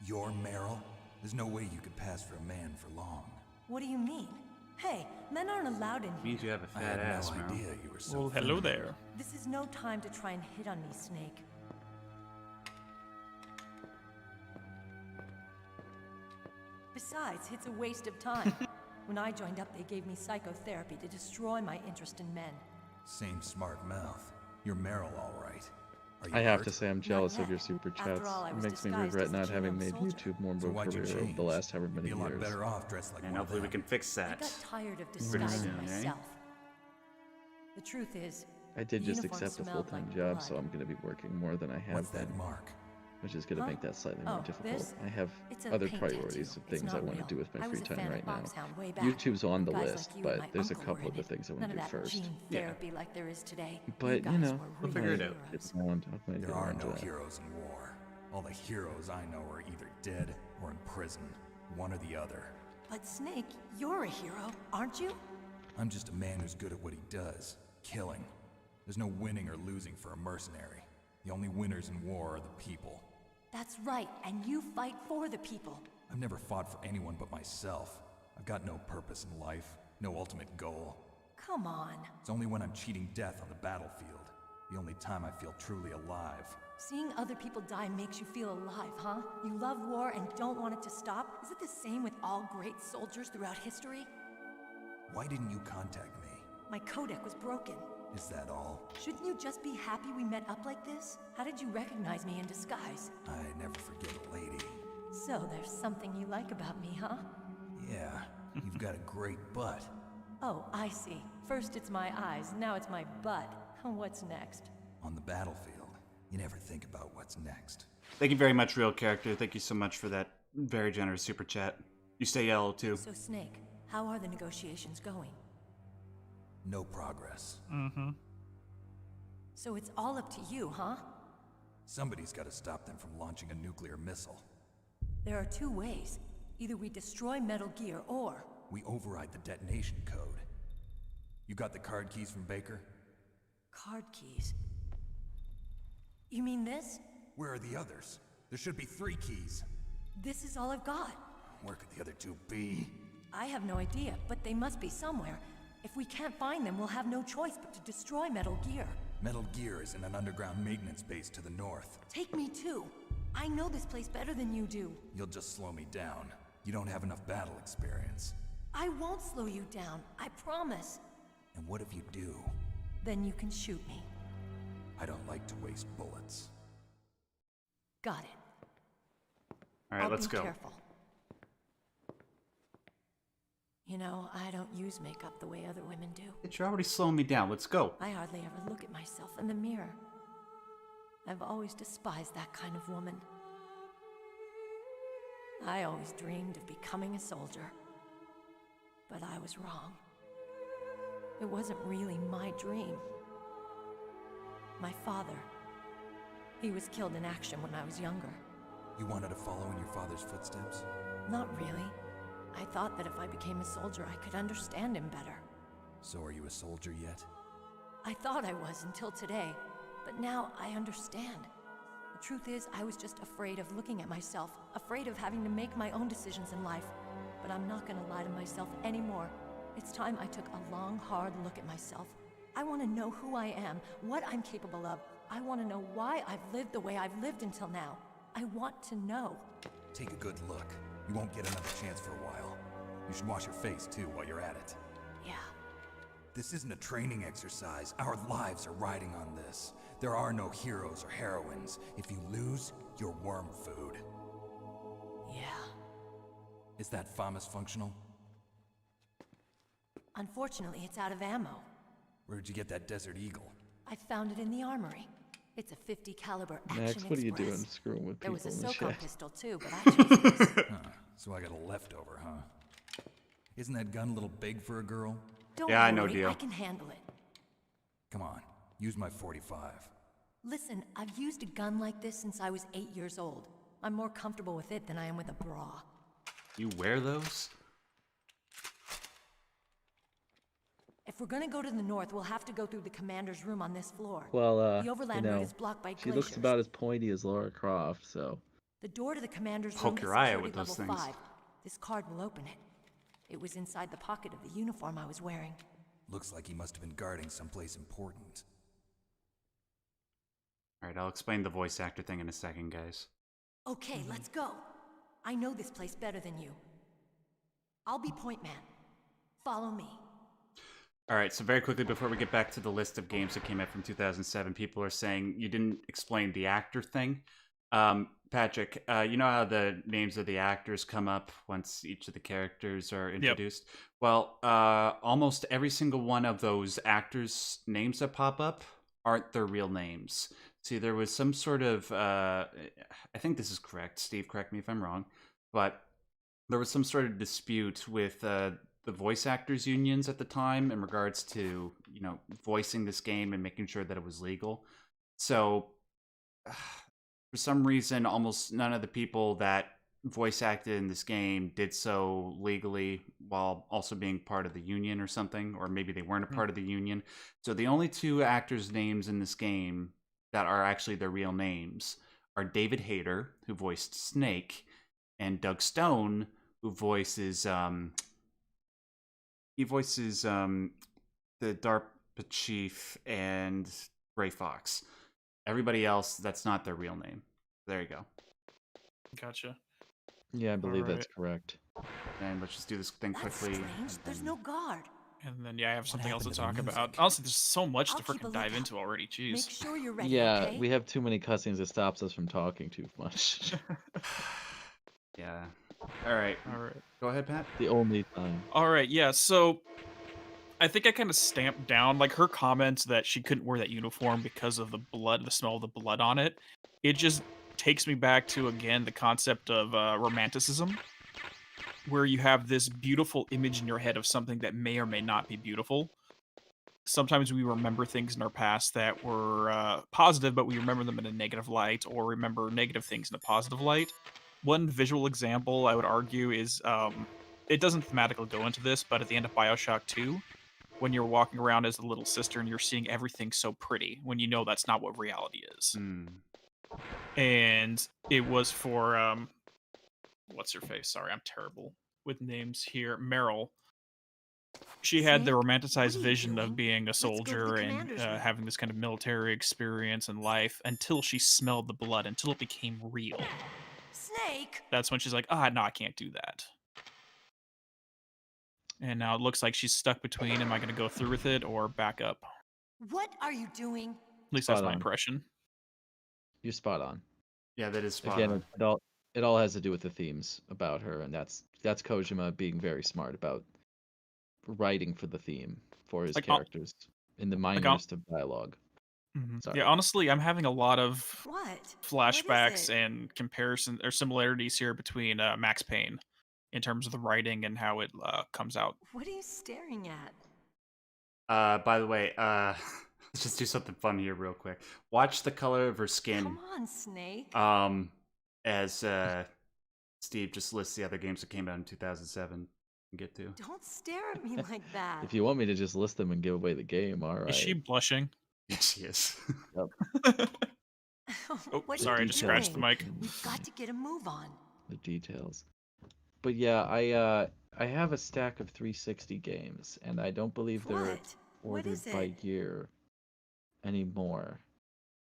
You're Meryl? There's no way you could pass for a man for long. What do you mean? Hey, men aren't allowed in here. Means you have a fat ass, no Meryl. idea you were so Well, hello there. This is no time to try and hit on me, Snake. Besides, it's a waste of time. When I joined up, they gave me psychotherapy to destroy my interest in men. Same smart mouth. You're Meryl, all right. Are you I have hurt? to say I'm jealous of your super chats. It makes me regret not having made YouTube more of a career over the last however many You'd be a lot years. better off dressed like And one of hopefully we them. can fix I that. got tired of Pretty disguising soon, eh? myself. The truth is, I did the just uniform accept a smelled full-time like job, blood. so I'm going to be working more than I have What's been, that mark? which is going to make that slightly more difficult. This? I have It's a other paint priorities tattoo. of It's things I not want to real. do with my I free was a time fan of right now. Foxhound way back. YouTube's on the Guys list, like you and my but there's a uncle couple were of the in it. things I want None to of do that first. gene Yeah. therapy like there is today. But, guys you know, were we'll real figure it out. heroes. get around, I'll maybe There get are around to no that. heroes in war. All the heroes I know are either dead or in prison. One or the other. But Snake, you're a hero, aren't you? I'm just a man who's good at what he does. Killing. There's no winning or losing for a mercenary. The only winners in war are the people. That's right, and you fight for the people. I've never fought for anyone but myself. I've got no purpose in life, no ultimate goal. Come on. It's only when I'm cheating death on the battlefield. The only time I feel truly alive. Seeing other people die makes you feel alive, huh? You love war and don't want it to stop? Is it the same with all great soldiers throughout history? Why didn't you contact me? My codec was broken. Is that all? Shouldn't you just be happy we met up like this? How did you recognize me in disguise? I never forget a lady. So there's something you like about me, huh? Yeah, you've got a great butt. Oh, I see. First it's my eyes, now it's my butt. What's next? On the battlefield, you never think about what's next. Thank you very much, Real Character. Thank you so much for that very generous super chat. You stay yellow, too. So Snake, how are the negotiations going? No progress. Mm-hmm. So it's all up to you, huh? Somebody's got to stop them from launching a nuclear missile. There are two ways. Either we destroy Metal Gear, or... We override the detonation code. You got the card keys from Baker? Card keys? You mean this? Where are the others? There should be 3 keys. This is all I've got. Where could the other 2 be? I have no idea, but they must be somewhere. If we can't find them, we'll have no choice but to destroy Metal Gear. Metal Gear is in an underground maintenance base to the north. Take me too. I know this place better than you do. You'll just slow me down. You don't have enough battle experience. I won't slow you down, I promise. And what if you do? Then you can shoot me. I don't like to waste bullets. Got it. All right, let's be go. Careful. You know, I don't use makeup the way other women do. You're already slowing me down. Let's go. I hardly ever look at myself in the mirror. I've always despised that kind of woman. I always dreamed of becoming a soldier. But I was wrong. It wasn't really my dream. My father. He was killed in action when I was younger. You wanted to follow in your father's footsteps? Not really. I thought that if I became a soldier, I could understand him better. So are you a soldier yet? I thought I was until today, but now I understand. The truth is, I was just afraid of looking at myself, afraid of having to make my own decisions in life. But I'm not gonna lie to myself anymore. It's time I took a long, hard look at myself. I want to know who I am, what I'm capable of. I want to know why I've lived the way I've lived until now. I want to know. Take a good look. You won't get another chance for a while. You should wash your face, too, while you're at it. Yeah. This isn't a training exercise. Our lives are riding on this. There are no heroes or heroines. If you lose, you're worm food. Yeah. Is that FAMAS functional? Unfortunately, it's out of ammo. Where'd you get that Desert Eagle? I found it in the armory. It's a 50 caliber Action Max, what are you doing Express. screwing with There people was a in the SOCOM chat? pistol too, but I chose this. Huh. So I got a leftover, huh? Isn't that gun a little big for a girl? Don't Yeah, I worry, know, deal. I can handle it. Come on, use my 45. Listen, I've used a gun like this since I was 8 years old. I'm more comfortable with it than I am with a bra. You wear those? If If we're gonna go to the north, we'll have to go through the commander's room on this floor. Well, The overland route is blocked by she glaciers. looks about as pointy as Lara Croft, so. The door to the commander's Poke room your is eye out security with those level things. 5. This card will open it. It was inside the pocket of the uniform I was wearing. Looks like he must have been guarding someplace important. Alright, I'll explain the voice actor thing in a second, guys. Okay, let's go. I know this place better than you. I'll be point man. Follow me. Alright, so very quickly before we get back to the list of games that came out from 2007, people are saying you didn't explain the actor thing. Patrick, you know how the names of the actors come up once each of the characters are introduced? Yep. Well, almost every single one of those actors' names that pop up aren't their real names. See, there was some sort of, I think this is correct, Steve, correct me if I'm wrong, but there was some sort of dispute with the voice actors unions at the time in regards to, you know, voicing this game and making sure that it was legal. So, for some reason, almost none of the people that voice acted in this game did so legally while also being part of the union or something, or maybe they weren't a part of the union. So the only two actors' names in this game that are actually their real names are David Hayter, who voiced Snake, and Doug Stone, who voices the DARPA chief and Gray Fox. Everybody else, that's not their real name. There you go. Gotcha. Yeah, I believe that's correct. And let's just do this thing quickly. Strange. There's no guard. And then, yeah, I have something else to talk about. Honestly, there's so much to freaking dive into already. Jeez. Make sure you're ready, Yeah, okay? we have too many cutscenes that stops us from talking too much. Yeah. All right. Go ahead, Pat. The only time. All right, yeah, so I think I kind of stamped down, like, her comments that she couldn't wear that uniform because of the blood, the smell of the blood on it. It just takes me back to, again, the concept of romanticism, where you have this beautiful image in your head of something that may or may not be beautiful. Sometimes we remember things in our past that were positive, but we remember them in a negative light, or remember negative things in a positive light. One visual example I would argue is, it doesn't thematically go into this, but at the end of Bioshock 2, when you're walking around as a little sister and you're seeing everything so pretty, when you know that's not what reality is. And it was for, what's her face? Sorry, I'm terrible with names here. Meryl. She had the romanticized vision of being a soldier and having this kind of military experience in life until she smelled the blood, until it became real. Snake! That's when she's like, no, I can't do that. And now it looks like she's stuck between, am I going to go through with it or back up? What are you doing? At least that's my impression. You're spot on. Yeah, that is spot Again, on. it all has to do with the themes about her, and that's Kojima being very smart about writing for the theme for his characters in the minorest of dialogue. Yeah, honestly, I'm having a lot of flashbacks and comparison or similarities here between Max Payne in terms of the writing and how it comes out. What are you staring at? By the way, let's just do something fun here real quick. Watch the color of her skin. Come on, Snake. As Steve just lists the other games that came out in 2007. Get to. Don't stare at me like that. If you want me to just list them and give away the game, all right. Is she blushing? Yes, she is. Yep. What sorry, I just scratched the mic. We've got to get a move on. The details. But yeah, I have a stack of 360 games, and I don't believe they're ordered by year anymore.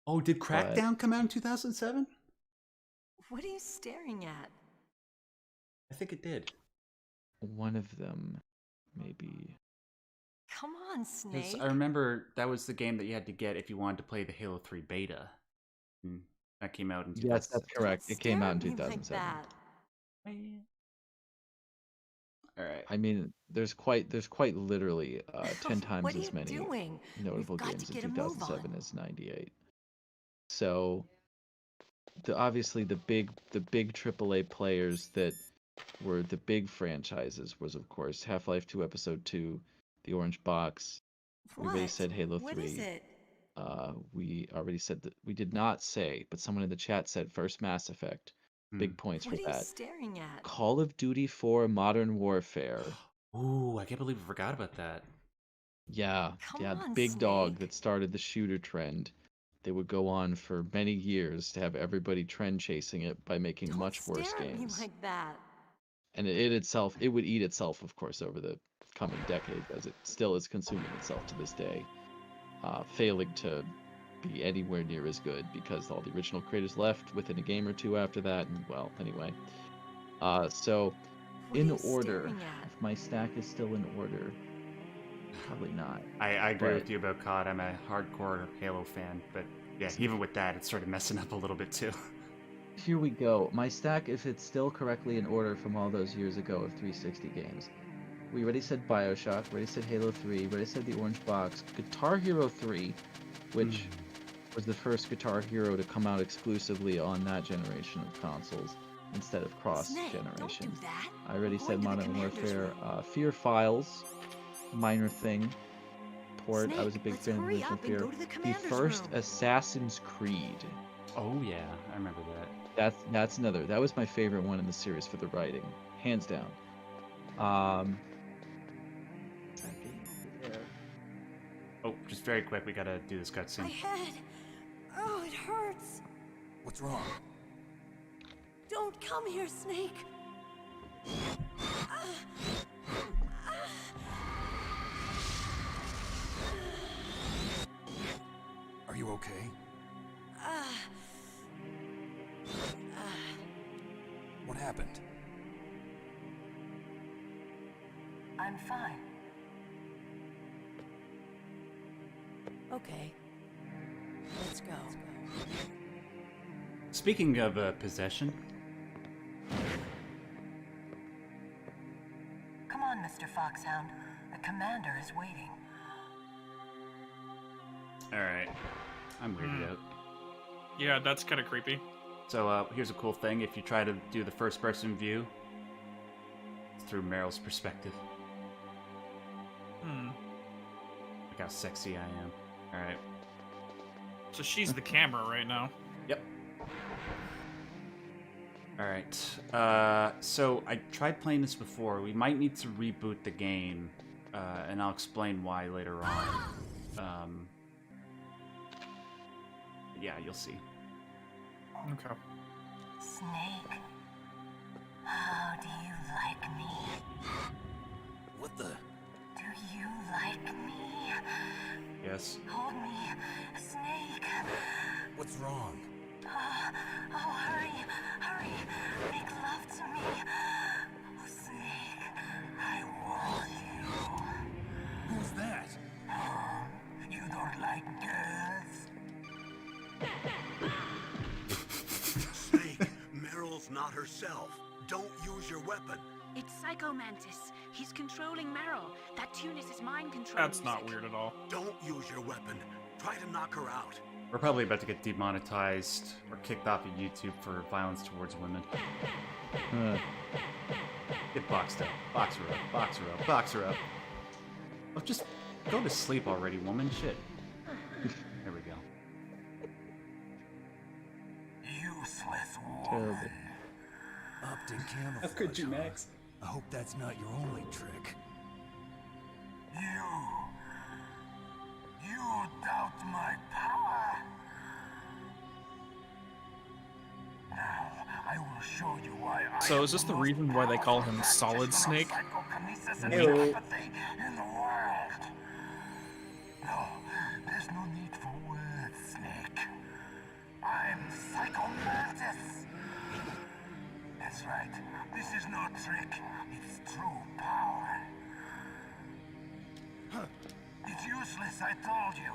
Oh, did Crackdown come out in 2007? What are you staring at? I think it did. One of them, maybe. Come on, Snake. I remember that was the game that you had to get if you wanted to play the Halo 3 beta. That came out in 2007. Yes, that's correct. It came out in 2007. All right. I mean, there's quite literally 10 times as many notable games in 2007 as 98. So, obviously the big AAA players that were the big franchises was, of course, Half-Life 2 Episode 2, The Orange Box. We already said Halo 3. What is it? We already said that. We did not say, but someone in the chat said first Mass Effect. Big points for that. What are you staring at? Call of Duty 4 Modern Warfare. Ooh, I can't believe we forgot about that. Yeah, Come yeah, the on, big dog Snake. that started the shooter trend. They would go on for many years to have everybody trend chasing it by making Don't much worse stare at me games. like that. And it would eat itself, of course, over the coming decades, as it still is consuming itself to this day, failing to be anywhere near as good because all the original creators left within a game or two after that, and well, anyway. So, What are in you order, staring at? if my stack is still in order, probably not. I agree But with you about COD. I'm a hardcore Halo fan, but yeah, even with that, it's sort of messing up a little bit too. here we go. My stack, if it's still correctly in order from all those years ago of 360 games. We already said Bioshock, we already said Halo 3, we already said the Orange Box, Guitar Hero 3, which was the first Guitar Hero to come out exclusively on that generation of consoles instead of cross-generation. Don't do that. I already We're said going to the Modern commander's Warfare, room. Fear Files, minor thing. Port, I was a Snake, big let's fan of hurry Original up and Fear. go to the The commander's first room. Assassin's Creed. Oh yeah, I remember that. That's another. That was my favorite one in the series for the writing, hands down. Oh, just very quick, we gotta do this My cutscene. head. Oh, it hurts. What's wrong? Don't come here, Snake. Are you okay? What happened? I'm fine. Okay. Let's go. Speaking of possession, Come on, Mr. Foxhound. The commander is waiting. alright, I'm weirded out. Yeah, that's kind of creepy. So here's a cool thing, if you try to do the first person view, it's through Meryl's perspective. Look how sexy I am. Alright. So she's the camera right now. Yep. Alright, so I tried playing this before. We might need to reboot the game, and I'll explain why later on. Yeah, you'll see. Okay. Snake, how do you like me? What the? Do you like me? Yes. Hold me, Snake. What's wrong? Oh, hurry, hurry. Make love to me. Oh, Snake, I want you. Who's that? Oh, you don't like girls? Snake, Meryl's not herself. Don't use your weapon. It's Psycho Mantis. He's controlling Meryl. That tune is his mind control. That's not weird at all. Don't use your weapon. Try to knock her out. We're probably about to get demonetized or kicked off of YouTube for violence towards women. Get boxed up. Box her up. Box her up. Box her up. Oh, just go to sleep already, woman. Shit. There we go. Useless Terrible. woman. Upped in camouflage. How could you, huh? Max? I hope that's not your only trick. You doubt my power? Now, I will show you why So is this the reason why they call him Solid Snake? psychokinesis and Ew. telepathy in the world. No, there's no need for words, Snake. I'm Psycho Mantis. That's right. This is no trick. It's true power. It's useless, I told you.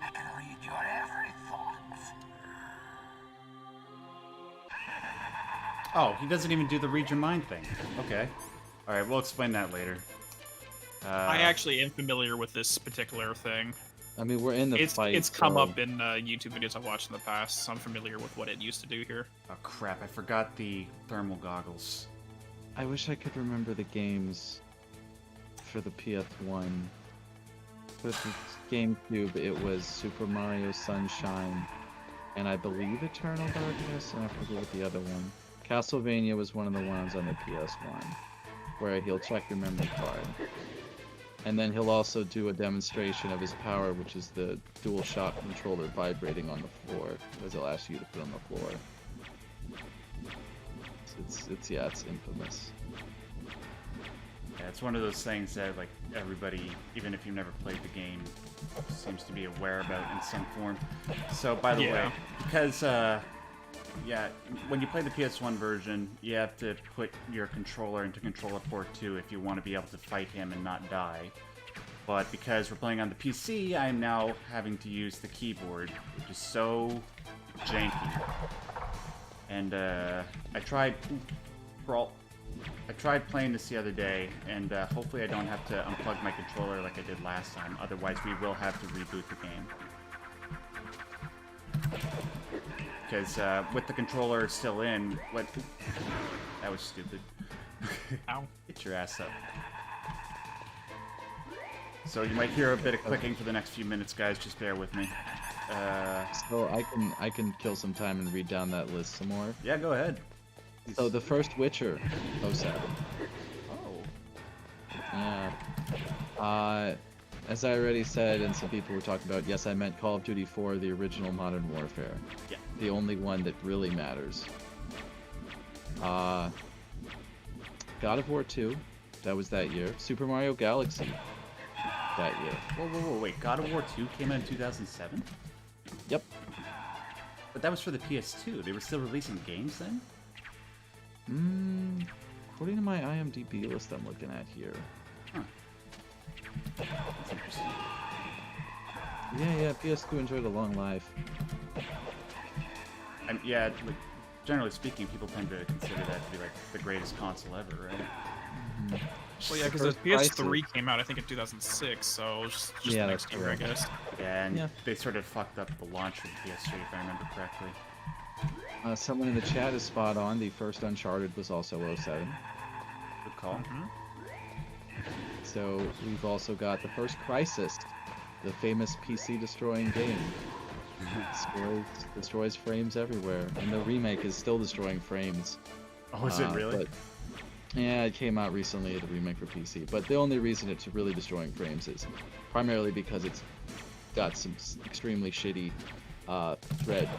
I can read your every thought. Oh, he doesn't even do the read your mind thing. Okay. Alright, we'll explain that later. I actually am familiar with this particular thing. I mean, we're in the fight. It's come so- up in YouTube videos I've watched in the past, so I'm familiar with what it used to do here. Oh crap, I forgot the thermal goggles. I wish I could remember the games for the PS1. For the GameCube, it was Super Mario Sunshine, and I believe Eternal Darkness, and I forget what the other one. Castlevania was one of the ones on the PS1, where he'll check your memory card. And then he'll also do a demonstration of his power, which is the dual shock controller vibrating on the floor, as he'll ask you to put on the floor. It's infamous. Yeah, it's one of those things that like everybody, even if you've never played the game, seems to be aware about in some form. So by the way, because yeah, when you play the PS1 version, you have to put your controller into controller port 2 if you want to be able to fight him and not die. But because we're playing on the PC, I'm now having to use the keyboard, which is so janky. And I tried playing this the other day, and hopefully I don't have to unplug my controller like I did last time. Otherwise, we will have to reboot the game. Because with the controller still in, that was stupid. Ow. Get your ass up. So you might hear a bit of clicking for the next few minutes, guys. Just bear with me. So I can kill some time and read down that list some more. Yeah, go ahead. So the first Witcher, 07. Oh. Yeah. As I already said, and some people were talking about, yes, I meant Call of Duty 4, the original Modern Warfare. Yeah. The only one that really matters. God of War 2, that was that year. Super Mario Galaxy, that year. Whoa, wait. God of War 2 came out in 2007? Yep. But that was for the PS2. They were still releasing games then? According to my IMDb list I'm looking at here. Huh. That's interesting. Yeah, PS2 enjoyed a long life. Yeah, like, generally speaking, people tend to consider that to be like the greatest console ever, right? Mm-hmm. Well, yeah, because the PS3 came out, I think, in 2006, so just next year, I guess. Yeah, and they sort of fucked up the launch of the PS3, if I remember correctly. Someone in the chat is spot on. The first Uncharted was also 07. Good call. So we've also got the first Crysis, the famous PC destroying game. Destroys frames everywhere, and the remake is still destroying frames. Oh, is it really? But, yeah, it came out recently, the remake for PC. But the only reason it's really destroying frames is primarily because it's got some extremely shitty thread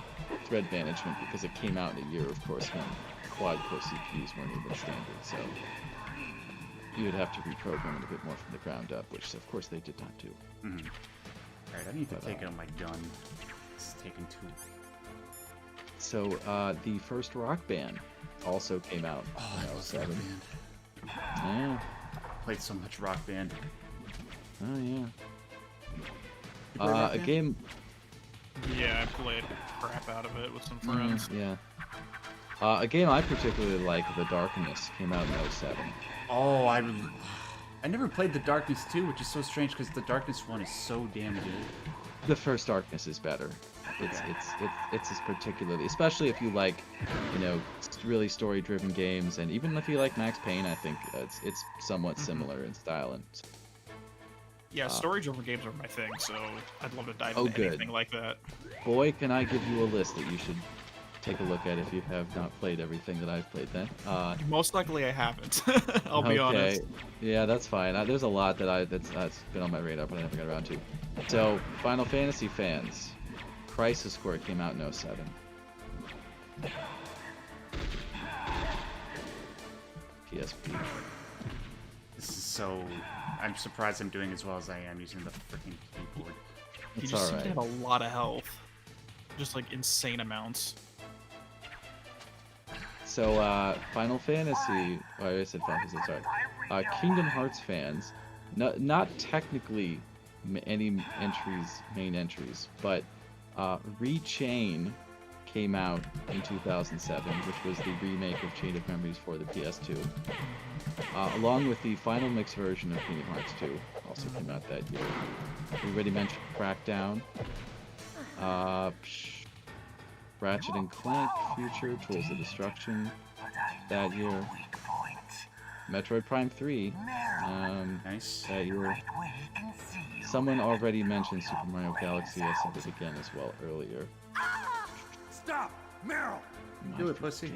management, because it came out in a year, of course, when quad-core CPUs weren't even standard. So you would have to reprogram it a bit more from the ground up, which of course they did not do. Alright, I need to take out my gun. It's taking too. So the first Rock Band also came out in 07. Yeah. Played so much Rock Band. Oh yeah. A game. Yeah, I played crap out of it with some friends. Yeah. A game I particularly like, The Darkness, came out in 07. Oh, I never played The Darkness 2, which is so strange because The Darkness 1 is so damn good. The first Darkness is better. It's as particularly, especially if you like, really story-driven games, and even if you like Max Payne, I think it's somewhat similar in style. And yeah, story-driven games are my thing, so I'd love to dive into anything like that. Boy, can I give you a list that you should take a look at if you have not played everything that I've played then. Most likely I haven't. I'll be honest. Yeah, that's fine. There's a lot that's been on my radar, but I never got around to. So, Final Fantasy fans, Crisis Core came out in 07. PSP. This is so... I'm surprised I'm doing as well as I am using the freaking keyboard. You just seem to have a lot of health. Just like insane amounts. So, Final Fantasy... Oh, I said Final Fantasy, sorry. Kingdom Hearts fans, not technically any main entries, but Rechain came out in 2007, which was the remake of Chain of Memories for the PS2. Along with the final mix version of Kingdom Hearts 2, also came out that year. We already mentioned Crackdown. Ratchet and Clank, Future, Tools of Destruction, that year. Metroid Prime 3, nice. That year. Someone already mentioned Super Mario Galaxy. I said it again as well earlier. Stop! Meryl! Do it, pussy.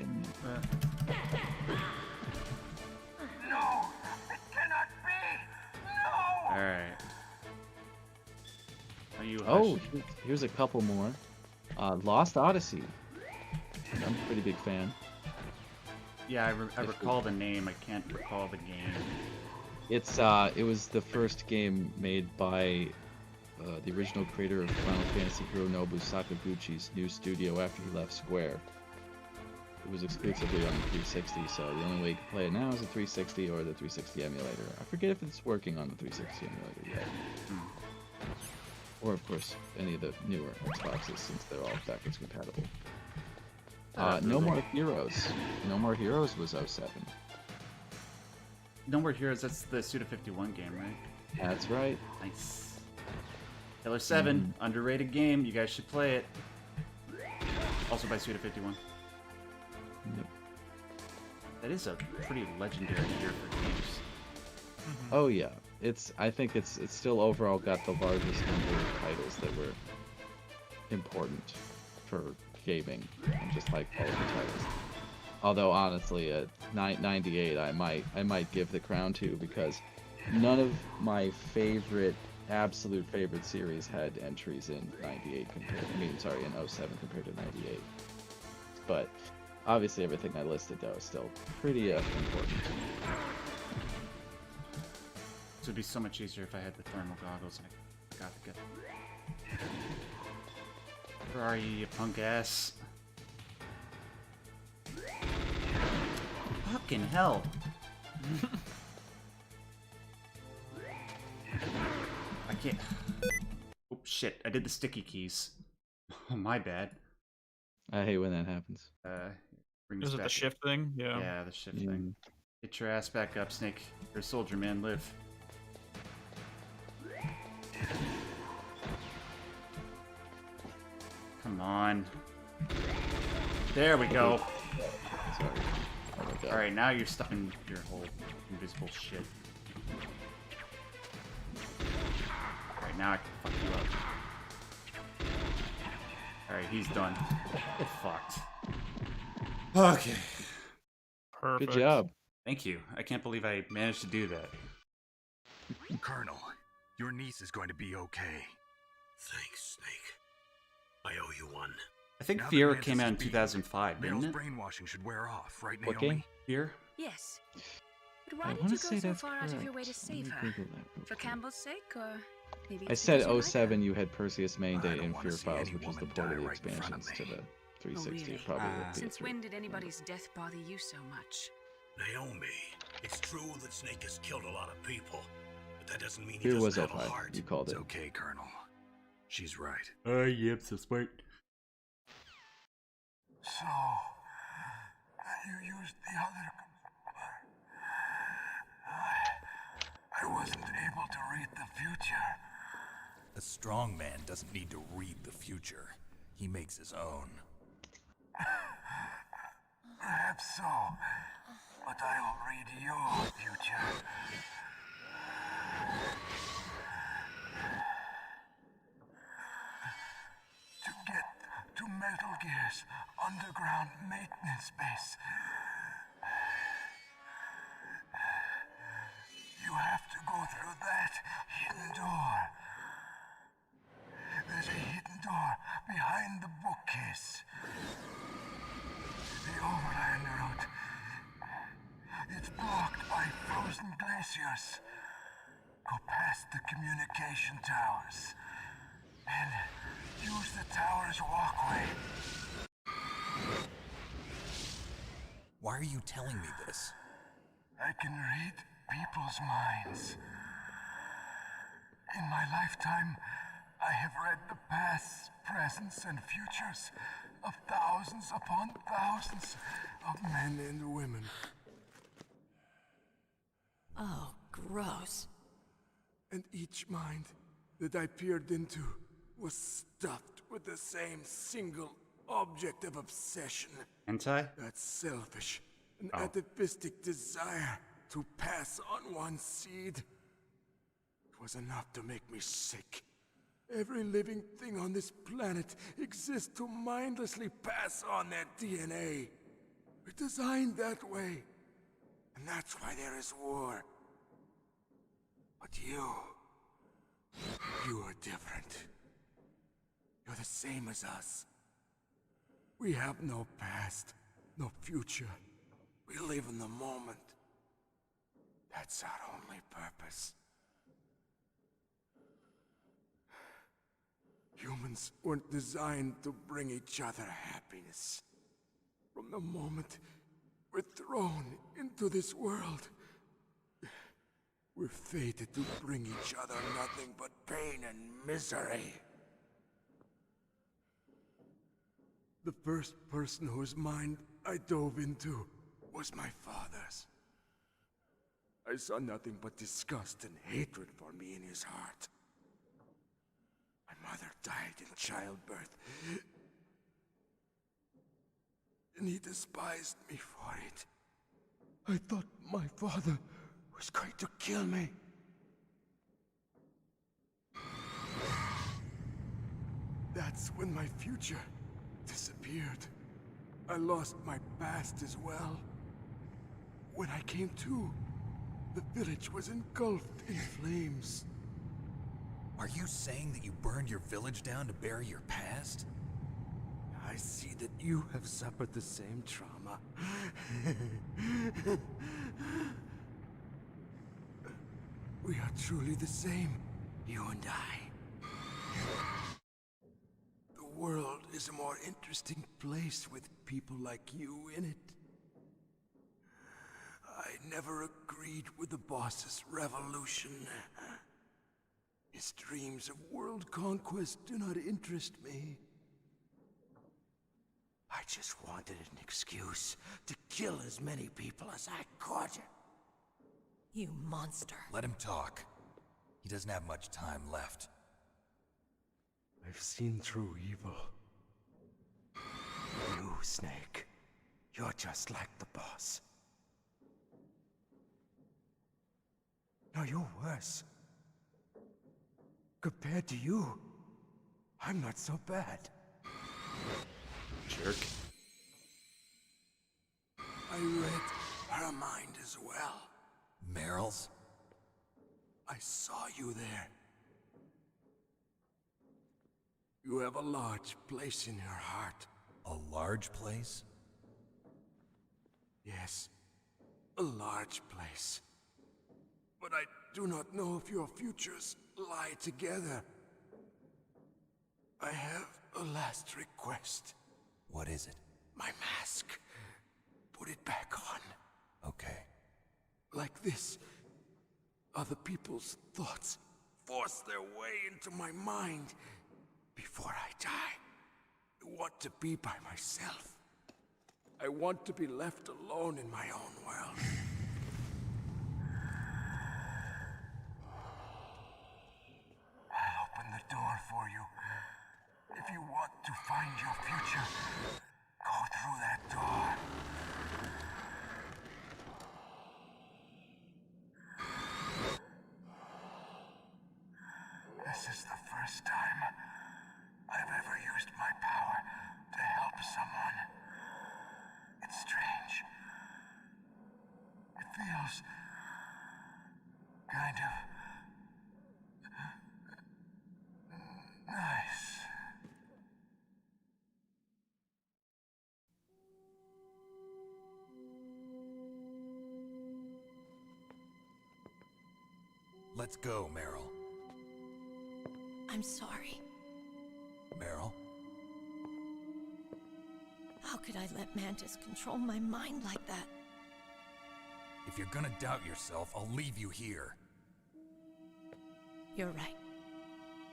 No! It cannot be! No! too. Oh, Hush. here's a couple more. Lost Odyssey. I'm a pretty big fan. Yeah, I recall the name. I can't recall the game. It was the first game made by the original creator of Final Fantasy, Hironobu Sakaguchi's new studio after he left Square. It was exclusively on the 360, so the only way you can play it now is the 360 or the 360 emulator. I forget if it's working on the 360 emulator yet. Or, of course, any of the newer Xboxes, since they're all backwards compatible. No More Heroes. No More Heroes was 07. No More Heroes, that's the Suda51 game, right? That's right. Nice. Killer 7, underrated game. You guys should play it. Also by Suda51. Yep. That is a pretty legendary year for games. Oh yeah, I think it's still overall got the largest number of titles that were important for gaming and just high quality titles. Although honestly, at 98, I might give the crown to, because none of my absolute favorite series had entries in 98 in 07 compared to 98. But obviously, everything I listed, though, is still pretty important. This would be so much easier if I had the thermal goggles and I forgot to get them. Where are you, you punk ass? Fucking hell. I can't... Oh, shit. I did the sticky keys. Oh, my bad. I hate when that happens. Is it the shift thing? Yeah. Yeah, the shift thing. Get your ass back up, Snake. You're a soldier, man. Live. Come on. There we go. Sorry. Alright, now you're stuck in your whole invisible shit. Alright, now I can fuck you up. Alright, he's done. Get fucked. Okay. Perfect. Good job. Thank you. I can't believe I managed to do that. Colonel, your niece is going to be okay. Thanks, Snake. I owe you one. I think Now that Fear Mantis came out in is beat, 2005, didn't Meryl's it? brainwashing should wear off, right, What Naomi? game? Fear? Yes. But I why did wanna you say go so that's far out of your correct. way to save Let her? me Google that real For quick. Campbell's sake, or maybe I it's said because you like her? 07 you had Perseus Main I Day don't and wanna Fear see Files, any which was the woman port of the die right in front of expansions to me. the 360. really? It probably would be a Since three. when did anybody's death bother you so much? Naomi, it's true that Snake has killed a lot of people, but that doesn't mean he Fear doesn't was have a 05. heart. You called It's it. okay, Colonel. She's right. Yep, so smart. So, you used the other... I wasn't able to read the future. A strong man doesn't need to read the future. He makes his own. Perhaps so, but I will read your future. To get to Metal Gear's underground maintenance base, you have to go through that hidden door. There's a hidden door behind the bookcase. The overland route. It's blocked by frozen glaciers. Go past the communication towers and use the tower's walkway. Why are you telling me this? I can read people's minds. In my lifetime, I have read the pasts, presents, and futures of thousands upon thousands of men and women. Oh, gross. And each mind that I peered into was stuffed with the same single object of obsession. Hentai? That selfish and Oh. atavistic desire to pass on one seed. It was enough to make me sick. Every living thing on this planet exists to mindlessly pass on their DNA. We're designed that way. And that's why there is war. But you are different. You're the same as us. We have no past, no future. We live in the moment. That's our only purpose. Humans weren't designed to bring each other happiness. From the moment we're thrown into this world, we're fated to bring each other nothing but pain and misery. The first person whose mind I dove into was my father's. I saw nothing but disgust and hatred for me in his heart. My mother died in childbirth, and he despised me for it. I thought my father was going to kill me. That's when my future disappeared. I lost my past as well. When I came to, the village was engulfed in flames. Are you saying that you burned your village down to bury your past? I see that you have suffered the same trauma. We are truly the same, you and I. The world is a more interesting place with people like you in it. I never agreed with the boss's revolution. His dreams of world conquest do not interest me. I just wanted an excuse to kill as many people as I could. You monster. Let him talk. He doesn't have much time left. I've seen through evil. You, Snake, you're just like the boss. No, you're worse. Compared to you, I'm not so bad. Jerk. I read her mind as well. Meryl's? I saw you there. You have a large place in her heart. A large place? Yes, a large place. But I do not know if your futures lie together. I have a last request. What is it? My mask. Put it back on. Okay. Like this, other people's thoughts force their way into my mind before I die. I want to be by myself. I want to be left alone in my own world. I'll open the door for you. If you want to find your future, go through that door. This is the first time I've ever used my power to help someone. It's strange. It feels kind of nice. Let's go, Meryl. I'm sorry. Meryl? How could I let Mantis control my mind like that? If you're gonna doubt yourself, I'll leave you here. You're right.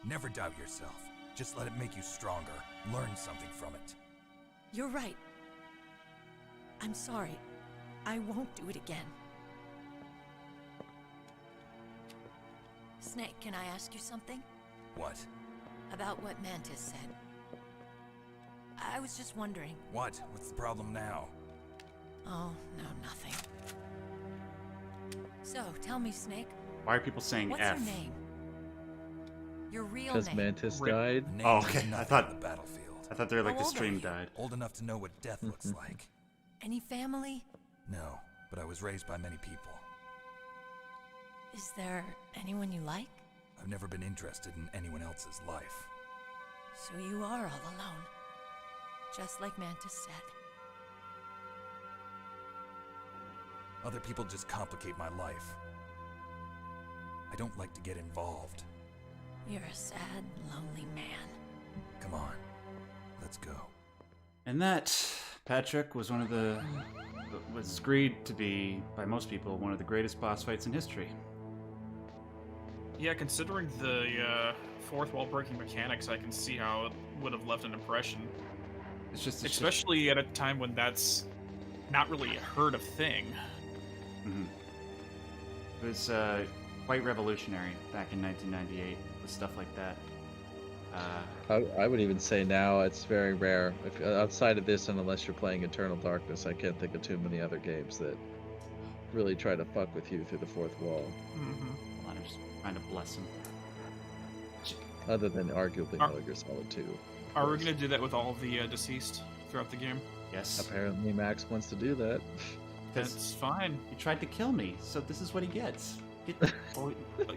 Never doubt yourself. Just let it make you stronger. Learn something from it. You're right. I'm sorry. I won't do it again. Snake, can I ask you something? What? About what Mantis said. I was just wondering. What? What's the problem now? Oh, no, nothing. So, tell me, Snake. Why are people saying what's F? your name? Your real Because name. Mantis died? Oh, okay. I thought the battlefield. I thought they were like How the old are stream you? died. Old enough to know what death looks like. Any family? No, but I was raised by many people. Is there anyone you like? I've never been interested in anyone else's life. So you are all alone. Just like Mantis said. Other people just complicate my life. I don't like to get involved. You're a sad, lonely man. Come on, let's go. And that, Patrick, was was agreed to be, by most people, one of the greatest boss fights in history. Yeah, considering the fourth wall breaking mechanics, I can see how it would have left an impression. Especially at a time when that's not really a heard of thing. Mm-hmm. It was quite revolutionary back in 1998 with stuff like that. I would even say now it's very rare. Outside of this, and unless you're playing Eternal Darkness, I can't think of too many other games that really try to fuck with you through the fourth wall. Mm-hmm. I'm just trying to bless him. Other than arguably Metal Gear Solid 2. Are we going to do that with all of the deceased throughout the game? Yes. Apparently Max wants to do that. That's fine. He tried to kill me, so this is what he gets.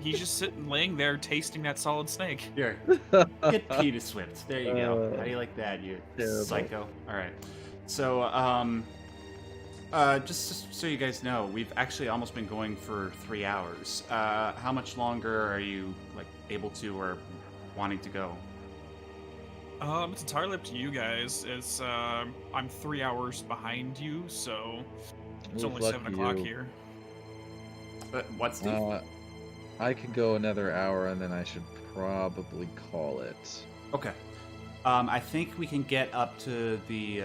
He's just sitting, laying there, tasting that solid snake. Here, get Peter Swift. There you go. How do you like that, you psycho? All right. So, just so you guys know, we've actually almost been going for 3 hours. How much longer are you able to or wanting to go? It's entirely up to you guys. It's I'm 3 hours behind you, so it's only 7 o'clock here. What's the? I could go another hour, and then I should probably call it. Okay. I think we can get up to the.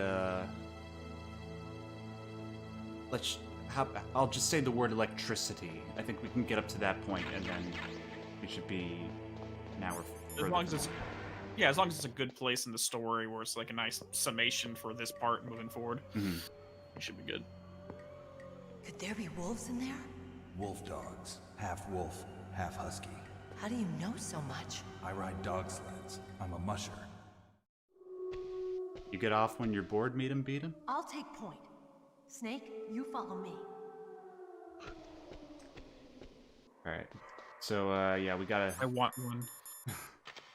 I'll just say the word electricity. I think we can get up to that point, and then we should be an hour. As long as it's. Yeah, as long as it's a good place in the story where it's like a nice summation for this part moving forward, it should be good. Could there be wolves in there? Wolf dogs. Half wolf, half husky. How do you know so much? I ride dog sleds. I'm a musher. You get off when you're bored, meet him, beat him? I'll take point. Snake, you follow me. Alright. So, yeah, we gotta... I want one.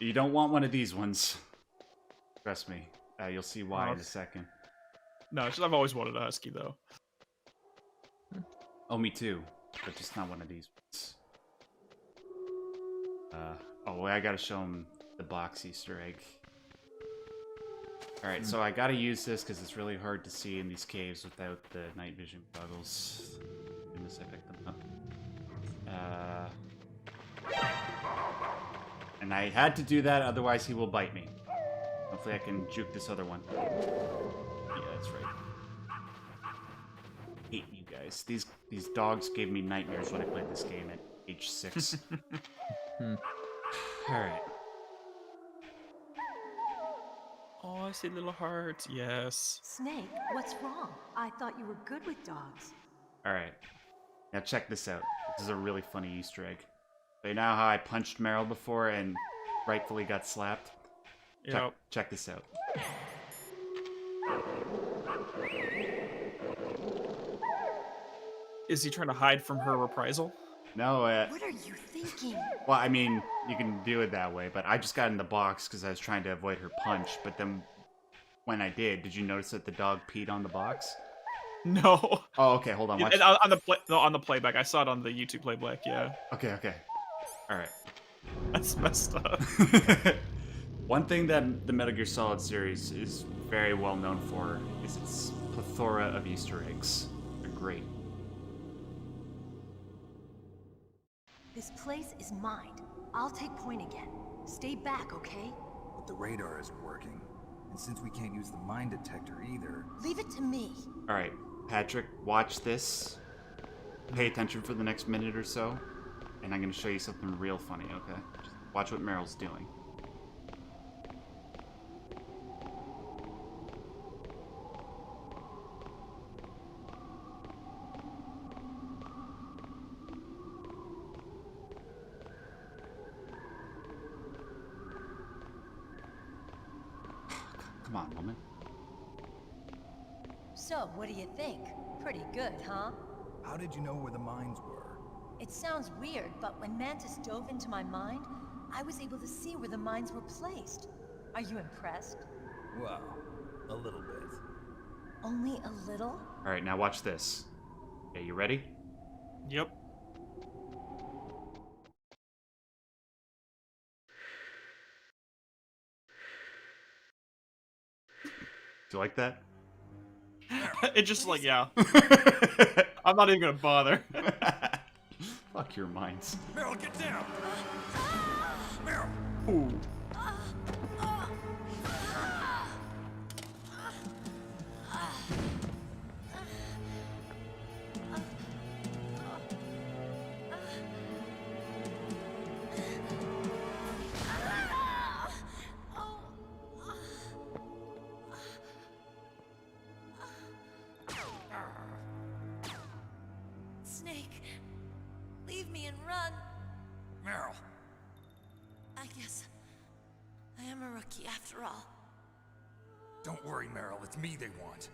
You don't want one of these ones. Trust me. You'll see why in a second. No, I've always wanted a husky, though. Oh, me too. But just not one of these ones. Oh, I gotta show him the box Easter egg. Alright, so I gotta use this because it's really hard to see in these caves without the night vision goggles. Goodness, I picked them up. And I had to do that, otherwise he will bite me. Hopefully I can juke this other one. Yeah, that's right. Hate you guys. These dogs gave me nightmares when I played this game at age 6. Alright. Oh, I see little hearts. Yes. Snake, what's wrong? I thought you were good with dogs. Alright. Now check this out. This is a really funny Easter egg. So you know how I punched Meryl before and rightfully got slapped? Yep. Check this out. Is he trying to hide from her reprisal? No, What are you thinking? well, I mean, you can do it that way, but I just got in the box because I was trying to avoid her punch, but then when I did you notice that the dog peed on the box? No. Oh, okay, hold on. Watch. On the playback. I saw it on the YouTube playback, yeah. Okay. Alright. That's messed up. One thing that the Metal Gear Solid series is very well known for is its plethora of Easter eggs. They're great. This place is mine. I'll take point again. Stay back, okay? But the radar isn't working. And since we can't use the mine detector either... Leave it to me. Alright, Patrick, watch this. Pay attention for the next minute or so. And I'm going to show you something real funny, okay? Just watch what Meryl's doing. Come on, woman. So, what do you think? Pretty good, huh? How did you know where the mines were? It sounds weird, but when Mantis dove into my mind, I was able to see where the mines were placed. Are you impressed? Well, a little bit. Only a little? All right, now watch this. Okay, you ready? Yep. Do you like that? It just like, yeah. I'm not even gonna bother. Fuck your minds. Meryl, get down! Meryl! Ooh. Snake, leave me and run. Meryl! I guess I am a rookie after all. Don't worry, Meryl. It's me they want.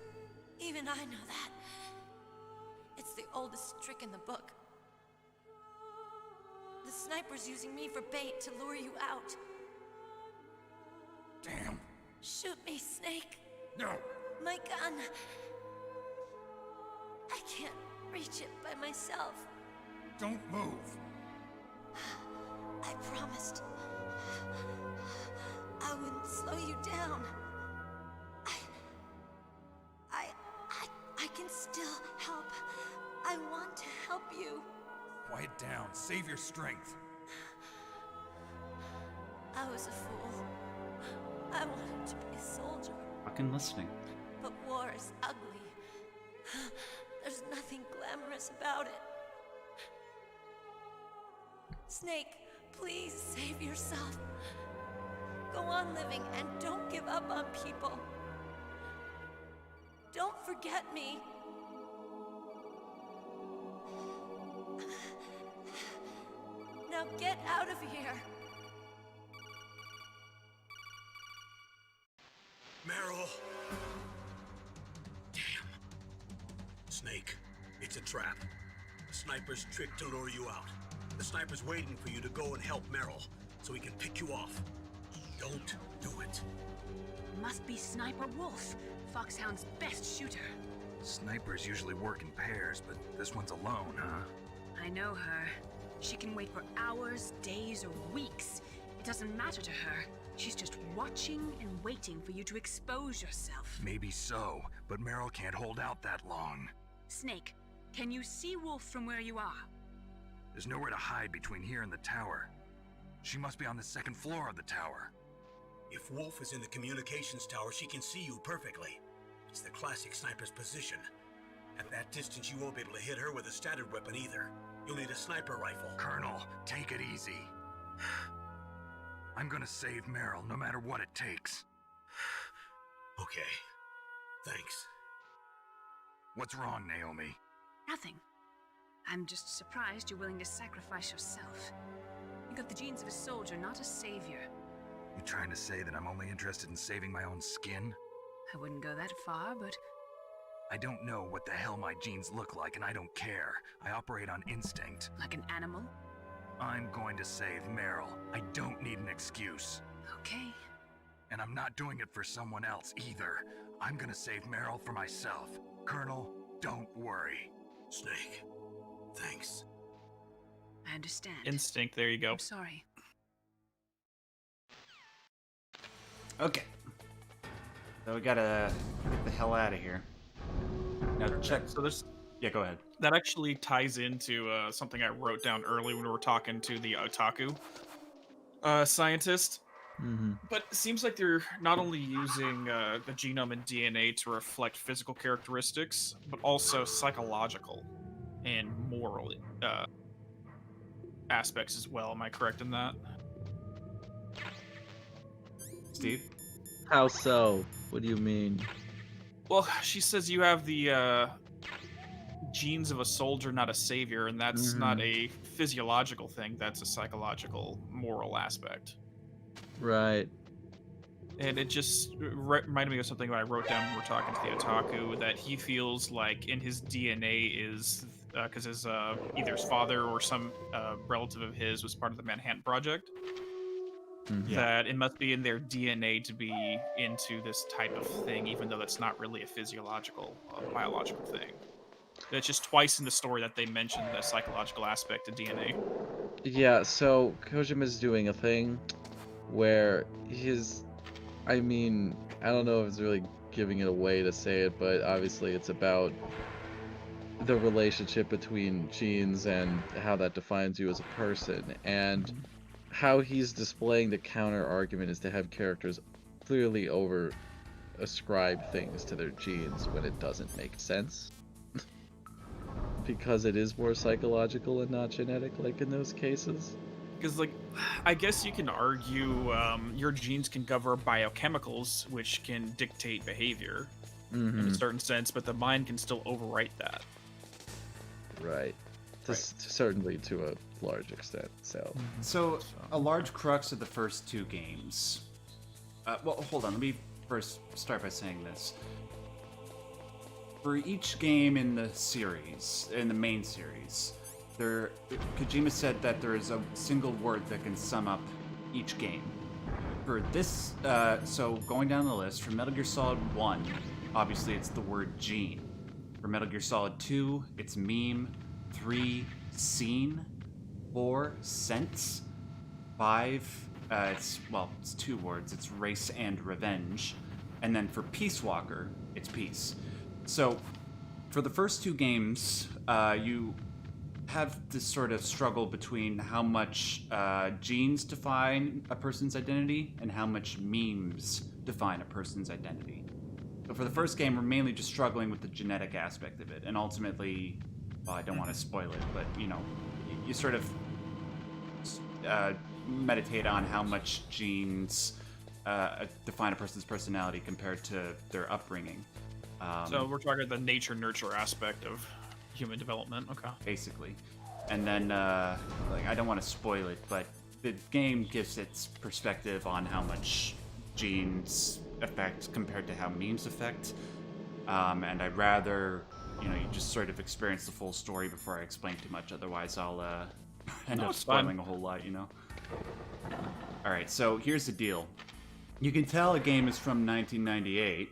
Even I know that. It's the oldest trick in the book. The sniper's using me for bait to lure you out. Damn. Shoot me, Snake. No. My gun. I can't reach it by myself. Don't move. I promised I wouldn't slow you down. I can still help. I want to help you. Quiet down. Save your strength. I was a fool. I wanted to be a soldier. Fucking listening. But war is ugly. There's nothing glamorous about it. Snake, please save yourself. Go on living and don't give up on people. Don't forget me. Now get out of here. Meryl! Damn. Snake, it's a trap. The sniper's trick to lure you out. The sniper's waiting for you to go and help Meryl, so he can pick you off. Don't do it. Must be Sniper Wolf, Foxhound's best shooter. Snipers usually work in pairs, but this one's alone, huh? I know her. She can wait for hours, days, or weeks. It doesn't matter to her. She's just watching and waiting for you to expose yourself. Maybe so, but Meryl can't hold out that long. Snake, can you see Wolf from where you are? There's nowhere to hide between here and the tower. She must be on the second floor of the tower. If Wolf is in the communications tower, she can see you perfectly. It's the classic sniper's position. At that distance, you won't be able to hit her with a standard weapon either. You'll need a sniper rifle. Colonel, take it easy. I'm gonna save Meryl, no matter what it takes. Okay. Thanks. What's wrong, Naomi? Nothing. I'm just surprised you're willing to sacrifice yourself. You got the genes of a soldier, not a savior. You trying to say that I'm only interested in saving my own skin? I wouldn't go that far, but... I don't know what the hell my genes look like, and I don't care. I operate on instinct. Like an animal? I'm going to save Meryl. I don't need an excuse. Okay. And I'm not doing it for someone else either. I'm gonna save Meryl for myself. Colonel, don't worry. Snake, thanks. I understand. Instinct, there you go. I'm sorry. Okay. So we gotta get the hell out of here. Now check. So there's... Yeah, go ahead. That actually ties into something I wrote down early when we were talking to the Otacon scientist. Mm-hmm. But it seems like they're not only using the genome and DNA to reflect physical characteristics, but also psychological and moral aspects as well. Am I correct in that? Steve? How so? What do you mean? Well, she says you have the genes of a soldier, not a savior, and that's not a physiological thing. That's a psychological, moral aspect. Right. And it just reminded me of something that I wrote down when we were talking to the Otacon, that he feels like in his DNA is, because his either his father or some relative of his was part of the Manhattan Project. that it must be in their DNA to be into this type of thing, even though that's not really a physiological, biological thing. It's just twice in the story that they mention the psychological aspect of DNA. Yeah, so Kojima's doing a thing where I mean, I don't know if it's really giving it away to say it, but obviously it's about the relationship between genes and how that defines you as a person, and how he's displaying the counter argument is to have characters clearly over ascribe things to their genes when it doesn't make sense. Because it is more psychological and not genetic, like in those cases. Because, like, I guess you can argue your genes can govern biochemicals, which can dictate behavior in a certain sense, but the mind can still overwrite that. Right. Certainly to a large extent. So a large crux of the first two games. Well, hold on. Let me first start by saying this. For each game in the series, in the main series, Kojima said that there is a single word that can sum up each game. For this, so going down the list, for Metal Gear Solid 1, obviously it's the word gene. For Metal Gear Solid 2, it's meme. 3, scene. 4, sense. 5, it's 2 words. It's race and revenge. And then for Peace Walker, it's peace. So, for the first two games, you have this sort of struggle between how much genes define a person's identity and how much memes define a person's identity. So for the first game, we're mainly just struggling with the genetic aspect of it, and ultimately, well, I don't want to spoil it, but, you know, you sort of meditate on how much genes define a person's personality compared to their upbringing. So we're talking the nature-nurture aspect of human development, okay. Basically. And then, like, I don't want to spoil it, but the game gives its perspective on how much genes affect compared to how memes affect. And I'd rather, you just sort of experience the full story before I explain too much, otherwise I'll end up spoiling a whole lot, Alright, so here's the deal. You can tell a game is from 1998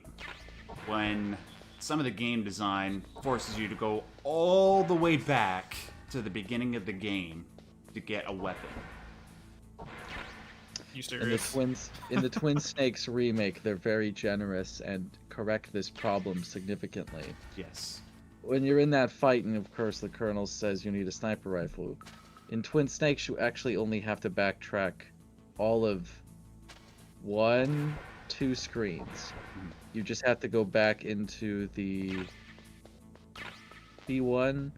when some of the game design forces you to go all the way back to the beginning of the game to get a weapon. You serious? In the Twin Snakes remake, they're very generous and correct this problem significantly. Yes. When you're in that fight, and of course the Colonel says you need a sniper rifle, in Twin Snakes you actually only have to backtrack all of 2 screens. You just have to go back into the B1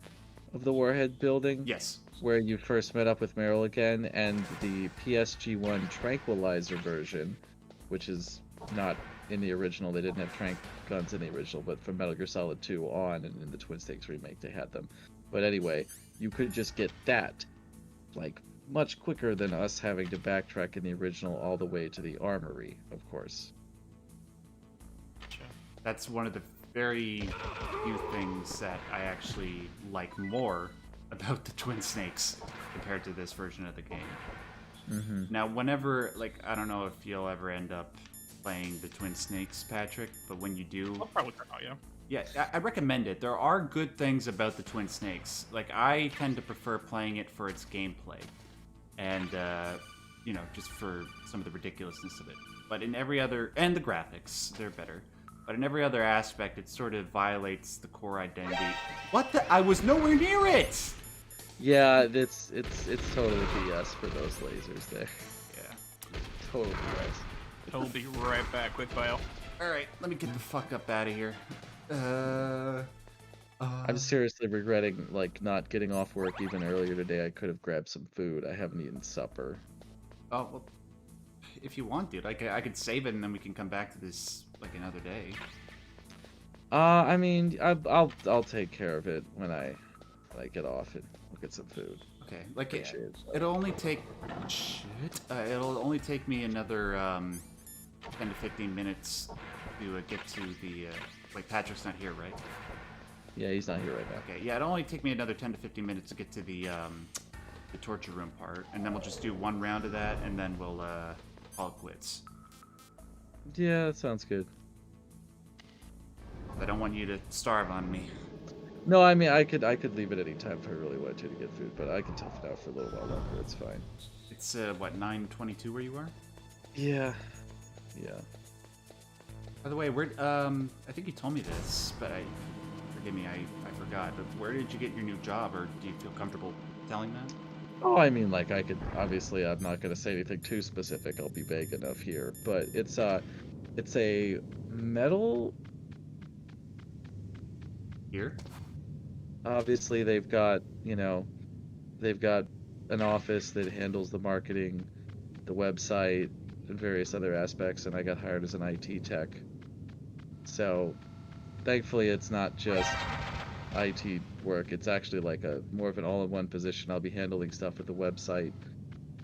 of the Warhead building. Yes. Where you first met up with Meryl again, and the PSG-1 Tranquilizer version, which is not in the original. They didn't have tranq guns in the original, but from Metal Gear Solid 2 on, and in the Twin Snakes remake, they had them. But anyway, you could just get that, like, much quicker than us having to backtrack in the original all the way to the armory, of course. That's one of the very few things that I actually like more about the Twin Snakes compared to this version of the game. Now, whenever, like, I don't know if you'll ever end up playing the Twin Snakes, Patrick, but when you do... I'll probably try out, yeah. Yeah, I recommend it. There are good things about the Twin Snakes. Like, I tend to prefer playing it for its gameplay. And, just for some of the ridiculousness of it. But in every other... And the graphics, they're better. But in every other aspect, it sort of violates the core identity. What the? I was nowhere near it! Yeah, it's totally BS for those lasers there. Yeah. Totally BS. I'll be right back, quick bio. Alright, let me get the fuck up out of here. I'm seriously regretting, like, not getting off work even earlier today. I could have grabbed some food. I haven't eaten supper. Oh, well, if you want, dude, I could save it and then we can come back to this, like, another day. I mean, I'll take care of it when I get off and we'll get some food. Okay, like, it'll only take... it'll only take me another, 10 to 15 minutes to get to the, Wait, Patrick's not here, right? Yeah, he's not here right now. Okay, yeah, it'll only take me another 10 to 15 minutes to get to the the torture room part, and then we'll just do one round of that, and then we'll call it quits. Yeah, that sounds good. I don't want you to starve on me. No, I mean I could leave it any time if I really wanted to get food, but I can tough it out for a little while longer. It's fine. It's what, 9:22 where you are? Yeah. Yeah. By the way, where I think you told me this, but forgive me, I forgot. But where did you get your new job, or do you feel comfortable telling that? Oh, I mean, like I could obviously. I'm not going to say anything too specific. I'll be vague enough here, but it's a metal. Here. Obviously, they've got they've got an office that handles the marketing, the website, and various other aspects, and I got hired as an IT tech. So, thankfully, it's not just IT work. It's actually like more of an all-in-one position. I'll be handling stuff with the website,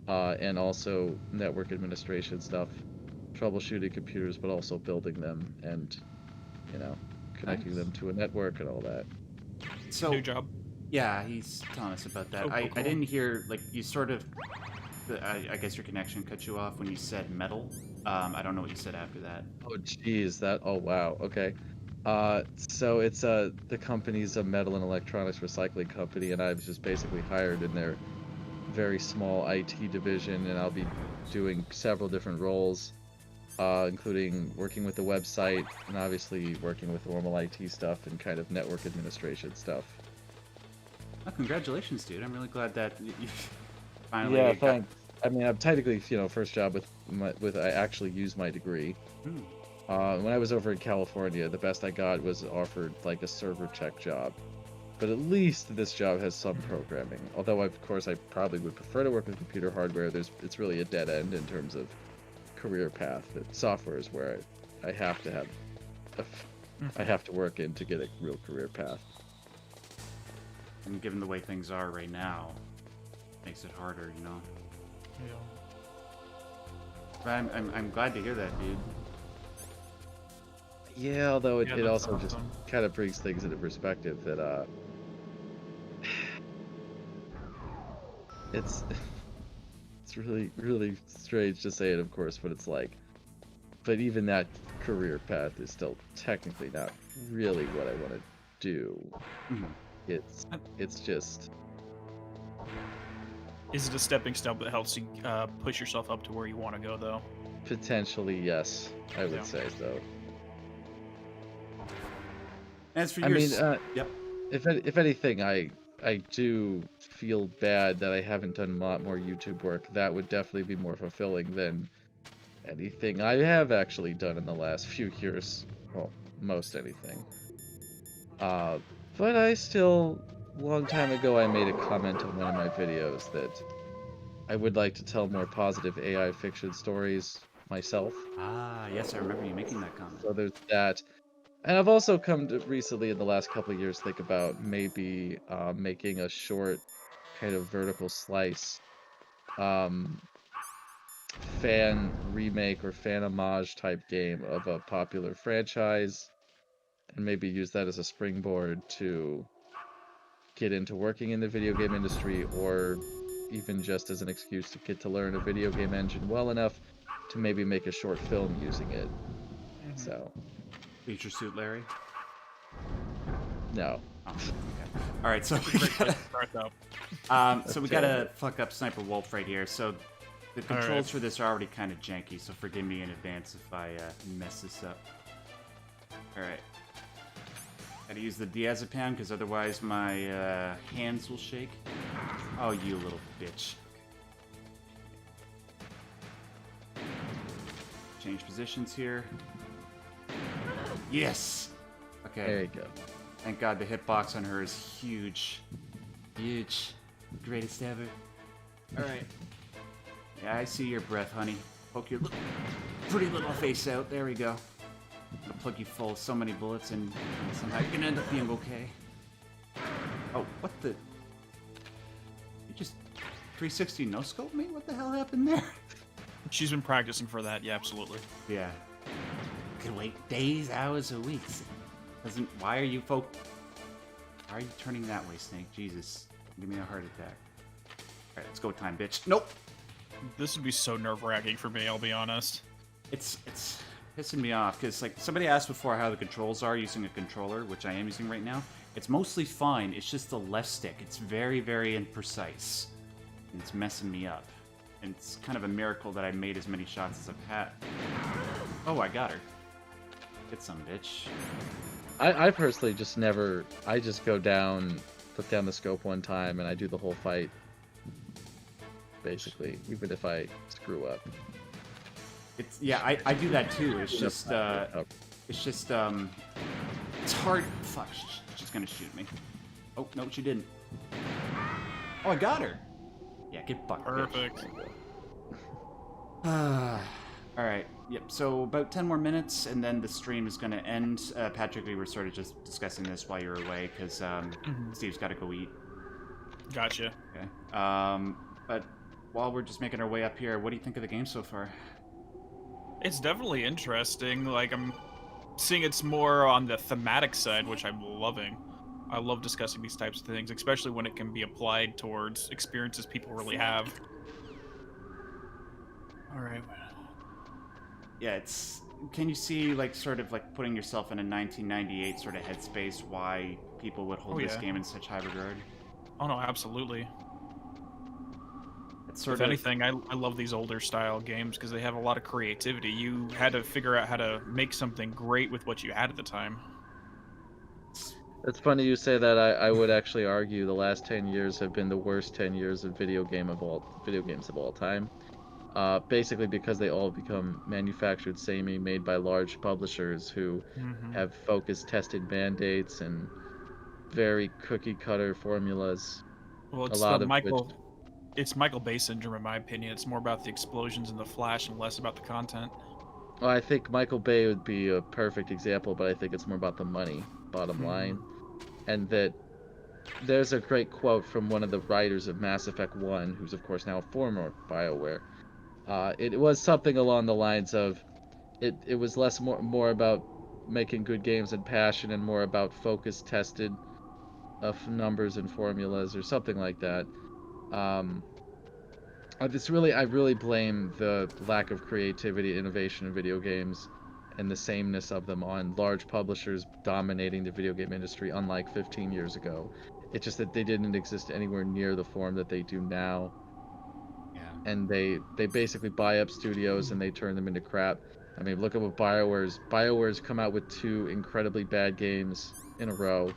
and also network administration stuff, troubleshooting computers, but also building them and, connecting them to a network and all that. So, new job. Yeah, he's telling us about that. Oh, I cool. didn't hear, like, you sort of, I guess your connection cut you off when you said metal. I don't know what you said after that. Oh, geez, oh, wow, okay. So it's, the company's a metal and electronics recycling company, and I was just basically hired in their very small IT division, and I'll be doing several different roles, including working with the website, and obviously working with normal IT stuff and kind of network administration stuff. Oh, congratulations, dude. I'm really glad that you finally Yeah, got... thanks. I mean, I'm technically, first job with I actually used my degree. When I was over in California, the best I got was offered like a server tech job. But at least this job has some programming. Although, of course, I probably would prefer to work with computer hardware. It's really a dead end in terms of career path. That software is where I have to have, I have to work in to get a real career path. And given the way things are right now, makes it harder, Yeah. But I'm glad to hear that, dude. Yeah, although it that's also awesome. just kind of brings things into perspective that it's really, really strange to say it, of course, but it's like, but even that career path is still technically not really what I want to do. It's just... Is it a stepping stone that helps you push yourself up to where you want to go, though? Potentially, yes. I would say so. As for I mean, yep. If anything, I do feel bad that I haven't done a lot more YouTube work. That would definitely be more fulfilling than anything I have actually done in the last few years. Well, most anything. But I still, a long time ago, I made a comment in one of my videos that I would like to tell more positive AI fiction stories myself. Ah, yes, I remember you making that comment. So there's that. And I've also come to recently, in the last couple of years, think about maybe making a short, kind of vertical slice fan remake or fan homage type game of a popular franchise, and maybe use that as a springboard to get into working in the video game industry, or even just as an excuse to get to learn a video game engine well enough to maybe make a short film using it. So... Feature Suit Larry? No. Oh, okay. All right, so we gotta fuck up Sniper Wolf right here. So the controls for this are already kind of janky, so forgive me in advance if I mess this up. All right. Gotta use the diazepam because otherwise my hands will shake. Oh, you little bitch. Change positions here. Yes! Okay. There you go. Thank God the hitbox on her is huge. Huge. Greatest ever. Alright. Yeah, I see your breath, honey. Poke your pretty little face out. There we go. I'm gonna plug you full of so many bullets and somehow you're gonna end up being okay. Oh, what the? You just 360 no-scope me? What the hell happened there? She's been practicing for that, yeah, absolutely. Yeah. Could wait days, hours, or weeks. Why are you turning that way, Snake? Jesus. Give me a heart attack. Alright, let's go time, bitch. Nope! This would be so nerve-wracking for me, I'll be honest. It's pissing me off, because, like, somebody asked before how the controls are using a controller, which I am using right now. It's mostly fine, it's just the left stick. It's very, very imprecise. And it's messing me up. And it's kind of a miracle that I made as many shots as I've had. Oh, I got her. Get some, bitch. I personally just never... I just go down, put down the scope one time, and I do the whole fight. Basically, even if I screw up. It's yeah, I do that too. It's just it's hard. Fuck, she's gonna shoot me. Oh no, she didn't. Oh, I got her. Yeah, get fucked. Perfect. All right. Yep. So about 10 more minutes, and then the stream is gonna end. Patrick, we were sort of just discussing this while you were away, because Steve's got to go eat. Gotcha. Okay. But while we're just making our way up here, what do you think of the game so far? It's definitely interesting. Like, I'm seeing it's more on the thematic side, which I'm loving. I love discussing these types of things, especially when it can be applied towards experiences people really have. Alright. Yeah, it's... Can you see, like, sort of, like, putting yourself in a 1998 sort of headspace, why people would hold this game in such high regard? Oh, no, absolutely. It's sort if of... anything, I love these older style games because they have a lot of creativity. You had to figure out how to make something great with what you had at the time. It's funny you say that. I would actually argue the last 10 years have been the worst 10 years of video games of all time. Basically because they all become manufactured samey, made by large publishers who have focused tested mandates and very cookie cutter formulas. Well, it's it's Michael Bay syndrome in my opinion. It's more about the explosions and the flash and less about the content. Well, I think Michael Bay would be a perfect example, but I think it's more about the money, bottom line. And that there's a great quote from one of the writers of Mass Effect 1, who's of course now a former BioWare. It was something along the lines of, it was more about making good games and passion, and more about focused, tested numbers and formulas, or something like that. I really blame the lack of creativity and innovation in video games and the sameness of them on large publishers dominating the video game industry, unlike 15 years ago. It's just that they didn't exist anywhere near the form that they do now. Yeah. And they basically buy up studios and they turn them into crap. I mean, look at what BioWare's come out with 2 incredibly bad games in a row.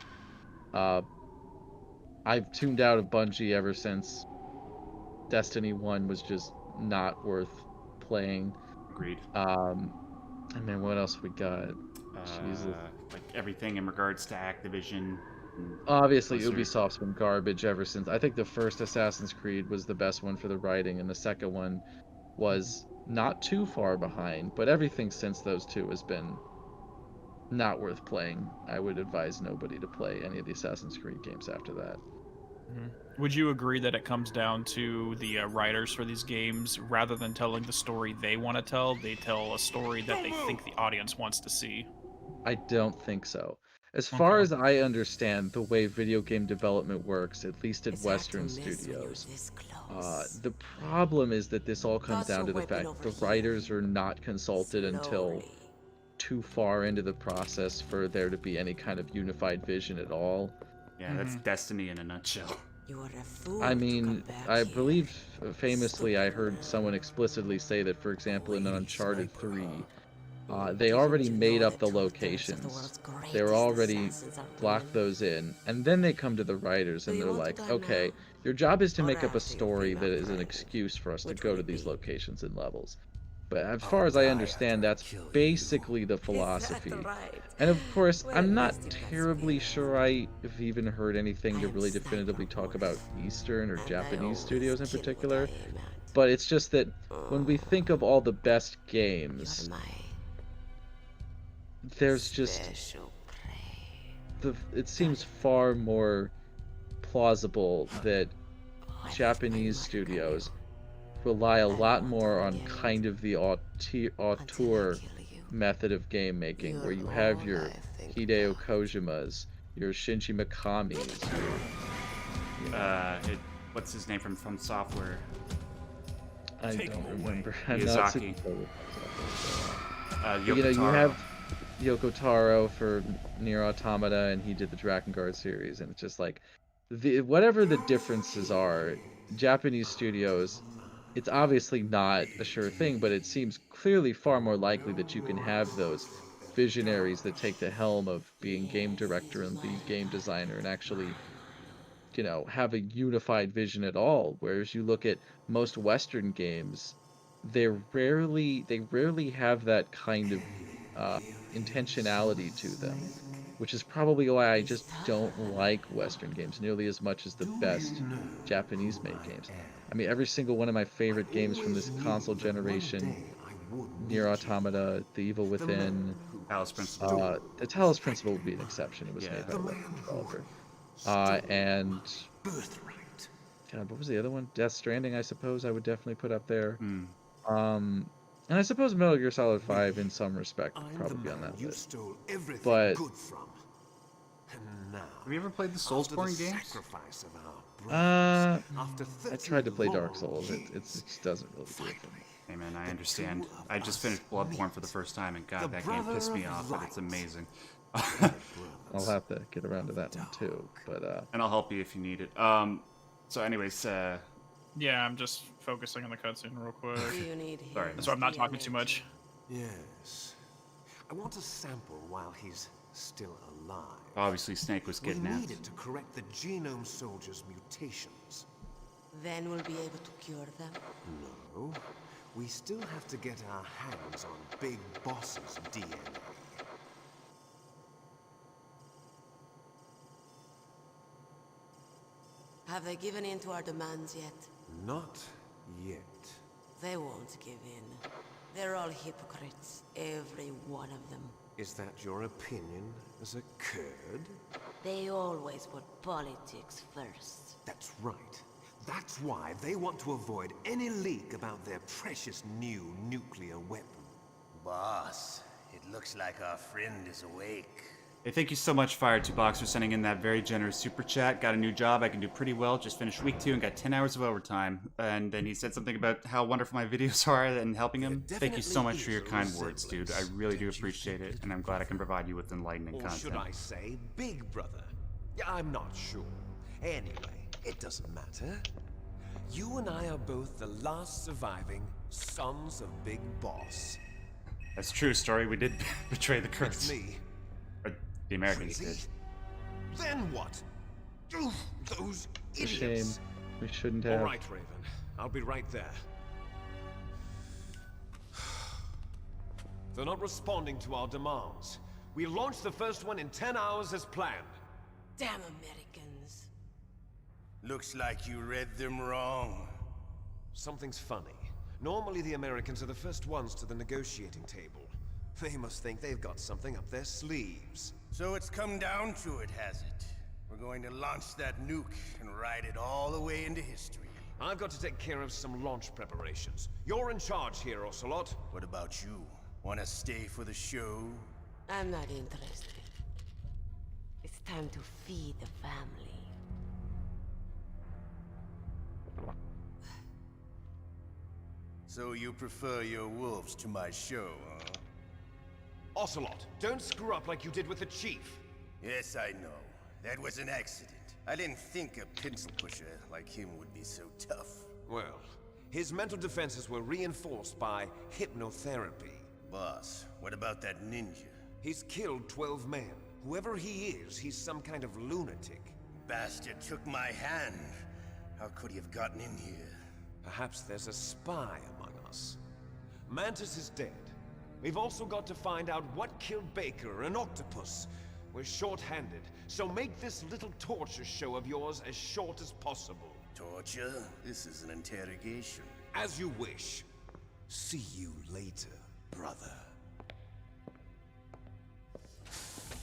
I've tuned out of Bungie ever since Destiny 1 was just not worth playing. Agreed. And then what else we got? Jesus. Like everything in regards to Activision. Obviously, Ubisoft's been garbage ever since. I think the first Assassin's Creed was the best one for the writing, and the second one was not too far behind, but everything since those 2 has been not worth playing. I would advise nobody to play any of the Assassin's Creed games after that. Would you agree that it comes down to the writers for these games, rather than telling the story they want to tell, they tell a story that they think the audience wants to see? I don't think so. As far as I understand the way video game development works, at least at Western studios, the problem is that this all comes down to the fact the writers are not consulted until too far into the process for there to be any kind of unified vision at all. Yeah, that's Destiny in a nutshell. I mean, I believe famously I heard someone explicitly say that, for example, in Uncharted 3, they already made up the locations. They were already locked those in. And then they come to the writers and they're like, okay, your job is to make up a story that is an excuse for us to go to these locations and levels. But as far as I understand, that's basically the philosophy. And of course, I'm not terribly sure I've even heard anything to really definitively talk about Eastern or Japanese studios in particular. But it's just that when we think of all the best games, there's just... it seems far more plausible that Japanese studios rely a lot more on kind of the auteur method of game making, where you have your Hideo Kojimas, your Shinji Mikamis. what's his name from Software? I don't remember. I'm not super Miyazaki. familiar with Software, so. Yoko You know, you Taro. have Yoko Taro for Nier Automata, and he did the Drakengard series, and it's just like, whatever the differences are, Japanese studios, it's obviously not a sure thing, but it seems clearly far more likely that you can have those visionaries that take the helm of being game director and lead game designer and actually, you know, have a unified vision at all. Whereas you look at most Western games, they rarely have that kind of intentionality to them, which is probably why I just don't like Western games nearly as much as the best Japanese made games. I mean, every single one of my favorite games from this console generation, Nier Automata, The Evil Within, Talos Principle. the Talos Principle would be an exception. It was made by a Western developer. And God, what was the other one? Death Stranding, I suppose I would definitely put up there. And I suppose Metal Gear Solid 5 in some respect would probably be on that list. But have you ever played the Soulsborne games? I tried to play Dark Souls. It just doesn't really do it for me. Hey man, I understand. I just finished Bloodborne for the first time, and God, that game pissed me off, but it's amazing. I'll have to get around to that one too. But and I'll help you if you need it. So anyways, yeah, I'm just focusing on the cutscene real quick. Sorry. So I'm not talking too much. Yes. I want a sample while he's still alive. Obviously, Snake was We kidnapped. need it to correct the Genome Soldier's mutations. Then we'll be able to cure them? No. We still have to get our hands on Big Boss's DNA. Have they given in to our demands yet? Not yet. They won't give in. They're all hypocrites, every one of them. Is that your opinion as a Kurd? They always put politics first. That's right. That's why they want to avoid any leak about their precious new nuclear weapon. Boss, it looks like our friend is awake. Hey, thank you so much, Fire2Box, for sending in that very generous super chat. Got a new job, I can do pretty well. Just finished week 2 and got 10 hours of overtime. And then he said something about how wonderful my videos are and helping him. Thank you so much for your kind words, dude. I really do appreciate it, and I'm glad I can provide you with enlightening Or content. should I say, Big Brother? Yeah, I'm not sure. Anyway, it doesn't matter. You and I are both the last surviving sons of Big Boss. That's true, Story. We did betray the curse. It's me. Or the Americans did. Then what? Oof, those It's a idiots. shame. We shouldn't have. All right, Raven. I'll be right there. They're not responding to our demands. We launched the first one in 10 hours as planned. Damn Americans. Looks like you read them wrong. Something's funny. Normally the Americans are the first ones to the negotiating table. They must think they've got something up their sleeves. So it's come down to it, has it? We're going to launch that nuke and ride it all the way into history. I've got to take care of some launch preparations. You're in charge here, Ocelot. What about you? Want to stay for the show? I'm not interested. It's time to feed the family. So you prefer your wolves to my show, huh? Ocelot, don't screw up like you did with the Chief. Yes, I know. That was an accident. I didn't think a pencil pusher like him would be so tough. Well, his mental defenses were reinforced by hypnotherapy. Boss, what about that ninja? He's killed 12 men. Whoever he is, he's some kind of lunatic. Bastard took my hand. How could he have gotten in here? Perhaps there's a spy among us. Mantis is dead. We've also got to find out what killed Baker, an octopus. We're short-handed, so make this little torture show of yours as short as possible. Torture? This is an interrogation. As you wish. See you later, brother.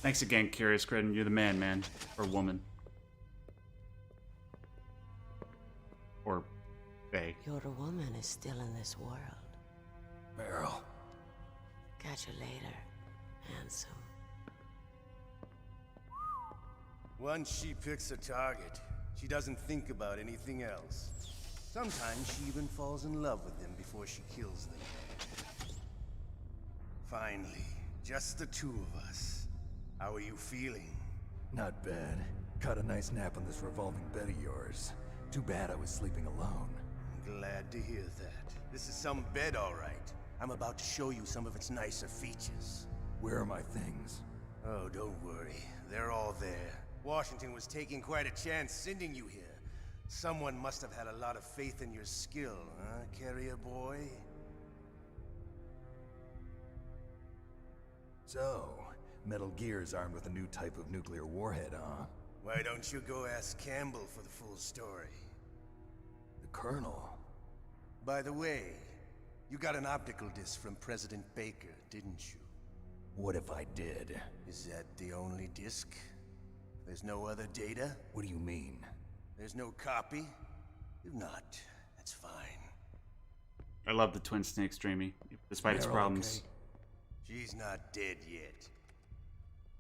Thanks again, Curious Credit. You're the man. Or woman. Or they. Your woman is still in this world. Meryl. Catch you later, handsome. Once she picks a target, She doesn't think about anything else. Sometimes she even falls in love with them before she kills them. Finally, just the two of us. How are you feeling? Not bad. Caught a nice nap on this revolving bed of yours. Too bad I was sleeping alone. I'm glad to hear that. This is some bed, all right. I'm about to show you some of its nicer features. Where are my things? Oh, don't worry. They're all there. Washington was taking quite a chance sending you here. Someone must have had a lot of faith in your skill, huh, carrier boy? So, Metal Gear's armed with a new type of nuclear warhead, huh? Why don't you go ask Campbell for the full story? The Colonel? By the way, you got an optical disc from President Baker, didn't you? What if I did? Is that the only disc? There's no other data? What do you mean? There's no copy? If not, that's fine. I love the Twin Snakes, Dreamy, despite its Meryl, problems. Okay? She's not dead yet.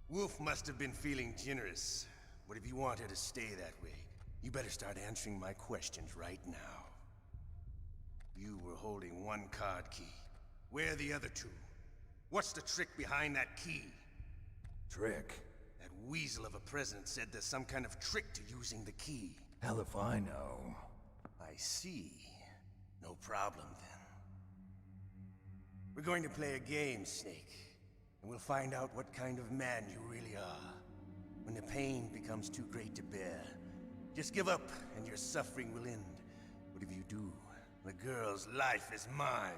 Wolf must have been feeling generous, but if you want her to stay that way, you better start answering my questions right now. You were holding one card key. Where are the other two? What's the trick behind that key? Trick? That weasel of a president said there's some kind of trick to using the key. Hell if I know. I see. No problem then. We're going to play a game, Snake. And we'll find out what kind of man you really are. When the pain becomes too great to bear, just give up and your suffering will end. But if you do, the girl's life is mine.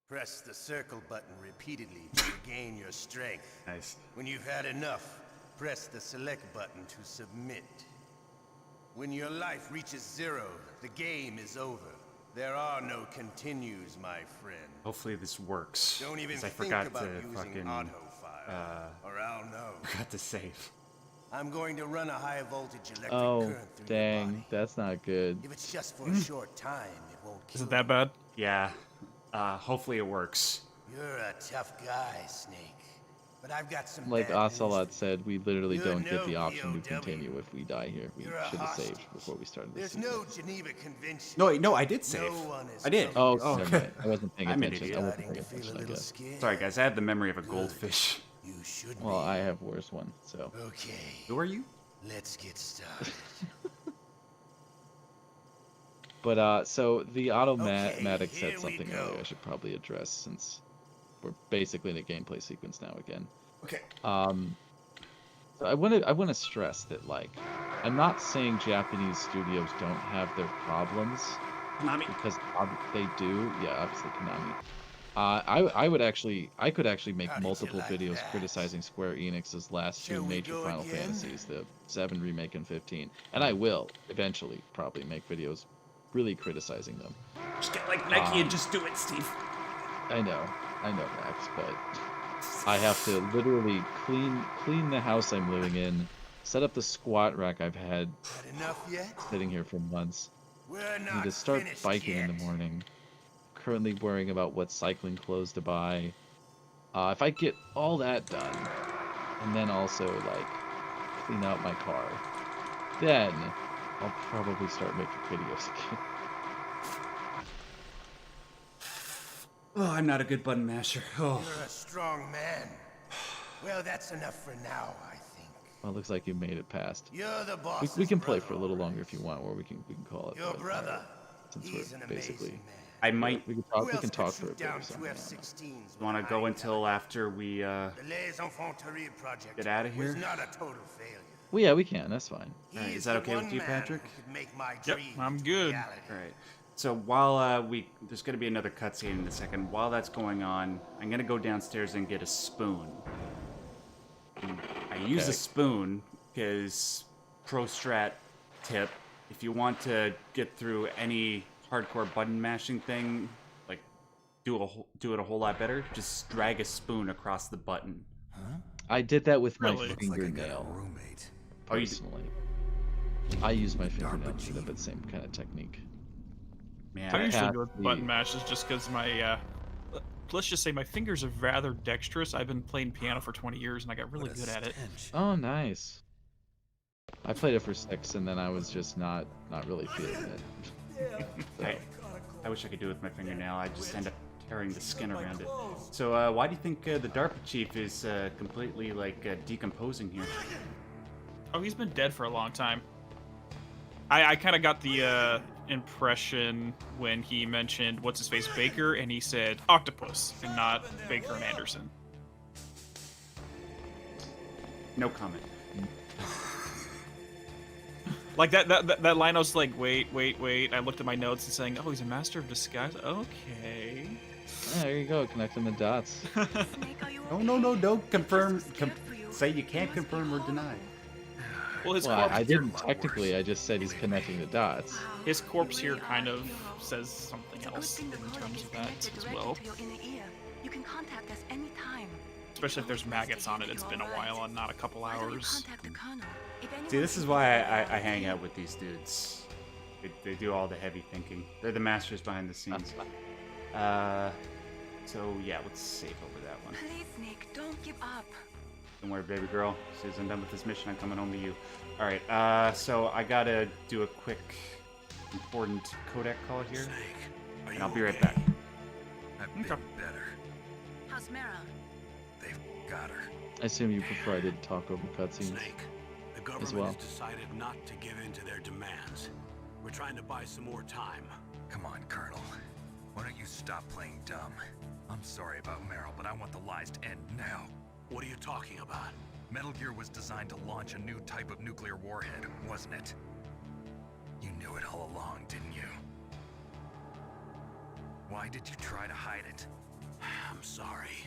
Press the circle button repeatedly to regain your strength. Nice. When you've had enough, press the select button to submit. When your life reaches 0, the game is over. There are no continues, my friend. Hopefully this works. Don't even 'cause I think forgot about to using fucking auto-fire, or I'll know. forgot to save. I'm going to run a high voltage electric Oh, current through your dang. body. That's not good. If it's just for a short time, it won't kill Is it that bad? Yeah. Hopefully it works. You're a tough guy, Snake. But I've got some Like bad Ocelot said, we literally You're don't get the no option to POW. continue if we die here. We You're a should have hostage. saved before we started There's this. no Geneva Convention. No, wait, no, I did save. No one is I did. Oh, oh never okay. mind. I wasn't paying I'm an attention. idiot. I wasn't paying Starting to feel a attention, I little guess. scared. Sorry, guys. I have the memory of a goldfish. You should Well, be. I have worse one, so. Okay. Who are you? Let's get started. But, so the automatic Okay, said here we something go. earlier I should probably address since we're basically in a gameplay sequence now again. Okay. So I want to stress that, like, I'm not saying Japanese studios don't have their problems. Konami. Because they do. Yeah, obviously Konami. I could actually make How did you multiple like videos that? criticizing Square Enix's last Shall two we major go Final again? Fantasies, the 7 Remake and 15. And I will eventually probably make videos really criticizing them. Just get like Nike and just do it, Steve. I know, Max, but I have to literally clean the house I'm living in, set up the squat rack I've had Had enough yet? sitting here for months. We're I need not to start finished biking yet. in the morning. Currently worrying about what cycling clothes to buy. If I get all that done, and then also like clean out my car, then I'll probably start making videos again. Oh, I'm not a good button masher. Oh. You're a strong man. Well, that's enough for now, I think. Well, it looks like you made it past. You're the boss's We can play brother, for a little longer if you want, or we can call it. Your but, brother. since He's we're an basically. amazing man. I might We can Who talk. We else can could talk for a shoot bit down or something. two I don't know. F-16s want to with go high until after we The Les Infanteries project get out of was here. not a total failure. Well, yeah, we can. That's fine. All right, He's is that the okay with one you, man Patrick? who could make my Yep, dreams I'm good. reality. All right. So while there's going to be another cutscene in a second. While that's going on, I'm going to go downstairs and get a spoon. I use a spoon because pro strat tip: if you want to get through any hardcore button mashing thing, like do it a whole lot better, just drag a spoon across the button. I did that with my Really? Looks like I got a fingernail. roommate. Oh, you Personally, I use my fingernail DARPA for the same kind of technique. man, I usually Yeah, go with the- button mashes just because my, let's just say my fingers are rather dexterous. I've been playing piano for 20 years and I got really What a good at it. stench. Oh, nice. I played it for 6, and then I was just not really feeling it. So. I wish I could do it with my fingernail. I just end up tearing the skin around it. So why do you think the DARPA chief is completely like decomposing here? Oh, he's been dead for a long time. I kind of got the impression when he mentioned what's his face Baker, and he said octopus and not Baker and Anderson. No comment. Like that line, I was like, wait. I looked at my notes and saying, oh, he's a master of disguise. Okay. Yeah, there you go, connecting the dots. No, don't confirm. Say you can't confirm or deny. Well, his well, corpse I didn't technically. I just said he's connecting the dots. His corpse here kind of says something else in terms of that as well. You can contact us anytime. Especially if there's maggots on it. It's been a while and not a couple hours. See, this is why I hang out with these dudes. They do all the heavy thinking. They're the masters behind the scenes. So yeah, let's save over that one. Please, Nick, don't give up. Don't worry, baby girl. As soon as I'm done with this mission, I'm coming home to you. Alright, so I gotta do a quick, important codec call here. And I'll be right back. I've been better. How's Meryl? They've got her. I assume you prefer I didn't talk over cutscenes The government as well. has decided not to give in to their demands. We're trying to buy some more time. Come on, Colonel. Why don't you stop playing dumb? I'm sorry about Meryl, but I want the lies to end now. What are you talking about? Metal Gear was designed to launch a new type of nuclear warhead, wasn't it? You knew it all along, didn't you? Why did you try to hide it? I'm sorry.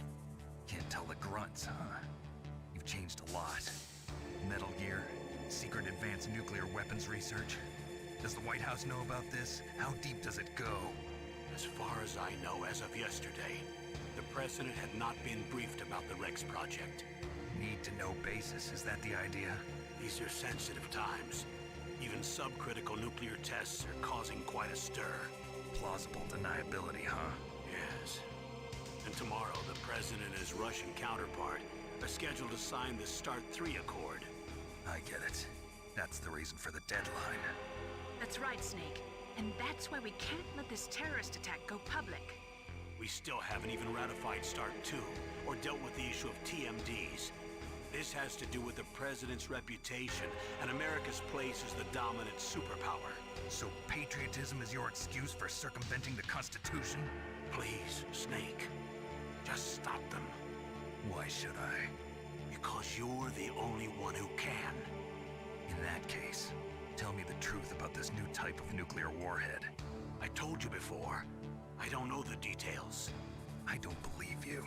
Can't tell the grunts, huh? You've changed a lot. Metal Gear, secret advanced nuclear weapons research. Does the White House know about this? How deep does it go? As far as I know, as of yesterday, the President had not been briefed about the Rex project. Need-to-know basis, is that the idea? These are sensitive times. Even subcritical nuclear tests are causing quite a stir. Plausible deniability, huh? Yes. And tomorrow, the President and his Russian counterpart are scheduled to sign the START 3 Accord. I get it. That's the reason for the deadline. That's right, Snake. And that's why we can't let this terrorist attack go public. We still haven't even ratified START 2 or dealt with the issue of TMDs. This has to do with the President's reputation and America's place as the dominant superpower. So patriotism is your excuse for circumventing the Constitution? Please, Snake, just stop them. Why should I? Because you're the only one who can. In that case, tell me the truth about this new type of nuclear warhead. I told you before, I don't know the details. I don't believe you.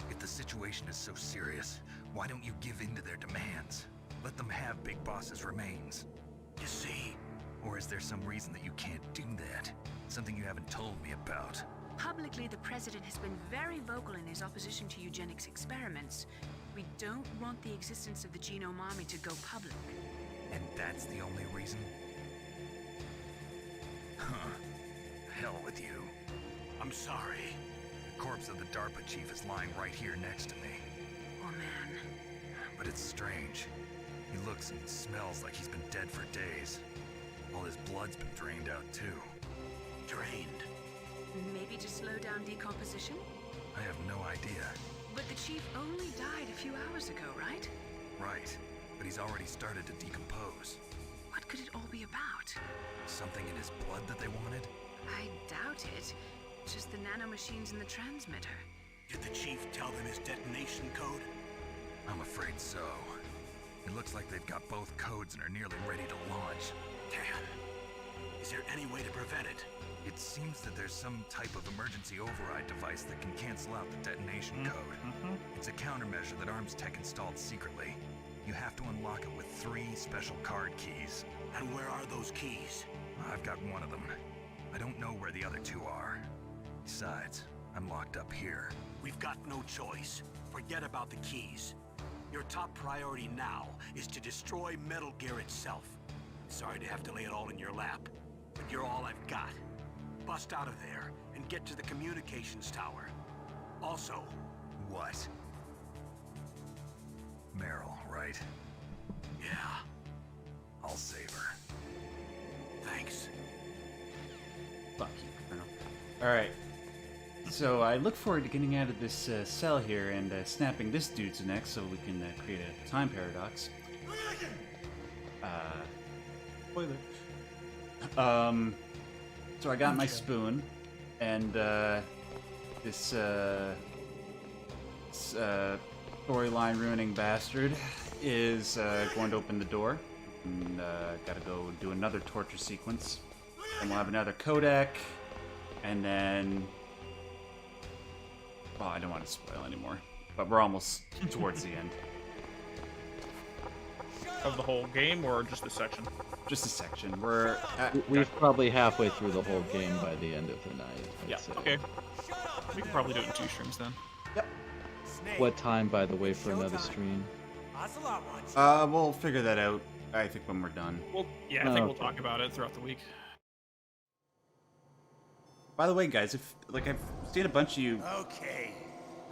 If the situation is so serious, why don't you give in to their demands? Let them have Big Boss's remains. You see? Or is there some reason that you can't do that? Something you haven't told me about? Publicly, the President has been very vocal in his opposition to eugenics experiments. We don't want the existence of the Genome Army to go public. And that's the only reason? Huh. Hell with you. I'm sorry. The corpse of the DARPA chief is lying right here next to me. Oh, man. But it's strange. He looks and smells like he's been dead for days. All his blood's been drained out, too. Drained? Maybe to slow down decomposition? I have no idea. But the chief only died a few hours ago, right? Right. But he's already started to decompose. What could it all be about? Something in his blood that they wanted? I doubt it. Just the nanomachines in the transmitter. Did the chief tell them his detonation code? I'm afraid so. It looks like they've got both codes and are nearly ready to launch. Damn. Is there any way to prevent it? It seems that there's some type of emergency override device that can cancel out the detonation code. It's a countermeasure that Arms Tech installed secretly. You have to unlock it with 3 special card keys. And where are those keys? I've got one of them. I don't know where the other 2 are. Besides, I'm locked up here. We've got no choice. Forget about the keys. Your top priority now is to destroy Metal Gear itself. Sorry to have to lay it all in your lap, but you're all I've got. Bust out of there and get to the communications tower. Also... What? Meryl, right? Yeah. I'll save her. Thanks. Fuck you, Colonel. Alright. So I look forward to getting out of this cell here and snapping this dude's neck so we can create a time paradox. Spoiler. So I got my spoon, and this storyline ruining bastard is going to open the door. And gotta go do another torture sequence. And we'll have another codec, and then... Well, I don't want to spoil anymore, but we're almost towards the end. Of the whole game, or just a section? Just a section. We're We're probably halfway through the whole game by the end of the night. I'd say. Okay. We can probably do it in 2 streams then. Yep. What time, by the way, for another stream? We'll figure that out, I think, when we're done. Well, yeah, I think we'll talk about it throughout the week. By the way, guys, if I've seen a bunch of you. Okay,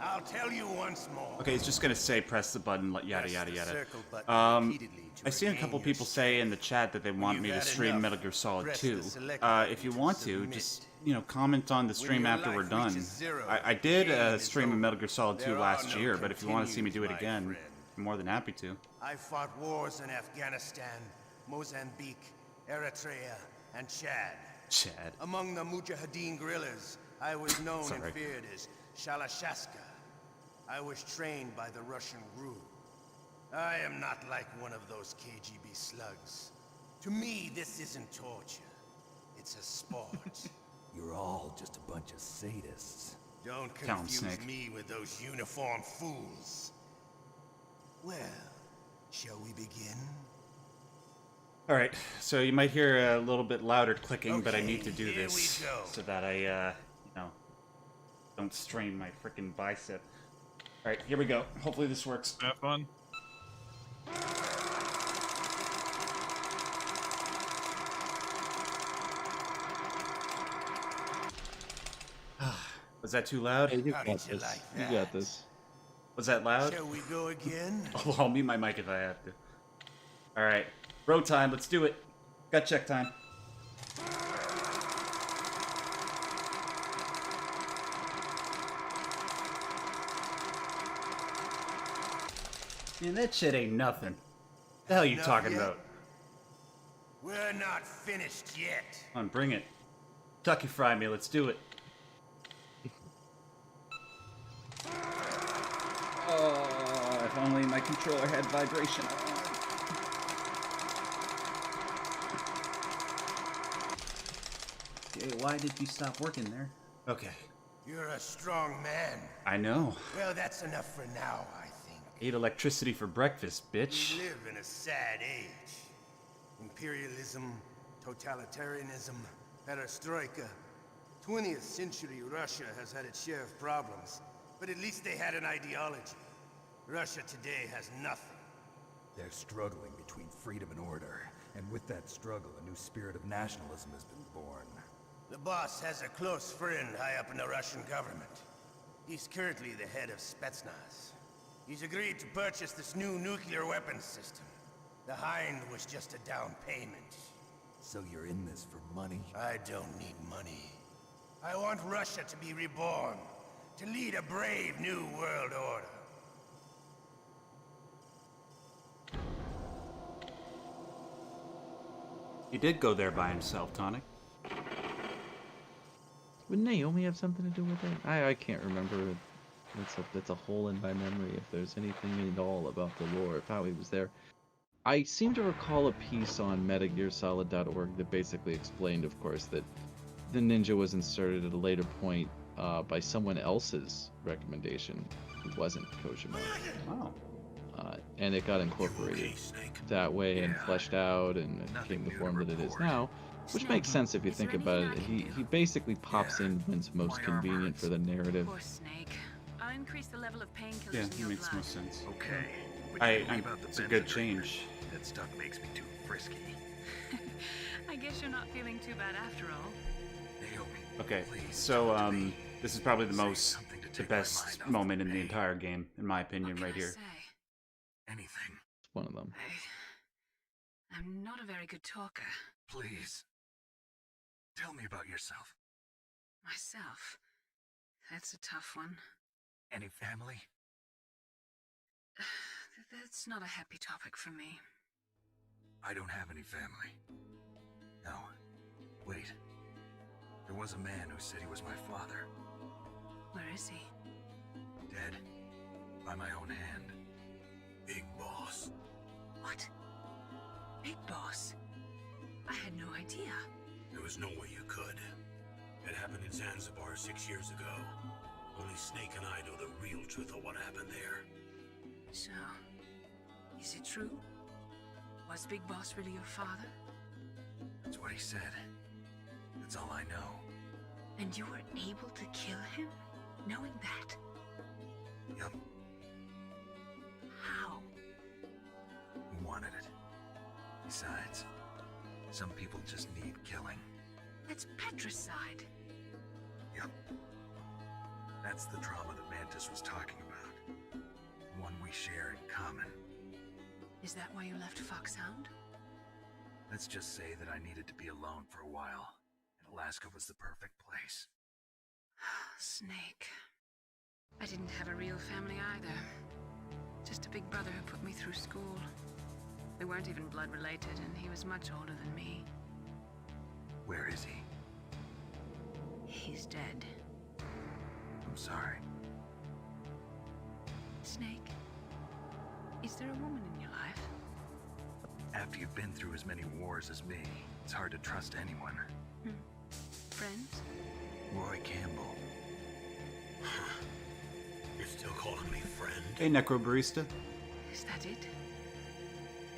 I'll tell you once more. Okay, it's just gonna say press the button, yada yada yada. I've seen a couple people say in the chat that they want me to stream Metal Gear Solid 2. If you want to, just comment on the stream after we're done. I did stream a Metal Gear Solid 2 last year, but if you want to see me do it again, I'm more than happy to. I fought wars in Afghanistan, Mozambique, Eritrea, and Chad. Chad. Among the Mujahideen guerrillas, I was known and feared as Shalashaska. I was trained by the Russian GRU. I am not like one of those KGB slugs. To me, this isn't torture. It's a sport. You're all just a bunch of sadists. Don't confuse me with those uniformed fools. Well, shall we begin? Alright, so you might hear a little bit louder clicking, but I need to do this so that I, don't strain my freaking bicep. Alright, here we go. Hopefully this works. Have fun. Was that too loud? Hey, you got this. You got this. Was that loud? Shall we go again? I'll mute my mic if I have to. Alright. Road time, let's do it. Got check time. Man, that shit ain't nothing. The hell you talking about? We're not finished yet. Come on, bring it. Kentucky Fry me, let's do it. Oh, if only my controller had vibration on. Okay, why did you stop working there? Okay. You're a strong man. I know. Well, that's enough for now, I think. Ate electricity for breakfast, bitch. We live in a sad age. Imperialism, totalitarianism, perestroika. 20th century Russia has had its share of problems, but at least they had an ideology. Russia today has nothing. They're struggling between freedom and order, and with that struggle, a new spirit of nationalism has been born. The boss has a close friend high up in the Russian government. He's currently the head of Spetsnaz. He's agreed to purchase this new nuclear weapons system. The Hind was just a down payment. So you're in this for money? I don't need money. I want Russia to be reborn, to lead a brave new world order. He did go there by himself, Tonic. Would Naomi have something to do with it? I can't remember. That's a hole in my memory if there's anything at all about the lore, of how he was there. I seem to recall a piece on metagearsolid.org that basically explained, of course, that the ninja was inserted at a later point by someone else's recommendation who wasn't Kojima. Wow. And it got incorporated that way and fleshed out and it became the form that it is now, which makes sense if you think about it. He basically pops in when it's most convenient for the narrative. Poor Snake. I'll increase the level of painkillers Yeah, in it your makes blood. most sense. Okay. It's a good change. That stuff makes me too frisky. I guess you're not feeling too bad after all. Naomi. Okay, so this is probably the best moment in the entire game, in my opinion, right here. Anything. It's one of them. I'm not a very good talker. Please. Tell me about yourself. Myself. That's a tough one. Any family? That's not a happy topic for me. I don't have any family. No. Wait. There was a man who said he was my father. Where is he? Dead. By my own hand. Big Boss. What? Big Boss? I had no idea. There was no way you could. It happened in Zanzibar 6 years ago. Only Snake and I know the real truth of what happened there. So, is it true? Was Big Boss really your father? That's what he said. That's all I know. And you were able to kill him, knowing that? Yup. How? He wanted it. Besides, some people just need killing. That's patricide. Yup. That's the trauma that Mantis was talking about. One we share in common. Is that why you left Foxhound? Let's just say that I needed to be alone for a while, and Alaska was the perfect place. Snake. I didn't have a real family either. Just a big brother who put me through school. We weren't even blood related, and he was much older than me. Where is he? He's dead. I'm sorry. Snake, is there a woman in your life? After you've been through as many wars as me, it's hard to trust anyone. Friends? Roy Campbell. You're still calling me friend? Hey, Necro Barista. Is that it?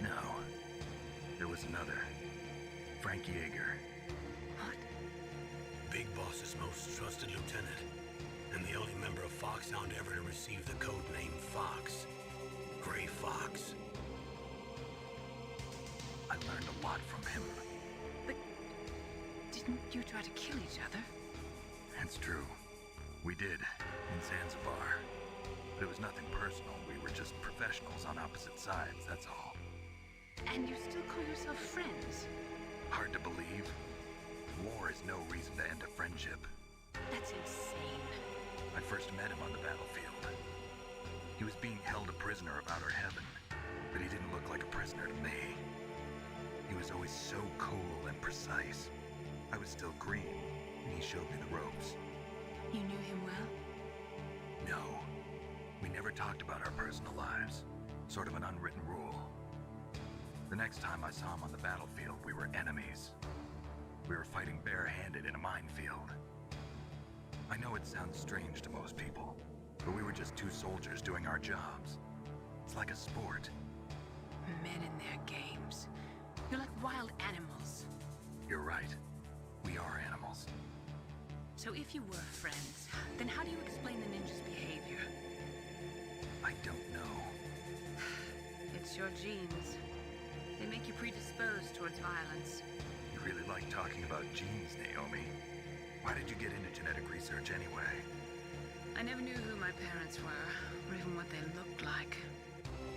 No. There was another. Frank Yeager. What? Big Boss's most trusted lieutenant, and the only member of Foxhound ever to receive the code name Fox. Gray Fox. I learned a lot from him. But didn't you try to kill each other? That's true. We did, in Zanzibar. But it was nothing personal. We were just professionals on opposite sides, that's all. And you still call yourself friends? Hard to believe. War is no reason to end a friendship. That's insane. I first met him on the battlefield. He was being held a prisoner of outer heaven, but he didn't look like a prisoner to me. He was always so cool and precise. I was still green, and he showed me the ropes. You knew him well? No. We never talked about our personal lives. Sort of an unwritten rule. The next time I saw him on the battlefield, we were enemies. We were fighting barehanded in a minefield. I know it sounds strange to most people, but we were just two soldiers doing our jobs. It's like a sport. Men in their games. You're like wild animals. You're right. We are animals. So if you were friends, then how do you explain the ninja's behavior? I don't know. It's your genes. They make you predisposed towards violence. You really like talking about genes, Naomi. Why did you get into genetic research anyway? I never knew who my parents were, or even what they looked like.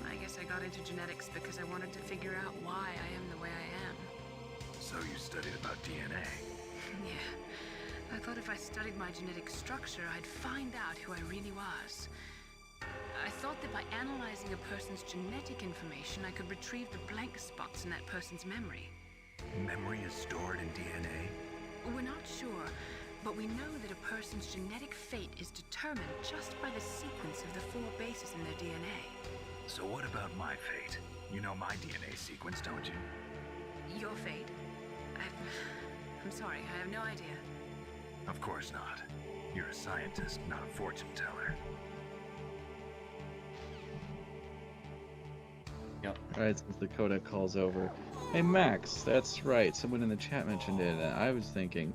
I guess I got into genetics because I wanted to figure out why I am the way I am. So you studied about DNA? Yeah. I thought if I studied my genetic structure, I'd find out who I really was. I thought that by analyzing a person's genetic information, I could retrieve the blank spots in that person's memory. Memory is stored in DNA? We're not sure, but we know that a person's genetic fate is determined just by the sequence of the 4 bases in their DNA. So what about my fate? You know my DNA sequence, don't you? Your fate? I'm sorry, I have no idea. Of course not. You're a scientist, not a fortune teller. Yep. Alright, since the codec calls over. Hey Max, that's right, someone in the chat mentioned it, and I was thinking,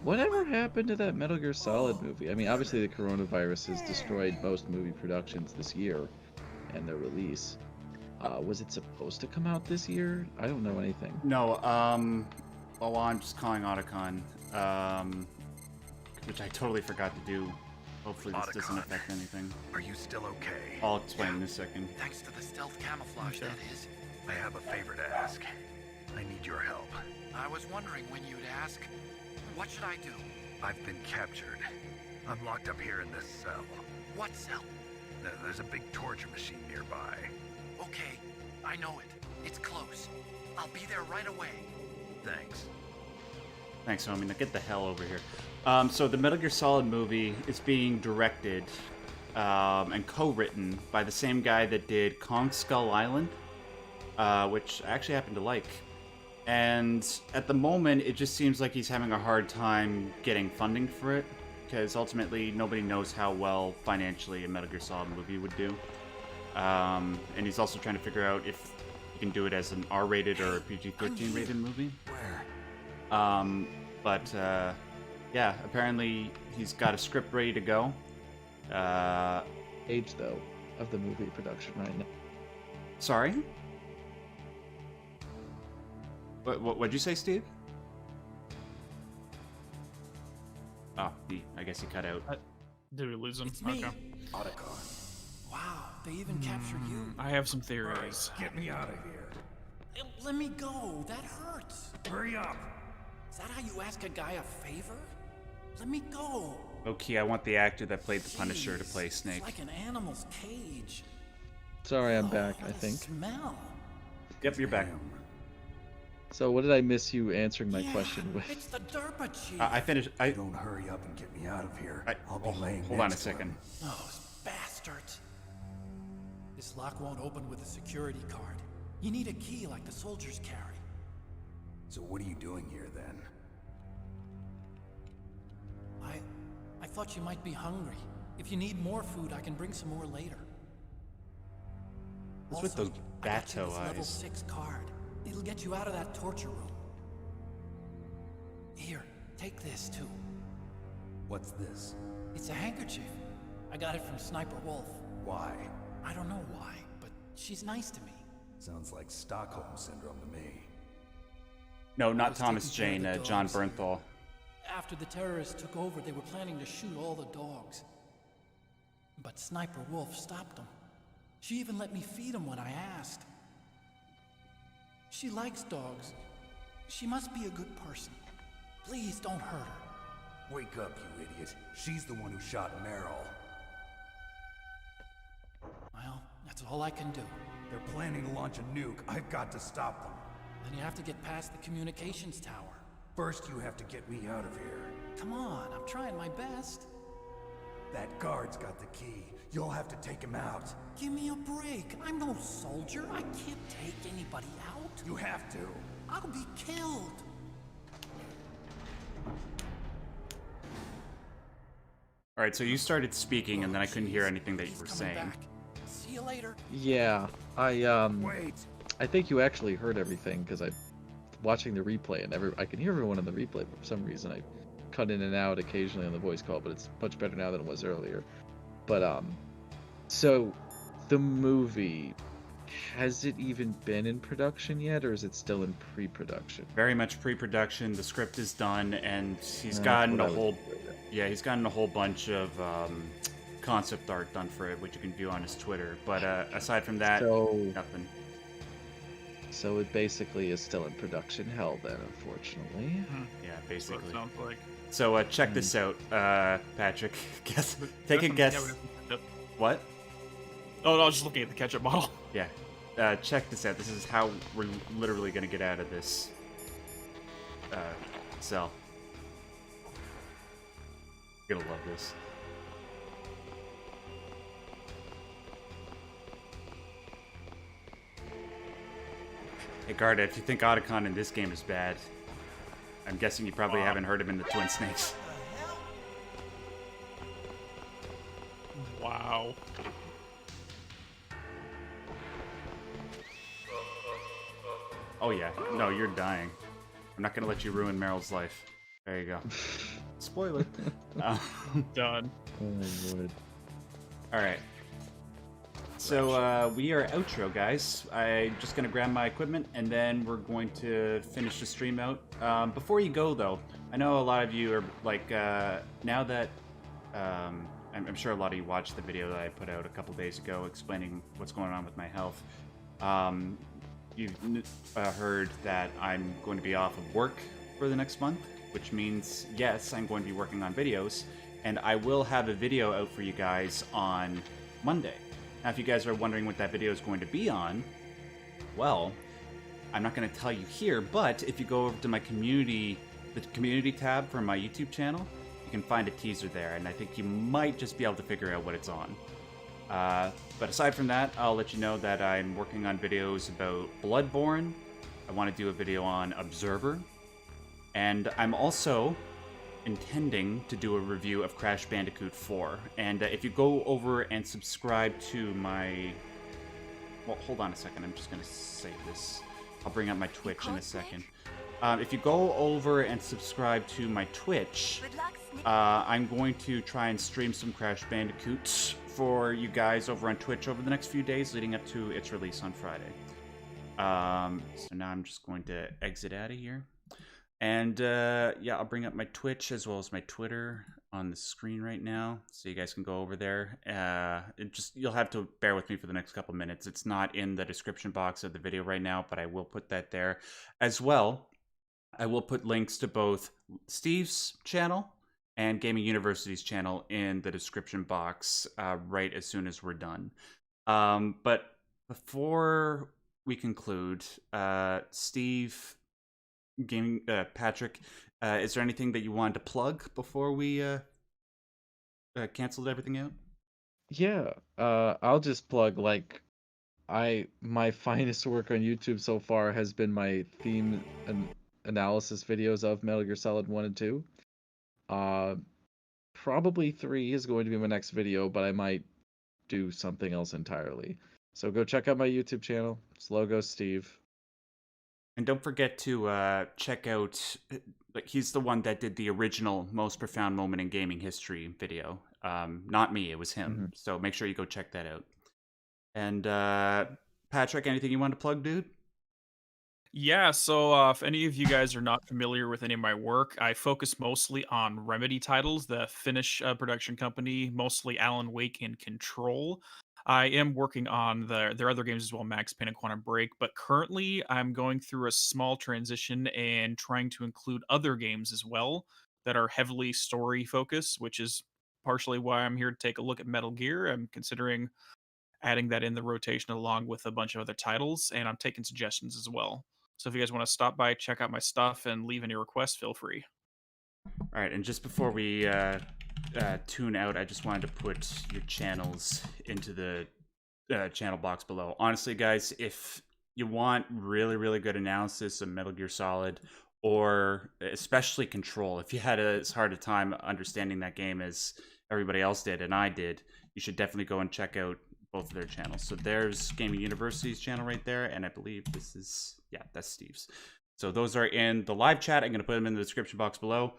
whatever happened to that Metal Gear Solid movie? I mean, obviously the coronavirus has destroyed most movie productions this year, and their release. Was it supposed to come out this year? I don't know anything. No, well, I'm just calling Otacon, which I totally forgot to do. Hopefully this doesn't affect anything. Are you still okay? I'll explain in a second. Thanks to the stealth camouflage, that is. I have a favor to ask. I need your help. I was wondering when you'd ask. What should I do? I've been captured. I'm locked up here in this cell. What cell? There's a big torture machine nearby. Okay, I know it. It's close. I'll be there right away. Thanks. Thanks, homie. Now get the hell over here. So the Metal Gear Solid movie is being directed and co-written by the same guy that did Kong Skull Island, which I actually happen to like. And at the moment, it just seems like he's having a hard time getting funding for it, because ultimately nobody knows how well financially a Metal Gear Solid movie would do. And he's also trying to figure out if you can do it as an R-rated or a PG-13 rated movie. Yeah, apparently he's got a script ready to go. Age, though, of the movie production right now. Sorry? What'd you say, Steve? Oh, I guess he cut out. Did we lose him? It's me. Okay. Otacon. Wow, they even captured you. I have some theories. Get me out of here. Let me go. That hurts. Hurry up. Is that how you ask a guy a favor? Let me go. Okay, I want the actor that played the Punisher to play Snake. It's like an animal's cage. Sorry, I'm back, I think. Smell. Yep, you're back. So what did I miss you answering my question with? It's the DARPA chief. I finished. Don't hurry up and get me out of here. I'll be laying Hold on a next to him. second. Those bastards. This lock won't open with a security card. You need a key like the soldiers carry. So what are you doing here then? I thought you might be hungry. If you need more food, I can bring some more later. What's with those Bato Level eyes? 6 card. It'll get you out of that torture room. Here, take this too. What's this? It's a handkerchief. I got it from Sniper Wolf. Why? I don't know why, but she's nice to me. Sounds like Stockholm Syndrome to me. No, I not was Thomas taking care Jane, of the John dogs. Bernthal. After the terrorists took over, they were planning to shoot all the dogs. But Sniper Wolf stopped them. She even let me feed them when I asked. She likes dogs. She must be a good person. Please don't hurt her. Wake up, you idiot. She's the one who shot Meryl. Well, that's all I can do. They're planning to launch a nuke. I've got to stop them. Then you have to get past the communications tower. First, you have to get me out of here. Come on, I'm trying my best. That guard's got the key. You'll have to take him out. Give me a break. I'm no soldier. I can't take anybody out. You have to. I'll be killed. All right, so you started speaking, and then I couldn't hear anything that you were saying. Back. See you later. Yeah, I think you actually heard everything because I watching the replay and I can hear everyone in the replay, but for some reason I cut in and out occasionally on the voice call, but it's much better now than it was earlier. But so the movie, has it even been in production yet, or is it still in pre-production? Very much pre-production. The script is done, and he's gotten a whole he's gotten a whole bunch of concept art done for it, which you can view on his Twitter. But aside from that, nothing. So it basically is still in production hell then, unfortunately. Yeah, basically. That's what it sounds like. So check this out, Patrick. Take a guess. What? Oh, no, I was just looking at the ketchup bottle. Yeah. Check this out. This is how we're literally going to get out of this cell. You're going to love this. Hey, Garda, if you think Otacon in this game is bad, I'm guessing you probably haven't heard him in the Twin Snakes. Wow. Oh yeah, no, you're dying. I'm not gonna let you ruin Meryl's life. There you go. Spoiler. Done. Oh my lord. Alright. So we are outro, guys. I'm just gonna grab my equipment and then we're going to finish the stream out. Before you go though, I know a lot of you are like, now that I'm sure a lot of you watched the video that I put out a couple days ago explaining what's going on with my health. you've heard that I'm going to be off of work for the next month, which means, yes, I'm going to be working on videos, and I will have a video out for you guys on Monday. Now, if you guys are wondering what that video is going to be on, well, I'm not going to tell you here, but if you go over to my community, the community tab for my YouTube channel, you can find a teaser there, and I think you might just be able to figure out what it's on. But aside from that, I'll let you know that I'm working on videos about Bloodborne. I want to do a video on Observer. And I'm also intending to do a review of Crash Bandicoot 4. And if you go over and subscribe to my... Well, hold on a second. I'm just going to save this. I'll bring up my Twitch in a second. If you go over and subscribe to my Twitch, I'm going to try and stream some Crash Bandicoot for you guys over on Twitch over the next few days leading up to its release on Friday. So now I'm just going to exit out of here. And yeah, I'll bring up my Twitch as well as my Twitter on the screen right now, so you guys can go over there. You'll have to bear with me for the next couple minutes. It's not in the description box of the video right now, but I will put that there as well. I will put links to both Steve's channel and Gaming University's channel in the description box right as soon as we're done. But before we conclude, Steve, Patrick, is there anything that you wanted to plug before we canceled everything out? Yeah, I'll just plug, like, my finest work on YouTube so far has been my theme and analysis videos of Metal Gear Solid 1 and 2. Probably 3 is going to be my next video, but I might do something else entirely. So go check out my YouTube channel. It's LogosSteve. And don't forget to check out, like, he's the one that did the original Most Profound Moment in Gaming History video. Not me, it was him. Mm-hmm. So make sure you go check that out. And Patrick, anything you want to plug, dude? Yeah, so if any of you guys are not familiar with any of my work, I focus mostly on Remedy titles, the Finnish production company, mostly Alan Wake and Control. I am working on their other games as well, Max Payne and Quantum Break, but currently I'm going through a small transition and trying to include other games as well that are heavily story focused, which is partially why I'm here to take a look at Metal Gear. I'm considering adding that in the rotation along with a bunch of other titles, and I'm taking suggestions as well. So if you guys want to stop by, check out my stuff, and leave any requests, feel free. All right, and just before we tune out, I just wanted to put your channels into the channel box below. Honestly, guys, if you want really, really good analysis of Metal Gear Solid, or especially Control, if you had as hard a time understanding that game as everybody else did, and I did, you should definitely go and check out both of their channels. So there's Gaming University's channel right there, and I believe this is, yeah, that's Steve's. So those are in the live chat. I'm going to put them in the description box below.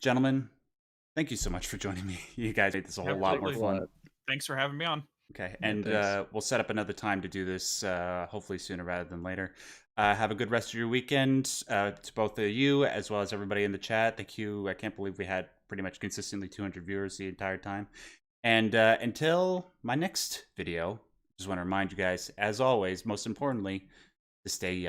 Gentlemen, thank you so much for joining me. You guys made this a whole lot more fun. Thanks for having me on. Okay, and we'll set up another time to do this, hopefully sooner rather than later. Have a good rest of your weekend to both of you, as well as everybody in the chat. Thank you. I can't believe we had pretty much consistently 200 viewers the entire time. And until my next video, just want to remind you guys, as always, most importantly, to stay young.